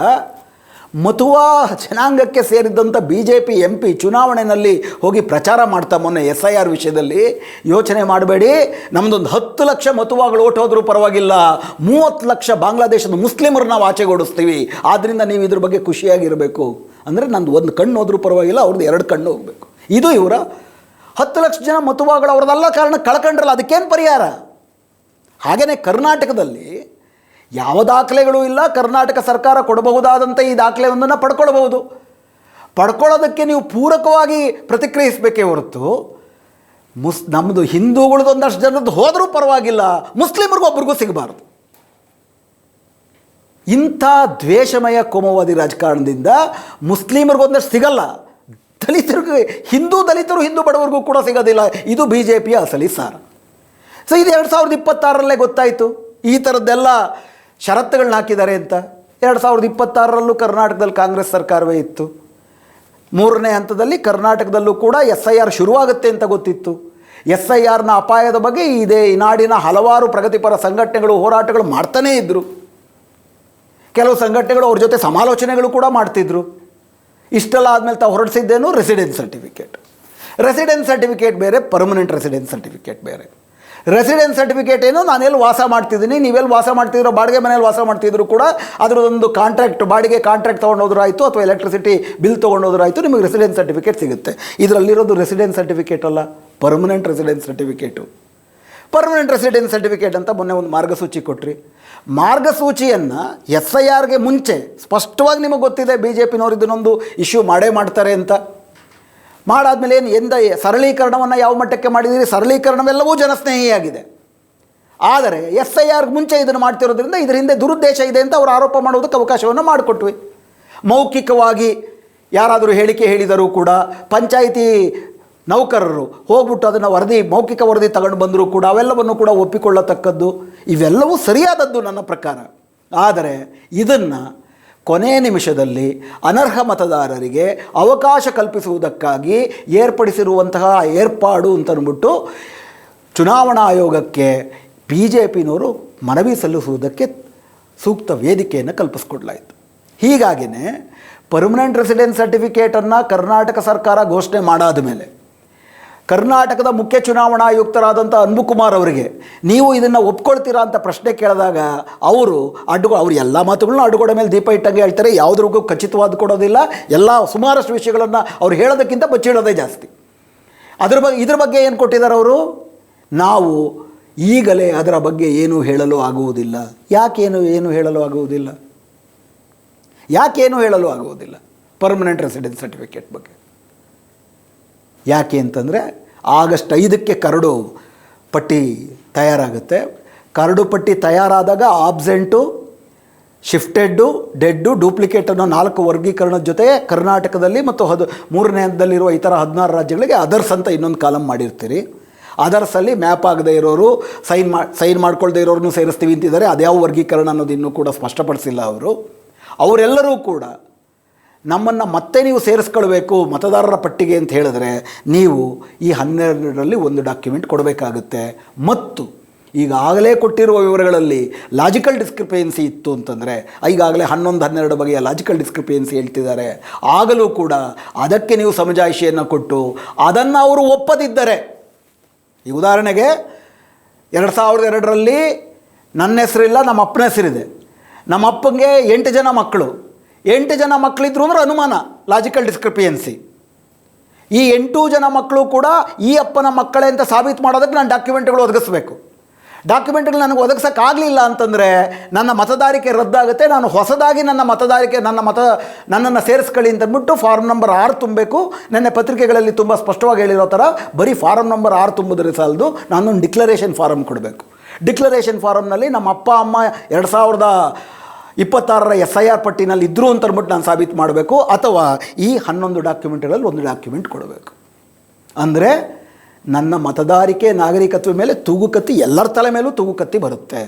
ಮತುವಾ ಜನಾಂಗಕ್ಕೆ ಸೇರಿದಂಥ BJP MP ಚುನಾವಣೆಯಲ್ಲಿ ಹೋಗಿ ಪ್ರಚಾರ ಮಾಡ್ತಾ ಮೊನ್ನೆ SIR ವಿಷಯದಲ್ಲಿ, ಯೋಚನೆ ಮಾಡಬೇಡಿ, ನಮ್ಮದೊಂದು 10 ಲಕ್ಷ ಮತುವಾಗಳು ಓಟ್ ಹೋದರೂ ಪರವಾಗಿಲ್ಲ, 30 ಲಕ್ಷ ಬಾಂಗ್ಲಾದೇಶದ ಮುಸ್ಲಿಮರು ನಾವು ಆಚೆಗೊಡಿಸ್ತೀವಿ, ಆದ್ದರಿಂದ ನೀವು ಇದ್ರ ಬಗ್ಗೆ ಖುಷಿಯಾಗಿರಬೇಕು. ಅಂದರೆ ನಂದು ಒಂದು ಕಣ್ಣು ಹೋದ್ರೂ ಪರವಾಗಿಲ್ಲ, ಅವ್ರದ್ದು 2 ಕಣ್ಣು ಹೋಗಬೇಕು. ಇದು ಇವರ 10 ಲಕ್ಷ ಜನ ಮತುವಾಗಳು ಅವ್ರದ್ದೆಲ್ಲ ಕಾರಣ ಕಳ್ಕೊಂಡ್ರಲ್ಲ, ಅದಕ್ಕೇನು ಪರಿಹಾರ? ಹಾಗೆಯೇ ಕರ್ನಾಟಕದಲ್ಲಿ ಯಾವ ದಾಖಲೆಗಳು ಇಲ್ಲ, ಕರ್ನಾಟಕ ಸರ್ಕಾರ ಕೊಡಬಹುದಾದಂಥ ಈ ದಾಖಲೆಯೊಂದನ್ನು ಪಡ್ಕೊಳ್ಬಹುದು. ಪಡ್ಕೊಳ್ಳೋದಕ್ಕೆ ನೀವು ಪೂರಕವಾಗಿ ಪ್ರತಿಕ್ರಿಯಿಸಬೇಕೇ ಹೊರತು ನಮ್ಮದು ಹಿಂದೂಗಳದ್ದು ಒಂದಷ್ಟು ಜನರದ್ದು ಹೋದರೂ ಪರವಾಗಿಲ್ಲ, ಮುಸ್ಲಿಮರಿಗೂ ಒಬ್ರಿಗೂ ಸಿಗಬಾರ್ದು. ಇಂಥ ದ್ವೇಷಮಯ ಕೋಮುವಾದಿ ರಾಜಕಾರಣದಿಂದ ಮುಸ್ಲಿಮರಿಗೊಂದಷ್ಟು ಸಿಗಲ್ಲ, ದಲಿತರಿಗೆ, ಹಿಂದೂ ಬಡವರಿಗೂ ಕೂಡ ಸಿಗೋದಿಲ್ಲ. ಇದು BJPಯ ಅಸಲಿ ಸಾರ. ಸೊ ಇದು 2026ರಲ್ಲೇ ಗೊತ್ತಾಯಿತು ಈ ಥರದ್ದೆಲ್ಲ ಷರತ್ತುಗಳನ್ನ ಹಾಕಿದ್ದಾರೆ ಅಂತ. 2026ರಲ್ಲೂ ಕರ್ನಾಟಕದಲ್ಲಿ ಕಾಂಗ್ರೆಸ್ ಸರ್ಕಾರವೇ ಇತ್ತು. 3ನೇ ಹಂತದಲ್ಲಿ ಕರ್ನಾಟಕದಲ್ಲೂ ಕೂಡ SIR ಶುರುವಾಗುತ್ತೆ ಅಂತ ಗೊತ್ತಿತ್ತು. SIRನ ಅಪಾಯದ ಬಗ್ಗೆ ಈ ನಾಡಿನ ಹಲವಾರು ಪ್ರಗತಿಪರ ಸಂಘಟನೆಗಳು ಹೋರಾಟಗಳು ಮಾಡ್ತಾನೇ ಇದ್ದರು. ಕೆಲವು ಸಂಘಟನೆಗಳು ಅವ್ರ ಜೊತೆ ಸಮಾಲೋಚನೆಗಳು ಕೂಡ ಮಾಡ್ತಿದ್ರು. ಇಷ್ಟೆಲ್ಲ ಆದಮೇಲೆ ತಾವು ಹೊರಡಿಸಿದ್ದೇನು ರೆಸಿಡೆನ್ಸ್ ಸರ್ಟಿಫಿಕೇಟ್ ಬೇರೆ, ಪರ್ಮನೆಂಟ್ ರೆಸಿಡೆನ್ಸ್ ಸರ್ಟಿಫಿಕೇಟ್ ಬೇರೆ. ರೆಸಿಡೆನ್ಸ್ ಸರ್ಟಿಫಿಕೇಟ್ ಏನು, ನಾನೆಲ್ಲಿ ವಾಸ ಮಾಡ್ತಿದ್ದೀನಿ, ನೀವೆಲ್ಲಿ ವಾಸ ಮಾಡ್ತಿದ್ರೋ, ಬಾಡಿಗೆ ಮನೆಯಲ್ಲಿ ವಾಸ ಮಾಡ್ತಿದ್ರು ಕೂಡ ಅದರದೊಂದು ಕಾಂಟ್ರಾಕ್ಟ್, ಬಾಡಿಗೆ ಕಾಂಟ್ರಾಕ್ಟ್ ತೊಗೊಂಡೋದ್ರಾಯಿತು ಅಥವಾ ಎಲೆಕ್ಟ್ರಿಸಿಟಿ ಬಿಲ್ ತೊಗೊಂಡೋದ್ರಾಯಿತು, ನಿಮಗೆ ರೆಸಿಡೆನ್ಸ್ ಸರ್ಟಿಫಿಕೇಟ್ ಸಿಗುತ್ತೆ. ಇದರಲ್ಲಿರೋದು ರೆಸಿಡೆನ್ಸ್ ಸರ್ಟಿಫಿಕೇಟ್ ಅಲ್ಲ, permanent residence certificate. Permanent residence certificate ಅಂತ ಮೊನ್ನೆ ಒಂದು ಮಾರ್ಗಸೂಚಿ ಕೊಟ್ರಿ. ಮಾರ್ಗಸೂಚಿಯನ್ನು SIRಗೆ ಮುಂಚೆ ಸ್ಪಷ್ಟವಾಗಿ ನಿಮಗೆ ಗೊತ್ತಿದೆ BJPನವರು ಇದನ್ನೊಂದು ಇಶ್ಯೂ ಮಾಡ್ತಾರೆ ಅಂತ. ಮಾಡಾದ್ಮೇಲೆ ಸರಳೀಕರಣವನ್ನು ಯಾವ ಮಟ್ಟಕ್ಕೆ ಮಾಡಿದ್ದೀರಿ? ಸರಳೀಕರಣವೆಲ್ಲವೂ ಜನಸ್ನೇಹಿಯಾಗಿದೆ. ಆದರೆ SIRಗೆ ಮುಂಚೆ ಇದನ್ನು ಮಾಡ್ತಿರೋದ್ರಿಂದ ಇದರ ಹಿಂದೆ ದುರುದ್ದೇಶ ಇದೆ ಅಂತ ಅವರು ಆರೋಪ ಮಾಡೋದಕ್ಕೆ ಅವಕಾಶವನ್ನು ಮಾಡಿಕೊಟ್ವಿ. ಮೌಖಿಕವಾಗಿ ಯಾರಾದರೂ ಹೇಳಿಕೆ ಹೇಳಿದರೂ ಕೂಡ ಪಂಚಾಯಿತಿ ನೌಕರರು ಹೋಗ್ಬಿಟ್ಟು ಅದನ್ನು ಮೌಖಿಕ ವರದಿ ತಗೊಂಡು ಬಂದರೂ ಕೂಡ ಅವೆಲ್ಲವನ್ನು ಕೂಡ ಒಪ್ಪಿಕೊಳ್ಳತಕ್ಕದ್ದು, ಇವೆಲ್ಲವೂ ಸರಿಯಾದದ್ದು ನನ್ನ ಪ್ರಕಾರ. ಆದರೆ ಇದನ್ನು ಕೊನೆಯ ನಿಮಿಷದಲ್ಲಿ ಅನರ್ಹ ಮತದಾರರಿಗೆ ಅವಕಾಶ ಕಲ್ಪಿಸುವುದಕ್ಕಾಗಿ ಏರ್ಪಡಿಸಿರುವಂತಹ ಏರ್ಪಾಡು ಅಂತಂದ್ಬಿಟ್ಟು ಚುನಾವಣಾ ಆಯೋಗಕ್ಕೆ BJPನವರು ಮನವಿ ಸಲ್ಲಿಸುವುದಕ್ಕೆ ಸೂಕ್ತ ವೇದಿಕೆಯನ್ನು ಕಲ್ಪಿಸ್ಕೊಡ್ಲಾಯಿತು. ಹೀಗಾಗಿಯೇ ಪರ್ಮನೆಂಟ್ ರೆಸಿಡೆನ್ಸ್ ಸರ್ಟಿಫಿಕೇಟನ್ನು ಕರ್ನಾಟಕ ಸರ್ಕಾರ ಘೋಷಣೆ ಮಾಡಾದ ಮೇಲೆ ಕರ್ನಾಟಕದ ಮುಖ್ಯ ಚುನಾವಣಾ ಆಯುಕ್ತರಾದಂಥ ಅನ್ಬುಕುಮಾರ್ ಅವರಿಗೆ ನೀವು ಇದನ್ನು ಒಪ್ಕೊಳ್ತೀರಾ ಅಂತ ಪ್ರಶ್ನೆ ಕೇಳಿದಾಗ ಅವರು ಎಲ್ಲ ಮಾತುಗಳನ್ನ ಅಡ್ಡುಗೋಡೆ ಮೇಲೆ ದೀಪ ಇಟ್ಟಂಗೆ ಹೇಳ್ತಾರೆ, ಯಾವುದ್ರಿಗೂ ಖಚಿತವಾದ ಕೊಡೋದಿಲ್ಲ. ಎಲ್ಲ ಸುಮಾರಷ್ಟು ವಿಷಯಗಳನ್ನು ಅವ್ರು ಹೇಳೋದಕ್ಕಿಂತ ಬಚ್ಚಿಡೋದೇ ಜಾಸ್ತಿ. ಇದ್ರ ಬಗ್ಗೆ ಏನು ಕೊಟ್ಟಿದ್ದಾರೆ ಅವರು? ನಾವು ಈಗಲೇ ಅದರ ಬಗ್ಗೆ ಏನೂ ಹೇಳಲು ಆಗುವುದಿಲ್ಲ. ಯಾಕೇನು ಹೇಳಲು ಆಗುವುದಿಲ್ಲ ಪರ್ಮನೆಂಟ್ ರೆಸಿಡೆನ್ಸ್ ಸರ್ಟಿಫಿಕೇಟ್ ಬಗ್ಗೆ? ಯಾಕೆ ಅಂತಂದರೆ ಆಗಸ್ಟ್ 5ಕ್ಕೆ ಕರಡು ಪಟ್ಟಿ ತಯಾರಾಗುತ್ತೆ. ಕರಡು ಪಟ್ಟಿ ತಯಾರಾದಾಗ ಆಬ್ಸೆಂಟು, ಶಿಫ್ಟೆಡ್ಡು, ಡೆಡ್ಡು, ಡೂಪ್ಲಿಕೇಟ್ ಅನ್ನೋ 4 ವರ್ಗೀಕರಣದ ಜೊತೆ ಕರ್ನಾಟಕದಲ್ಲಿ ಮತ್ತು 3ನೇ ಹಂತದಲ್ಲಿರುವ ಇತರ 16 ರಾಜ್ಯಗಳಿಗೆ ಅದರ್ಸ್ ಅಂತ ಇನ್ನೊಂದು ಕಾಲಮ್ ಮಾಡಿರ್ತೀರಿ. ಅದರ್ಸಲ್ಲಿ ಮ್ಯಾಪ್ ಆಗದೆ ಇರೋರು, ಸೈನ್ ಮಾಡ್ಕೊಳ್ದೇ ಇರೋರನ್ನು ಸೇರಿಸ್ತೀವಿ ಅಂತಿದ್ದಾರೆ. ಅದ್ಯಾವ ವರ್ಗೀಕರಣ ಅನ್ನೋದು ಇನ್ನೂ ಕೂಡ ಸ್ಪಷ್ಟಪಡಿಸಿಲ್ಲ ಅವರೆಲ್ಲರೂ ಕೂಡ ನಮ್ಮನ್ನು ಮತ್ತೆ ನೀವು ಸೇರಿಸ್ಕೊಳ್ಬೇಕು ಮತದಾರರ ಪಟ್ಟಿಗೆ ಅಂತ ಹೇಳಿದ್ರೆ ನೀವು ಈ 12ರಲ್ಲಿ ಒಂದು ಡಾಕ್ಯುಮೆಂಟ್ ಕೊಡಬೇಕಾಗುತ್ತೆ. ಮತ್ತು ಈಗಾಗಲೇ ಕೊಟ್ಟಿರುವ ವಿವರಗಳಲ್ಲಿ ಲಾಜಿಕಲ್ ಡಿಸ್ಕ್ರಿಪೆನ್ಸಿ ಇತ್ತು ಅಂತಂದರೆ, ಈಗಾಗಲೇ 11-12 ಬಗೆಯ ಲಾಜಿಕಲ್ ಡಿಸ್ಕ್ರಿಪೆನ್ಸಿ ಹೇಳ್ತಿದ್ದಾರೆ. ಆಗಲೂ ಕೂಡ ಅದಕ್ಕೆ ನೀವು ಸಮಜಾಯಿಷಿಯನ್ನು ಕೊಟ್ಟು ಅದನ್ನು ಅವರು ಒಪ್ಪದಿದ್ದರೆ, ಈ ಉದಾಹರಣೆಗೆ 2002ರಲ್ಲಿ ನನ್ನ ಹೆಸರಿಲ್ಲ, ನಮ್ಮ ಅಪ್ಪನ ಹೆಸರಿದೆ. ನಮ್ಮ ಅಪ್ಪಂಗೆ 8 ಜನ ಮಕ್ಕಳು, 8 ಜನ ಮಕ್ಕಳಿದ್ರು ಅಂದ್ರೆ ಅನುಮಾನ, ಲಾಜಿಕಲ್ ಡಿಸ್ಕ್ರಿಪಿಯನ್ಸಿ. ಈ 8 ಜನ ಮಕ್ಕಳು ಕೂಡ ಈ ಅಪ್ಪನ ಮಕ್ಕಳೇ ಅಂತ ಸಾಬೀತು ಮಾಡೋದಕ್ಕೆ ನಾನು ಡಾಕ್ಯುಮೆಂಟ್ಗಳು ಒದಗಿಸ್ಬೇಕು. ಡಾಕ್ಯುಮೆಂಟ್ಗಳು ನನಗೆ ಒದಗಿಸೋಕ್ಕಾಗಲಿಲ್ಲ ಅಂತಂದರೆ ನನ್ನ ಮತದಾರಿಕೆ ರದ್ದಾಗುತ್ತೆ. ನಾನು ಹೊಸದಾಗಿ ನನ್ನನ್ನು ಸೇರಿಸ್ಕೊಳ್ಳಿ ಅಂತಂದ್ಬಿಟ್ಟು ಫಾರ್ಮ್ ನಂಬರ್ 6 ತುಂಬಬೇಕು. ನನ್ನ ಪತ್ರಿಕೆಗಳಲ್ಲಿ ತುಂಬ ಸ್ಪಷ್ಟವಾಗಿ ಹೇಳಿರೋ ಥರ ಬರೀ ಫಾರಮ್ ನಂಬರ್ 6 ತುಂಬಿದ್ರೆ ಸಾಲದು, ನಾನೊಂದು ಡಿಕ್ಲರೇಷನ್ ಫಾರಮ್ ಕೊಡಬೇಕು. ಡಿಕ್ಲರೇಷನ್ ಫಾರಮ್ನಲ್ಲಿ ನಮ್ಮ ಅಪ್ಪ ಅಮ್ಮ 2026ರ SIR ಪಟ್ಟಿನಲ್ಲಿ ಇದ್ದರು ಅಂತ ಅಂದ್ಬಿಟ್ಟು ನಾನು ಸಾಬೀತು ಮಾಡಬೇಕು, ಅಥವಾ ಈ 11 ಡಾಕ್ಯುಮೆಂಟ್ಗಳಲ್ಲಿ ಒಂದು ಡಾಕ್ಯುಮೆಂಟ್ ಕೊಡಬೇಕು. ಅಂದರೆ ನನ್ನ ಮತದಾರಿಕೆ ನಾಗರಿಕತ್ವ ಮೇಲೆ ತೂಗುಕತ್ತಿ, ಎಲ್ಲರ ತಲೆ ಮೇಲೂ ತೂಗುಕತ್ತಿ ಬರುತ್ತೆ.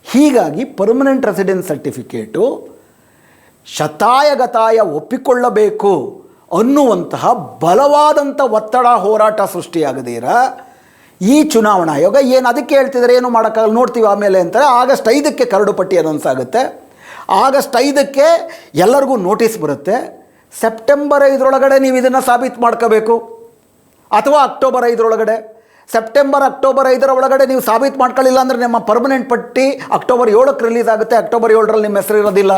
ಹೀಗಾಗಿ ಪರ್ಮನೆಂಟ್ ರೆಸಿಡೆನ್ಸ್ ಸರ್ಟಿಫಿಕೇಟು ಶತಾಯಗತಾಯ ಒಪ್ಪಿಕೊಳ್ಳಬೇಕು ಅನ್ನುವಂತಹ ಬಲವಾದಂಥ ಒತ್ತಡ, ಹೋರಾಟ ಸೃಷ್ಟಿಯಾಗದೀರ ಈ ಚುನಾವಣಾ ಆಯೋಗ ಏನು ಅದಕ್ಕೆ ಹೇಳ್ತಿದ್ದಾರೆ, ಏನು ಮಾಡೋಕ್ಕಾಗಲ್ಲ ನೋಡ್ತೀವಿ ಆಮೇಲೆ ಅಂತಾರೆ. ಆಗಸ್ಟ್ 5ಕ್ಕೆ ಕರಡು ಪಟ್ಟಿ ಅನೌನ್ಸ್ ಆಗುತ್ತೆ. ಆಗಸ್ಟ್ 5ಕ್ಕೆ ಎಲ್ಲರಿಗೂ ನೋಟಿಸ್ ಬರುತ್ತೆ. ಸೆಪ್ಟೆಂಬರ್ 5ರೊಳಗಡೆ ನೀವು ಇದನ್ನು ಸಾಬೀತು ಮಾಡ್ಕೋಬೇಕು, ಅಥವಾ ಅಕ್ಟೋಬರ್ 5ರೊಳಗಡೆ. ಅಕ್ಟೋಬರ್ 5ರ ಒಳಗಡೆ ನೀವು ಸಾಬೀತು ಮಾಡ್ಕೊಳ್ಳಿಲ್ಲ ಅಂದರೆ ನಿಮ್ಮ ಪರ್ಮನೆಂಟ್ ಪಟ್ಟಿ ಅಕ್ಟೋಬರ್ 7ಕ್ಕೆ ರಿಲೀಸ್ ಆಗುತ್ತೆ. ಅಕ್ಟೋಬರ್ 7ರಲ್ಲಿ ನಿಮ್ಮ ಹೆಸರು ಇರೋದಿಲ್ಲ.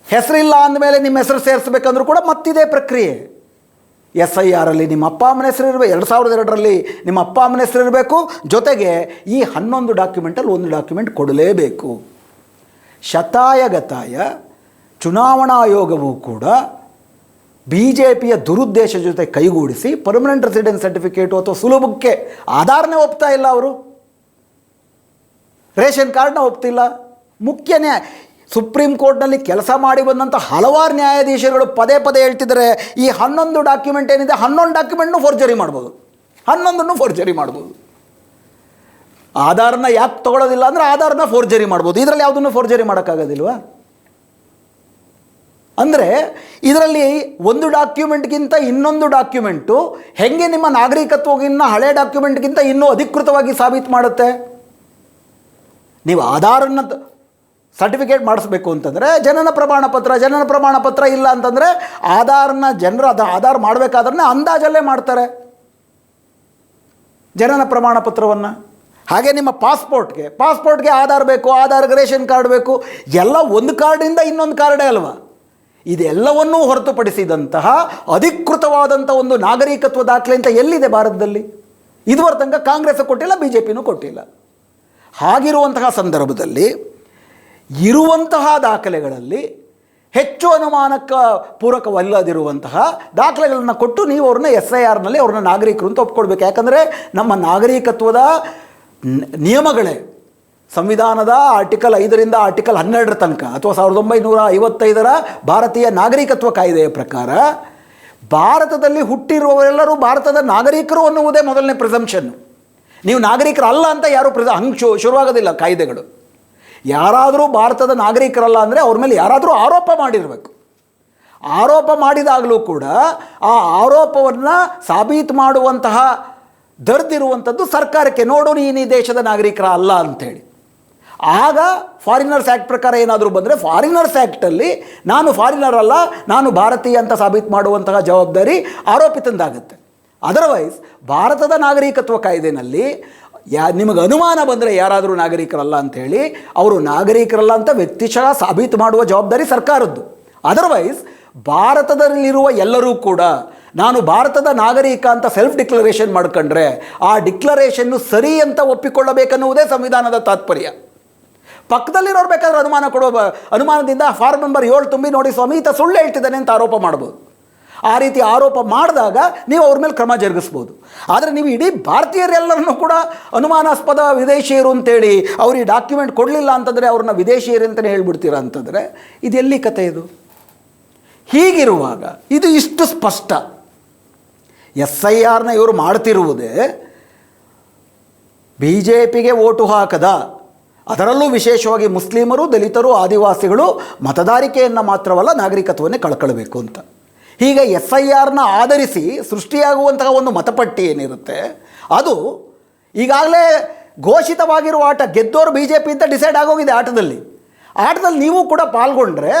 ಹೆಸರಿಲ್ಲ ಅಂದಮೇಲೆ ನಿಮ್ಮ ಹೆಸರು ಸೇರಿಸ್ಬೇಕಂದ್ರೂ ಕೂಡ ಮತ್ತಿದೇ ಪ್ರಕ್ರಿಯೆ. SIRಲ್ಲಿ ನಿಮ್ಮ ಅಪ್ಪ ಅಮ್ಮನ ಹೆಸರು ಇರಬೇಕು, 2002ರಲ್ಲಿ ನಿಮ್ಮ ಅಪ್ಪ ಅಮ್ಮನ ಹೆಸರು ಇರಬೇಕು, ಜೊತೆಗೆ ಈ 11 ಡಾಕ್ಯುಮೆಂಟಲ್ಲಿ ಒಂದು ಡಾಕ್ಯುಮೆಂಟ್ ಕೊಡಲೇಬೇಕು. ಶತಾಯಗತಾಯ ಚುನಾವಣಾ ಆಯೋಗವೂ ಕೂಡ BJPಯ ದುರುದ್ದೇಶ ಜೊತೆ ಕೈಗೂಡಿಸಿ ಪರ್ಮನೆಂಟ್ ರೆಸಿಡೆನ್ಸ್ ಸರ್ಟಿಫಿಕೇಟು ಅಥವಾ ಸುಲಭಕ್ಕೆ ಆಧಾರನೇ ಒಪ್ತಾ ಇಲ್ಲ, ಅವರು ರೇಷನ್ ಕಾರ್ಡ್ನ ಒಪ್ತಿಲ್ಲ. ಮುಖ್ಯ ಸುಪ್ರೀಂ ಕೋರ್ಟ್ನಲ್ಲಿ ಕೆಲಸ ಮಾಡಿ ಬಂದಂಥ ಹಲವಾರು ನ್ಯಾಯಾಧೀಶರುಗಳು ಪದೇ ಪದೇ ಹೇಳ್ತಿದ್ದಾರೆ, ಈ 11 ಡಾಕ್ಯುಮೆಂಟ್ ಏನಿದೆ 11 ಡಾಕ್ಯುಮೆಂಟ್ನು ಫೋರ್ಜರಿ ಮಾಡ್ಬೋದು, 11ನ್ನು ಫೋರ್ಜರಿ ಮಾಡ್ಬೋದು. ಆಧಾರನ ಯಾಕೆ ತೊಗೊಳ್ಳೋದಿಲ್ಲ ಅಂದರೆ ಆಧಾರನ ಫೋರ್ಜರಿ ಮಾಡ್ಬೋದು, ಇದರಲ್ಲಿ ಯಾವುದನ್ನು ಫೋರ್ಜರಿ ಮಾಡೋಕ್ಕಾಗೋದಿಲ್ವಾ? ಅಂದರೆ ಇದರಲ್ಲಿ ಒಂದು ಡಾಕ್ಯುಮೆಂಟ್ಗಿಂತ ಇನ್ನೊಂದು ಡಾಕ್ಯುಮೆಂಟು ಹೆಂಗೆ ನಿಮ್ಮ ನಾಗರಿಕತ್ವಗಿನ್ನ ಹಳೆ ಡಾಕ್ಯುಮೆಂಟ್ಗಿಂತ ಇನ್ನೂ ಅಧಿಕೃತವಾಗಿ ಸಾಬೀತು ಮಾಡುತ್ತೆ? ನೀವು ಆಧಾರನ ಸರ್ಟಿಫಿಕೇಟ್ ಮಾಡಿಸ್ಬೇಕು ಅಂತಂದರೆ ಜನನ ಪ್ರಮಾಣ ಪತ್ರ ಇಲ್ಲ ಅಂತಂದರೆ ಆಧಾರ್ ಮಾಡಬೇಕಾದ್ರೆ ಅಂದಾಜಲ್ಲೇ ಮಾಡ್ತಾರೆ ಜನನ ಪ್ರಮಾಣ ಪತ್ರವನ್ನು. ಹಾಗೆ ನಿಮ್ಮ ಪಾಸ್ಪೋರ್ಟ್ಗೆ ಆಧಾರ್ ಬೇಕು, ಆಧಾರ್ಗೆ ರೇಷನ್ ಕಾರ್ಡ್ ಬೇಕು, ಎಲ್ಲ ಒಂದು ಕಾರ್ಡಿಂದ ಇನ್ನೊಂದು ಕಾರ್ಡೇ ಅಲ್ವಾ? ಇದೆಲ್ಲವನ್ನೂ ಹೊರತುಪಡಿಸಿದಂತಹ ಅಧಿಕೃತವಾದಂಥ ಒಂದು ನಾಗರಿಕತ್ವ ದಾಖಲೆ ಅಂತ ಎಲ್ಲಿದೆ ಭಾರತದಲ್ಲಿ? ಇದುವರೆ ತನಕ ಕಾಂಗ್ರೆಸ್ ಕೊಟ್ಟಿಲ್ಲ, BJPನೂ ಕೊಟ್ಟಿಲ್ಲ. ಹಾಗಿರುವಂತಹ ಸಂದರ್ಭದಲ್ಲಿ ಇರುವಂತಹ ದಾಖಲೆಗಳಲ್ಲಿ ಹೆಚ್ಚು ಅನುಮಾನಕ್ಕೆ ಪೂರಕವಲ್ಲದಿರುವಂತಹ ದಾಖಲೆಗಳನ್ನು ಕೊಟ್ಟು ನೀವು ಅವ್ರನ್ನ SIRನಲ್ಲಿ ಅವ್ರನ್ನ ನಾಗರಿಕರು ಅಂತ ಒಪ್ಕೊಳ್ಬೇಕು. ಯಾಕಂದರೆ ನಮ್ಮ ನಾಗರಿಕತ್ವದ ನಿಯಮಗಳೇ ಸಂವಿಧಾನದ ಆರ್ಟಿಕಲ್ 5ರಿಂದ ಆರ್ಟಿಕಲ್ 12 ತನಕ ಅಥವಾ 1955ರ ಭಾರತೀಯ ನಾಗರಿಕತ್ವ ಕಾಯ್ದೆಯ ಪ್ರಕಾರ ಭಾರತದಲ್ಲಿ ಹುಟ್ಟಿರುವವರೆಲ್ಲರೂ ಭಾರತದ ನಾಗರಿಕರು ಅನ್ನುವುದೇ ಮೊದಲನೇ ಪ್ರಿಸಂಪ್ಷನ್ನು. ನೀವು ನಾಗರಿಕರಲ್ಲ ಅಂತ ಯಾರೂ ಹಂಗೆ ಶುರುವಾಗೋದಿಲ್ಲ ಕಾಯ್ದೆಗಳು. ಯಾರಾದರೂ ಭಾರತದ ನಾಗರಿಕರಲ್ಲ ಅಂದರೆ ಅವ್ರ ಮೇಲೆ ಯಾರಾದರೂ ಆರೋಪ ಮಾಡಿರಬೇಕು. ಆರೋಪ ಮಾಡಿದಾಗಲೂ ಕೂಡ ಆ ಆರೋಪವನ್ನು ಸಾಬೀತು ಮಾಡುವಂತಹ ದರ್ದಿರುವಂಥದ್ದು ಸರ್ಕಾರಕ್ಕೆ, ನೋಡು ನೀನು ಈ ದೇಶದ ನಾಗರಿಕರ ಅಲ್ಲ ಅಂಥೇಳಿ. ಆಗ ಫಾರಿನರ್ಸ್ ಆ್ಯಕ್ಟ್ ಪ್ರಕಾರ ಏನಾದರೂ ಬಂದರೆ ಫಾರಿನರ್ಸ್ ಆ್ಯಕ್ಟಲ್ಲಿ ನಾನು ಫಾರಿನರ್ ಅಲ್ಲ, ನಾನು ಭಾರತೀಯ ಅಂತ ಸಾಬೀತು ಮಾಡುವಂತಹ ಜವಾಬ್ದಾರಿ ಆರೋಪಿತಂದಾಗುತ್ತೆ. ಅದರ್ವೈಸ್ ಭಾರತದ ನಾಗರಿಕತ್ವ ಕಾಯ್ದೆನಲ್ಲಿ ನಿಮಗೆ ಅನುಮಾನ ಬಂದರೆ ಯಾರಾದರೂ ನಾಗರಿಕರಲ್ಲ ಅಂಥೇಳಿ ಅವರು ನಾಗರಿಕರಲ್ಲ ಅಂತ ವ್ಯಕ್ತಿಶಃ ಸಾಬೀತು ಮಾಡುವ ಜವಾಬ್ದಾರಿ ಸರ್ಕಾರದ್ದು. ಅದರ್ವೈಸ್ ಭಾರತದಲ್ಲಿರುವ ಎಲ್ಲರೂ ಕೂಡ ನಾನು ಭಾರತದ ನಾಗರಿಕ ಅಂತ ಸೆಲ್ಫ್ ಡಿಕ್ಲರೇಷನ್ ಮಾಡ್ಕೊಂಡ್ರೆ ಆ ಡಿಕ್ಲರೇಷನ್ನು ಸರಿ ಅಂತ ಒಪ್ಪಿಕೊಳ್ಳಬೇಕನ್ನುವುದೇ ಸಂವಿಧಾನದ ತಾತ್ಪರ್ಯ. ಪಕ್ಕದಲ್ಲಿರೋರು ಬೇಕಾದ್ರೆ ಅನುಮಾನದಿಂದ ಫಾರ್ಮ್ ನಂಬರ್ 7 ತುಂಬಿ ನೋಡಿ ಸ್ವಾಮಿ ಈತ ಸುಳ್ಳು ಹೇಳ್ತಿದ್ದಾನೆ ಅಂತ ಆರೋಪ ಮಾಡ್ಬೋದು. ಆ ರೀತಿ ಆರೋಪ ಮಾಡಿದಾಗ ನೀವು ಅವ್ರ ಮೇಲೆ ಕ್ರಮ ಜರುಗಿಸ್ಬೋದು. ಆದರೆ ನೀವು ಇಡೀ ಭಾರತೀಯರೆಲ್ಲರನ್ನೂ ಕೂಡ ಅನುಮಾನಾಸ್ಪದ ವಿದೇಶಿಯರು ಅಂತೇಳಿ ಅವ್ರು ಈ ಡಾಕ್ಯುಮೆಂಟ್ ಕೊಡಲಿಲ್ಲ ಅಂತಂದರೆ ಅವ್ರನ್ನ ವಿದೇಶಿಯರು ಅಂತಲೇ ಹೇಳ್ಬಿಡ್ತೀರ ಅಂತಂದರೆ ಇದೆಲ್ಲಿ ಕತೆ ಇದು? ಹೀಗಿರುವಾಗ ಇದು ಇಷ್ಟು ಸ್ಪಷ್ಟ. SIRನ ಇವರು ಮಾಡ್ತಿರುವುದೇ BJPಗೆ ಓಟು ಹಾಕದ, ಅದರಲ್ಲೂ ವಿಶೇಷವಾಗಿ ಮುಸ್ಲಿಮರು, ದಲಿತರು, ಆದಿವಾಸಿಗಳು ಮತದಾರಿಕೆಯನ್ನು ಮಾತ್ರವಲ್ಲ ನಾಗರಿಕತ್ವವನ್ನೇ ಕಳ್ಕೊಳ್ಬೇಕು ಅಂತ. ಹೀಗೆ SIRನ ಆಧರಿಸಿ ಸೃಷ್ಟಿಯಾಗುವಂತಹ ಒಂದು ಮತಪಟ್ಟಿ ಏನಿರುತ್ತೆ ಅದು ಈಗಾಗಲೇ ಘೋಷಿತವಾಗಿರುವ ಆಟ. ಗೆದ್ದೋರು BJP ಅಂತ ಡಿಸೈಡ್ ಆಗೋಗಿದೆ ಆಟದಲ್ಲಿ ನೀವು ಕೂಡ ಪಾಲ್ಗೊಂಡ್ರೆ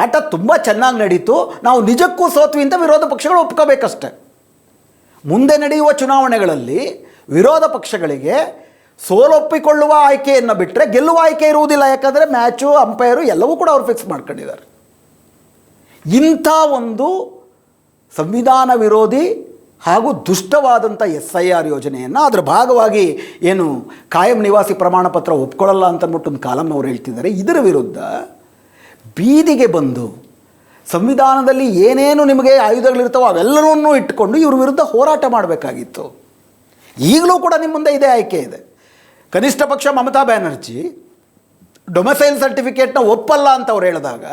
ಆಟ ತುಂಬ ಚೆನ್ನಾಗಿ ನಡೀತು, ನಾವು ನಿಜಕ್ಕೂ ಸೋತ್ವಿ ಅಂತ ವಿರೋಧ ಪಕ್ಷಗಳು ಒಪ್ಕೋಬೇಕಷ್ಟೆ. ಮುಂದೆ ನಡೆಯುವ ಚುನಾವಣೆಗಳಲ್ಲಿ ವಿರೋಧ ಪಕ್ಷಗಳಿಗೆ ಸೋಲೊಪ್ಪಿಕೊಳ್ಳುವ ಆಯ್ಕೆಯನ್ನು ಬಿಟ್ಟರೆ ಗೆಲ್ಲುವ ಆಯ್ಕೆ ಇರುವುದಿಲ್ಲ. ಯಾಕಂದರೆ ಮ್ಯಾಚು, ಅಂಪೈರು ಎಲ್ಲವೂ ಕೂಡ ಅವರು ಫಿಕ್ಸ್ ಮಾಡ್ಕೊಂಡಿದ್ದಾರೆ. ಇಂಥ ಒಂದು ಸಂವಿಧಾನ ವಿರೋಧಿ ಹಾಗೂ ದುಷ್ಟವಾದಂಥ SIR ಯೋಜನೆಯನ್ನು ಅದರ ಭಾಗವಾಗಿ ಏನು ಕಾಯಂ ನಿವಾಸಿ ಪ್ರಮಾಣ ಪತ್ರ ಒಪ್ಕೊಳ್ಳಲ್ಲ ಅಂತಂದ್ಬಿಟ್ಟು ಒಂದು ಕಾಲಮ್ ಅವ್ರು ಹೇಳ್ತಿದ್ದಾರೆ. ಇದರ ವಿರುದ್ಧ ಬೀದಿಗೆ ಬಂದು ಸಂವಿಧಾನದಲ್ಲಿ ಏನೇನು ನಿಮಗೆ ಆಯುಧಗಳಿರ್ತಾವೋ ಅವೆಲ್ಲವನ್ನೂ ಇಟ್ಟುಕೊಂಡು ಇವ್ರ ವಿರುದ್ಧ ಹೋರಾಟ ಮಾಡಬೇಕಾಗಿತ್ತು. ಈಗಲೂ ಕೂಡ ನಿಮ್ಮ ಮುಂದೆ ಇದೇ ಆಯ್ಕೆ ಇದೆ. ಕನಿಷ್ಠ ಪಕ್ಷ ಮಮತಾ ಬ್ಯಾನರ್ಜಿ ಡೊಮೆಸೈಲ್ ಸರ್ಟಿಫಿಕೇಟ್ನ ಒಪ್ಪಲ್ಲ ಅಂತ ಅವ್ರು ಹೇಳಿದಾಗ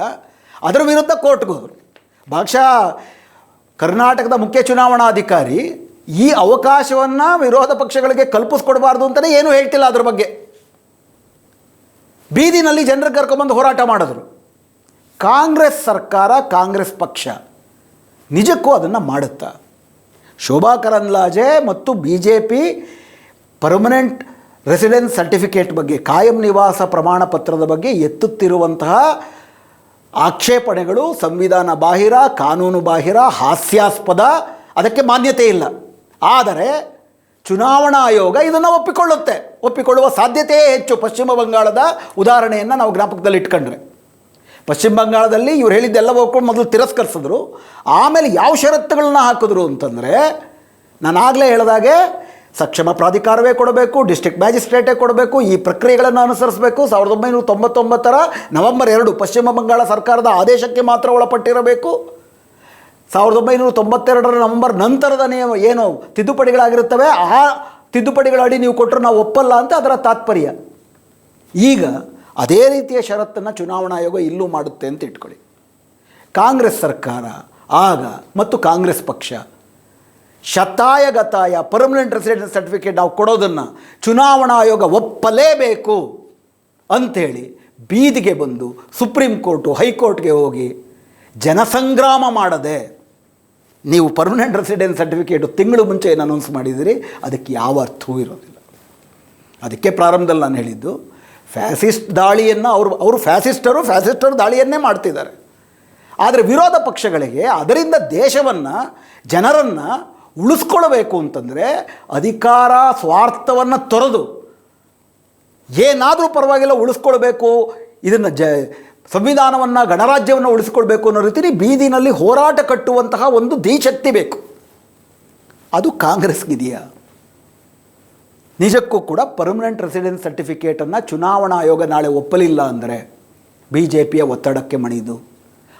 ಅದರ ವಿರುದ್ಧ ಕೋರ್ಟ್ಗೆ ಹೋದರು. ಬಹುಶಃ ಕರ್ನಾಟಕದ ಮುಖ್ಯ ಚುನಾವಣಾಧಿಕಾರಿ ಈ ಅವಕಾಶವನ್ನು ವಿರೋಧ ಪಕ್ಷಗಳಿಗೆ ಕಲ್ಪಿಸ್ಕೊಡ್ಬಾರ್ದು ಅಂತಲೇ ಏನೂ ಹೇಳ್ತಿಲ್ಲ. ಅದ್ರ ಬಗ್ಗೆ ಬೀದಿನಲ್ಲಿ ಜನರಿಗೆ ಕರ್ಕೊಂಬಂದು ಹೋರಾಟ ಮಾಡಿದ್ರು. ಕಾಂಗ್ರೆಸ್ ಸರ್ಕಾರ, ಕಾಂಗ್ರೆಸ್ ಪಕ್ಷ ನಿಜಕ್ಕೂ ಅದನ್ನು ಮಾಡುತ್ತಾ? ಶೋಭಾ ಕರಂದ್ಲಾಜೆ ಮತ್ತು BJP ಪರ್ಮನೆಂಟ್ ರೆಸಿಡೆನ್ಸ್ ಸರ್ಟಿಫಿಕೇಟ್ ಬಗ್ಗೆ, ಕಾಯಂ ನಿವಾಸ ಪ್ರಮಾಣ ಪತ್ರದ ಬಗ್ಗೆ ಎತ್ತುತ್ತಿರುವಂತಹ ಆಕ್ಷೇಪಣೆಗಳು ಸಂವಿಧಾನ ಬಾಹಿರ, ಕಾನೂನು ಬಾಹಿರ, ಹಾಸ್ಯಾಸ್ಪದ, ಅದಕ್ಕೆ ಮಾನ್ಯತೆ ಇಲ್ಲ. ಆದರೆ ಚುನಾವಣಾ ಆಯೋಗ ಇದನ್ನು ಒಪ್ಪಿಕೊಳ್ಳುವ ಸಾಧ್ಯತೆಯೇ ಹೆಚ್ಚು. ಪಶ್ಚಿಮ ಬಂಗಾಳದ ಉದಾಹರಣೆಯನ್ನು ನಾವು ಜ್ಞಾಪಕದಲ್ಲಿ ಇಟ್ಕೊಂಡ್ರೆ, ಪಶ್ಚಿಮ ಬಂಗಾಳದಲ್ಲಿ ಇವ್ರು ಹೇಳಿದ್ದೆಲ್ಲ ಒಪ್ಕೊಂಡು ಮೊದಲು ತಿರಸ್ಕರಿಸಿದ್ರು. ಆಮೇಲೆ ಯಾವ ಷರತ್ತುಗಳನ್ನ ಹಾಕಿದ್ರು ಅಂತಂದರೆ, ನಾನು ಆಗಲೇ ಹೇಳಿದಾಗೆ ಸಕ್ಷಮ ಪ್ರಾಧಿಕಾರವೇ ಕೊಡಬೇಕು, ಡಿಸ್ಟ್ರಿಕ್ಟ್ ಮ್ಯಾಜಿಸ್ಟ್ರೇಟೇ ಕೊಡಬೇಕು, ಈ ಪ್ರಕ್ರಿಯೆಗಳನ್ನು ಅನುಸರಿಸಬೇಕು. 1999 ನವೆಂಬರ್ 2 ಪಶ್ಚಿಮ ಬಂಗಾಳ ಸರ್ಕಾರದ ಆದೇಶಕ್ಕೆ ಮಾತ್ರ ಒಳಪಟ್ಟಿರಬೇಕು. 1992 ನವೆಂಬರ್ ನಂತರದ ಏನು ತಿದ್ದುಪಡಿಗಳಾಗಿರುತ್ತವೆ ಆ ತಿದ್ದುಪಡಿಗಳ ಅಡಿ ನೀವು ಕೊಟ್ಟರು ನಾವು ಒಪ್ಪಲ್ಲ ಅಂತ ಅದರ ತಾತ್ಪರ್ಯ. ಈಗ ಅದೇ ರೀತಿಯ ಷರತ್ತನ್ನು ಚುನಾವಣಾ ಆಯೋಗ ಇಲ್ಲೂ ಮಾಡುತ್ತೆ ಅಂತ ಇಟ್ಕೊಳ್ಳಿ. ಕಾಂಗ್ರೆಸ್ ಸರ್ಕಾರ ಆಗ ಮತ್ತು ಕಾಂಗ್ರೆಸ್ ಪಕ್ಷ ಶತಾಯಗತಾಯ ಪರ್ಮನೆಂಟ್ ರೆಸಿಡೆನ್ಸ್ ಸರ್ಟಿಫಿಕೇಟ್ ನಾವು ಕೊಡೋದನ್ನು ಚುನಾವಣಾ ಆಯೋಗ ಒಪ್ಪಲೇಬೇಕು ಅಂಥೇಳಿ ಬೀದಿಗೆ ಬಂದು ಸುಪ್ರೀಂ ಕೋರ್ಟು, ಹೈಕೋರ್ಟ್ಗೆ ಹೋಗಿ ಜನಸಂಗ್ರಾಮ ಮಾಡದೆ ನೀವು ಪರ್ಮನೆಂಟ್ ರೆಸಿಡೆನ್ಸ್ ಸರ್ಟಿಫಿಕೇಟು ತಿಂಗಳು ಮುಂಚೆ ಏನು ಅನೌನ್ಸ್ ಮಾಡಿದಿರಿ, ಅದಕ್ಕೆ ಯಾವ ಅರ್ಥವೂ ಇರೋದಿಲ್ಲ. ಅದಕ್ಕೆ ಪ್ರಾರಂಭದಲ್ಲಿ ನಾನು ಹೇಳಿದ್ದು, ಫ್ಯಾಸಿಸ್ಟ್ ದಾಳಿಯನ್ನು ಅವರು ಫ್ಯಾಸಿಸ್ಟರು ದಾಳಿಯನ್ನೇ ಮಾಡ್ತಿದ್ದಾರೆ. ಆದರೆ ವಿರೋಧ ಪಕ್ಷಗಳಿಗೆ ಅದರಿಂದ ದೇಶವನ್ನು, ಜನರನ್ನು ಉಳಿಸ್ಕೊಳ್ಬೇಕು ಅಂತಂದರೆ ಅಧಿಕಾರ ಸ್ವಾರ್ಥವನ್ನು ತೊರೆದು ಏನಾದರೂ ಪರವಾಗಿಲ್ಲ ಉಳಿಸ್ಕೊಳ್ಬೇಕು, ಇದನ್ನು ಸಂವಿಧಾನವನ್ನು, ಗಣರಾಜ್ಯವನ್ನು ಉಳಿಸ್ಕೊಳ್ಬೇಕು ಅನ್ನೋ ರೀತಿ ಬೀದಿನಲ್ಲಿ ಹೋರಾಟ ಕಟ್ಟುವಂತಹ ಒಂದು ಧೀಶಕ್ತಿ ಬೇಕು. ಅದು ಕಾಂಗ್ರೆಸ್ಗಿದೆಯಾ? ನಿಜಕ್ಕೂ ಕೂಡ ಪರ್ಮನೆಂಟ್ ರೆಸಿಡೆನ್ಸ್ ಸರ್ಟಿಫಿಕೇಟನ್ನು ಚುನಾವಣಾ ಆಯೋಗ ನಾಳೆ ಒಪ್ಪಲಿಲ್ಲ ಅಂದರೆ BJPಯ ಒತ್ತಡಕ್ಕೆ ಮಣಿದು,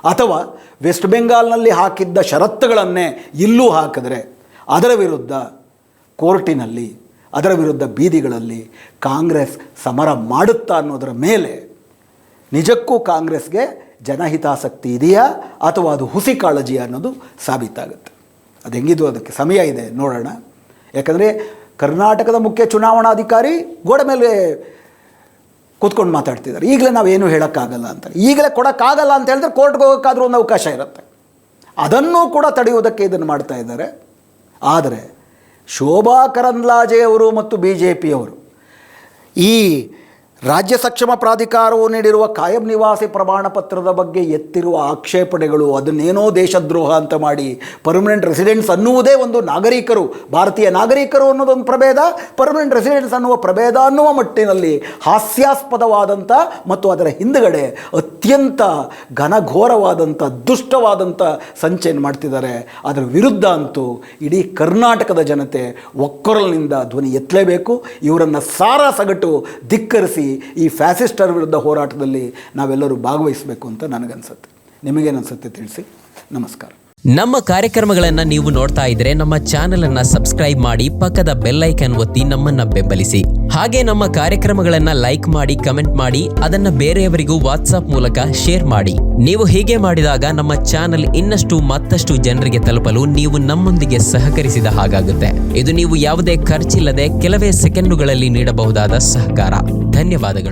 ಅಥವಾ ವೆಸ್ಟ್ ಬೆಂಗಾಲ್ನಲ್ಲಿ ಹಾಕಿದ್ದ ಷರತ್ತುಗಳನ್ನೇ ಇಲ್ಲೂ ಹಾಕಿದ್ರೆ ಅದರ ವಿರುದ್ಧ ಕೋರ್ಟಿನಲ್ಲಿ, ಅದರ ವಿರುದ್ಧ ಬೀದಿಗಳಲ್ಲಿ ಕಾಂಗ್ರೆಸ್ ಸಮರ ಮಾಡುತ್ತಾ ಅನ್ನೋದರ ಮೇಲೆ ನಿಜಕ್ಕೂ ಕಾಂಗ್ರೆಸ್ಗೆ ಜನಹಿತಾಸಕ್ತಿ ಇದೆಯಾ ಅಥವಾ ಅದು ಹುಸಿ ಕಾಳಜಿ ಅನ್ನೋದು ಸಾಬೀತಾಗುತ್ತೆ. ಅದು ಹೆಂಗಿದ್ದು ಅದಕ್ಕೆ ಸಮಯ ಇದೆ, ನೋಡೋಣ. ಯಾಕಂದರೆ ಕರ್ನಾಟಕದ ಮುಖ್ಯ ಚುನಾವಣಾಧಿಕಾರಿ ಗೋಡೆ ಮೇಲೆ ಕೂತ್ಕೊಂಡು ಮಾತಾಡ್ತಿದ್ದಾರೆ. ಈಗಲೇ ನಾವೇನು ಹೇಳೋಕ್ಕಾಗಲ್ಲ ಅಂತಾರೆ. ಈಗಲೇ ಕೊಡೋಕ್ಕಾಗಲ್ಲ ಅಂತ ಹೇಳಿದ್ರೆ ಕೋರ್ಟ್ಗೆ ಹೋಗೋಕ್ಕಾದ್ರೂ ಒಂದು ಅವಕಾಶ ಇರುತ್ತೆ. ಅದನ್ನೂ ಕೂಡ ತಡೆಯುವುದಕ್ಕೆ ಇದನ್ನು ಮಾಡ್ತಾ ಇದ್ದಾರೆ. ಆದರೆ ಶೋಭಾ ಕರಂದ್ಲಾಜೆಯವರು ಮತ್ತು BJPಯವರು ಈ ರಾಜ್ಯ ಸಕ್ಷಮ ಪ್ರಾಧಿಕಾರವು ನೀಡಿರುವ ಕಾಯಂ ನಿವಾಸಿ ಪ್ರಮಾಣ ಪತ್ರದ ಬಗ್ಗೆ ಎತ್ತಿರುವ ಆಕ್ಷೇಪಣೆಗಳು, ಅದನ್ನೇನೋ ದೇಶದ್ರೋಹ ಅಂತ ಮಾಡಿ ಪರ್ಮನೆಂಟ್ ರೆಸಿಡೆನ್ಸ್ ಅನ್ನುವುದೇ ಒಂದು ನಾಗರಿಕರು, ಭಾರತೀಯ ನಾಗರಿಕರು ಅನ್ನೋದೊಂದು ಪ್ರಭೇದ, ಪರ್ಮನೆಂಟ್ ರೆಸಿಡೆನ್ಸ್ ಅನ್ನುವ ಪ್ರಭೇದ ಅನ್ನುವ ಮಟ್ಟಿನಲ್ಲಿ ಹಾಸ್ಯಾಸ್ಪದವಾದಂಥ ಮತ್ತು ಅದರ ಹಿಂದುಗಡೆ ಅತ್ಯಂತ ಘನಘೋರವಾದಂಥ ದುಷ್ಟವಾದಂಥ ಸಂಚೆಯನ್ನು ಮಾಡ್ತಿದ್ದಾರೆ. ಅದರ ವಿರುದ್ಧ ಅಂತೂ ಇಡೀ ಕರ್ನಾಟಕದ ಜನತೆ ಒಕ್ಕೊರಲಿನಿಂದ ಧ್ವನಿ ಎತ್ತಲೇಬೇಕು. ಇವರನ್ನು ಸಾರಾಸಗಟು ಧಿಕ್ಕರಿಸಿ ಈ ಫ್ಯಾಸಿಸ್ಟರ ವಿರುದ್ಧ ಹೋರಾಟದಲ್ಲಿ ನಾವೆಲ್ಲರೂ ಭಾಗವಹಿಸಬೇಕು ಅಂತ ನನಗನ್ಸುತ್ತೆ. ನಿಮಗೇನನ್ಸುತ್ತೆ ತಿಳಿಸಿ. ನಮಸ್ಕಾರ. ನಮ್ಮ ಕಾರ್ಯಕ್ರಮಗಳನ್ನು ನೀವು ನೋಡ್ತಾ ಇದ್ರೆ ನಮ್ಮ ಚಾನೆಲ್ ಅನ್ನ ಸಬ್ಸ್ಕ್ರೈಬ್ ಮಾಡಿ, ಪಕ್ಕದ ಬೆಲ್ ಐಕಾನ್ ಒತ್ತಿ ನಮ್ಮನ್ನ ಬೆಂಬಲಿಸಿ. ಹಾಗೆ ನಮ್ಮ ಕಾರ್ಯಕ್ರಮಗಳನ್ನ ಲೈಕ್ ಮಾಡಿ, ಕಮೆಂಟ್ ಮಾಡಿ, ಅದನ್ನ ಬೇರೆಯವರಿಗೂ ವಾಟ್ಸ್ಆಪ್ ಮೂಲಕ ಶೇರ್ ಮಾಡಿ. ನೀವು ಹೀಗೆ ಮಾಡಿದಾಗ ನಮ್ಮ ಚಾನೆಲ್ ಇನ್ನಷ್ಟು ಮತ್ತಷ್ಟು ಜನರಿಗೆ ತಲುಪಲು ನೀವು ನಮ್ಮೊಂದಿಗೆ ಸಹಕರಿಸಿದ ಹಾಗಾಗುತ್ತೆ. ಇದು ನೀವು ಯಾವುದೇ ಖರ್ಚಿಲ್ಲದೆ ಕೆಲವೇ ಸೆಕೆಂಡುಗಳಲ್ಲಿ ನೀಡಬಹುದಾದ ಸಹಕಾರ. ಧನ್ಯವಾದಗಳು.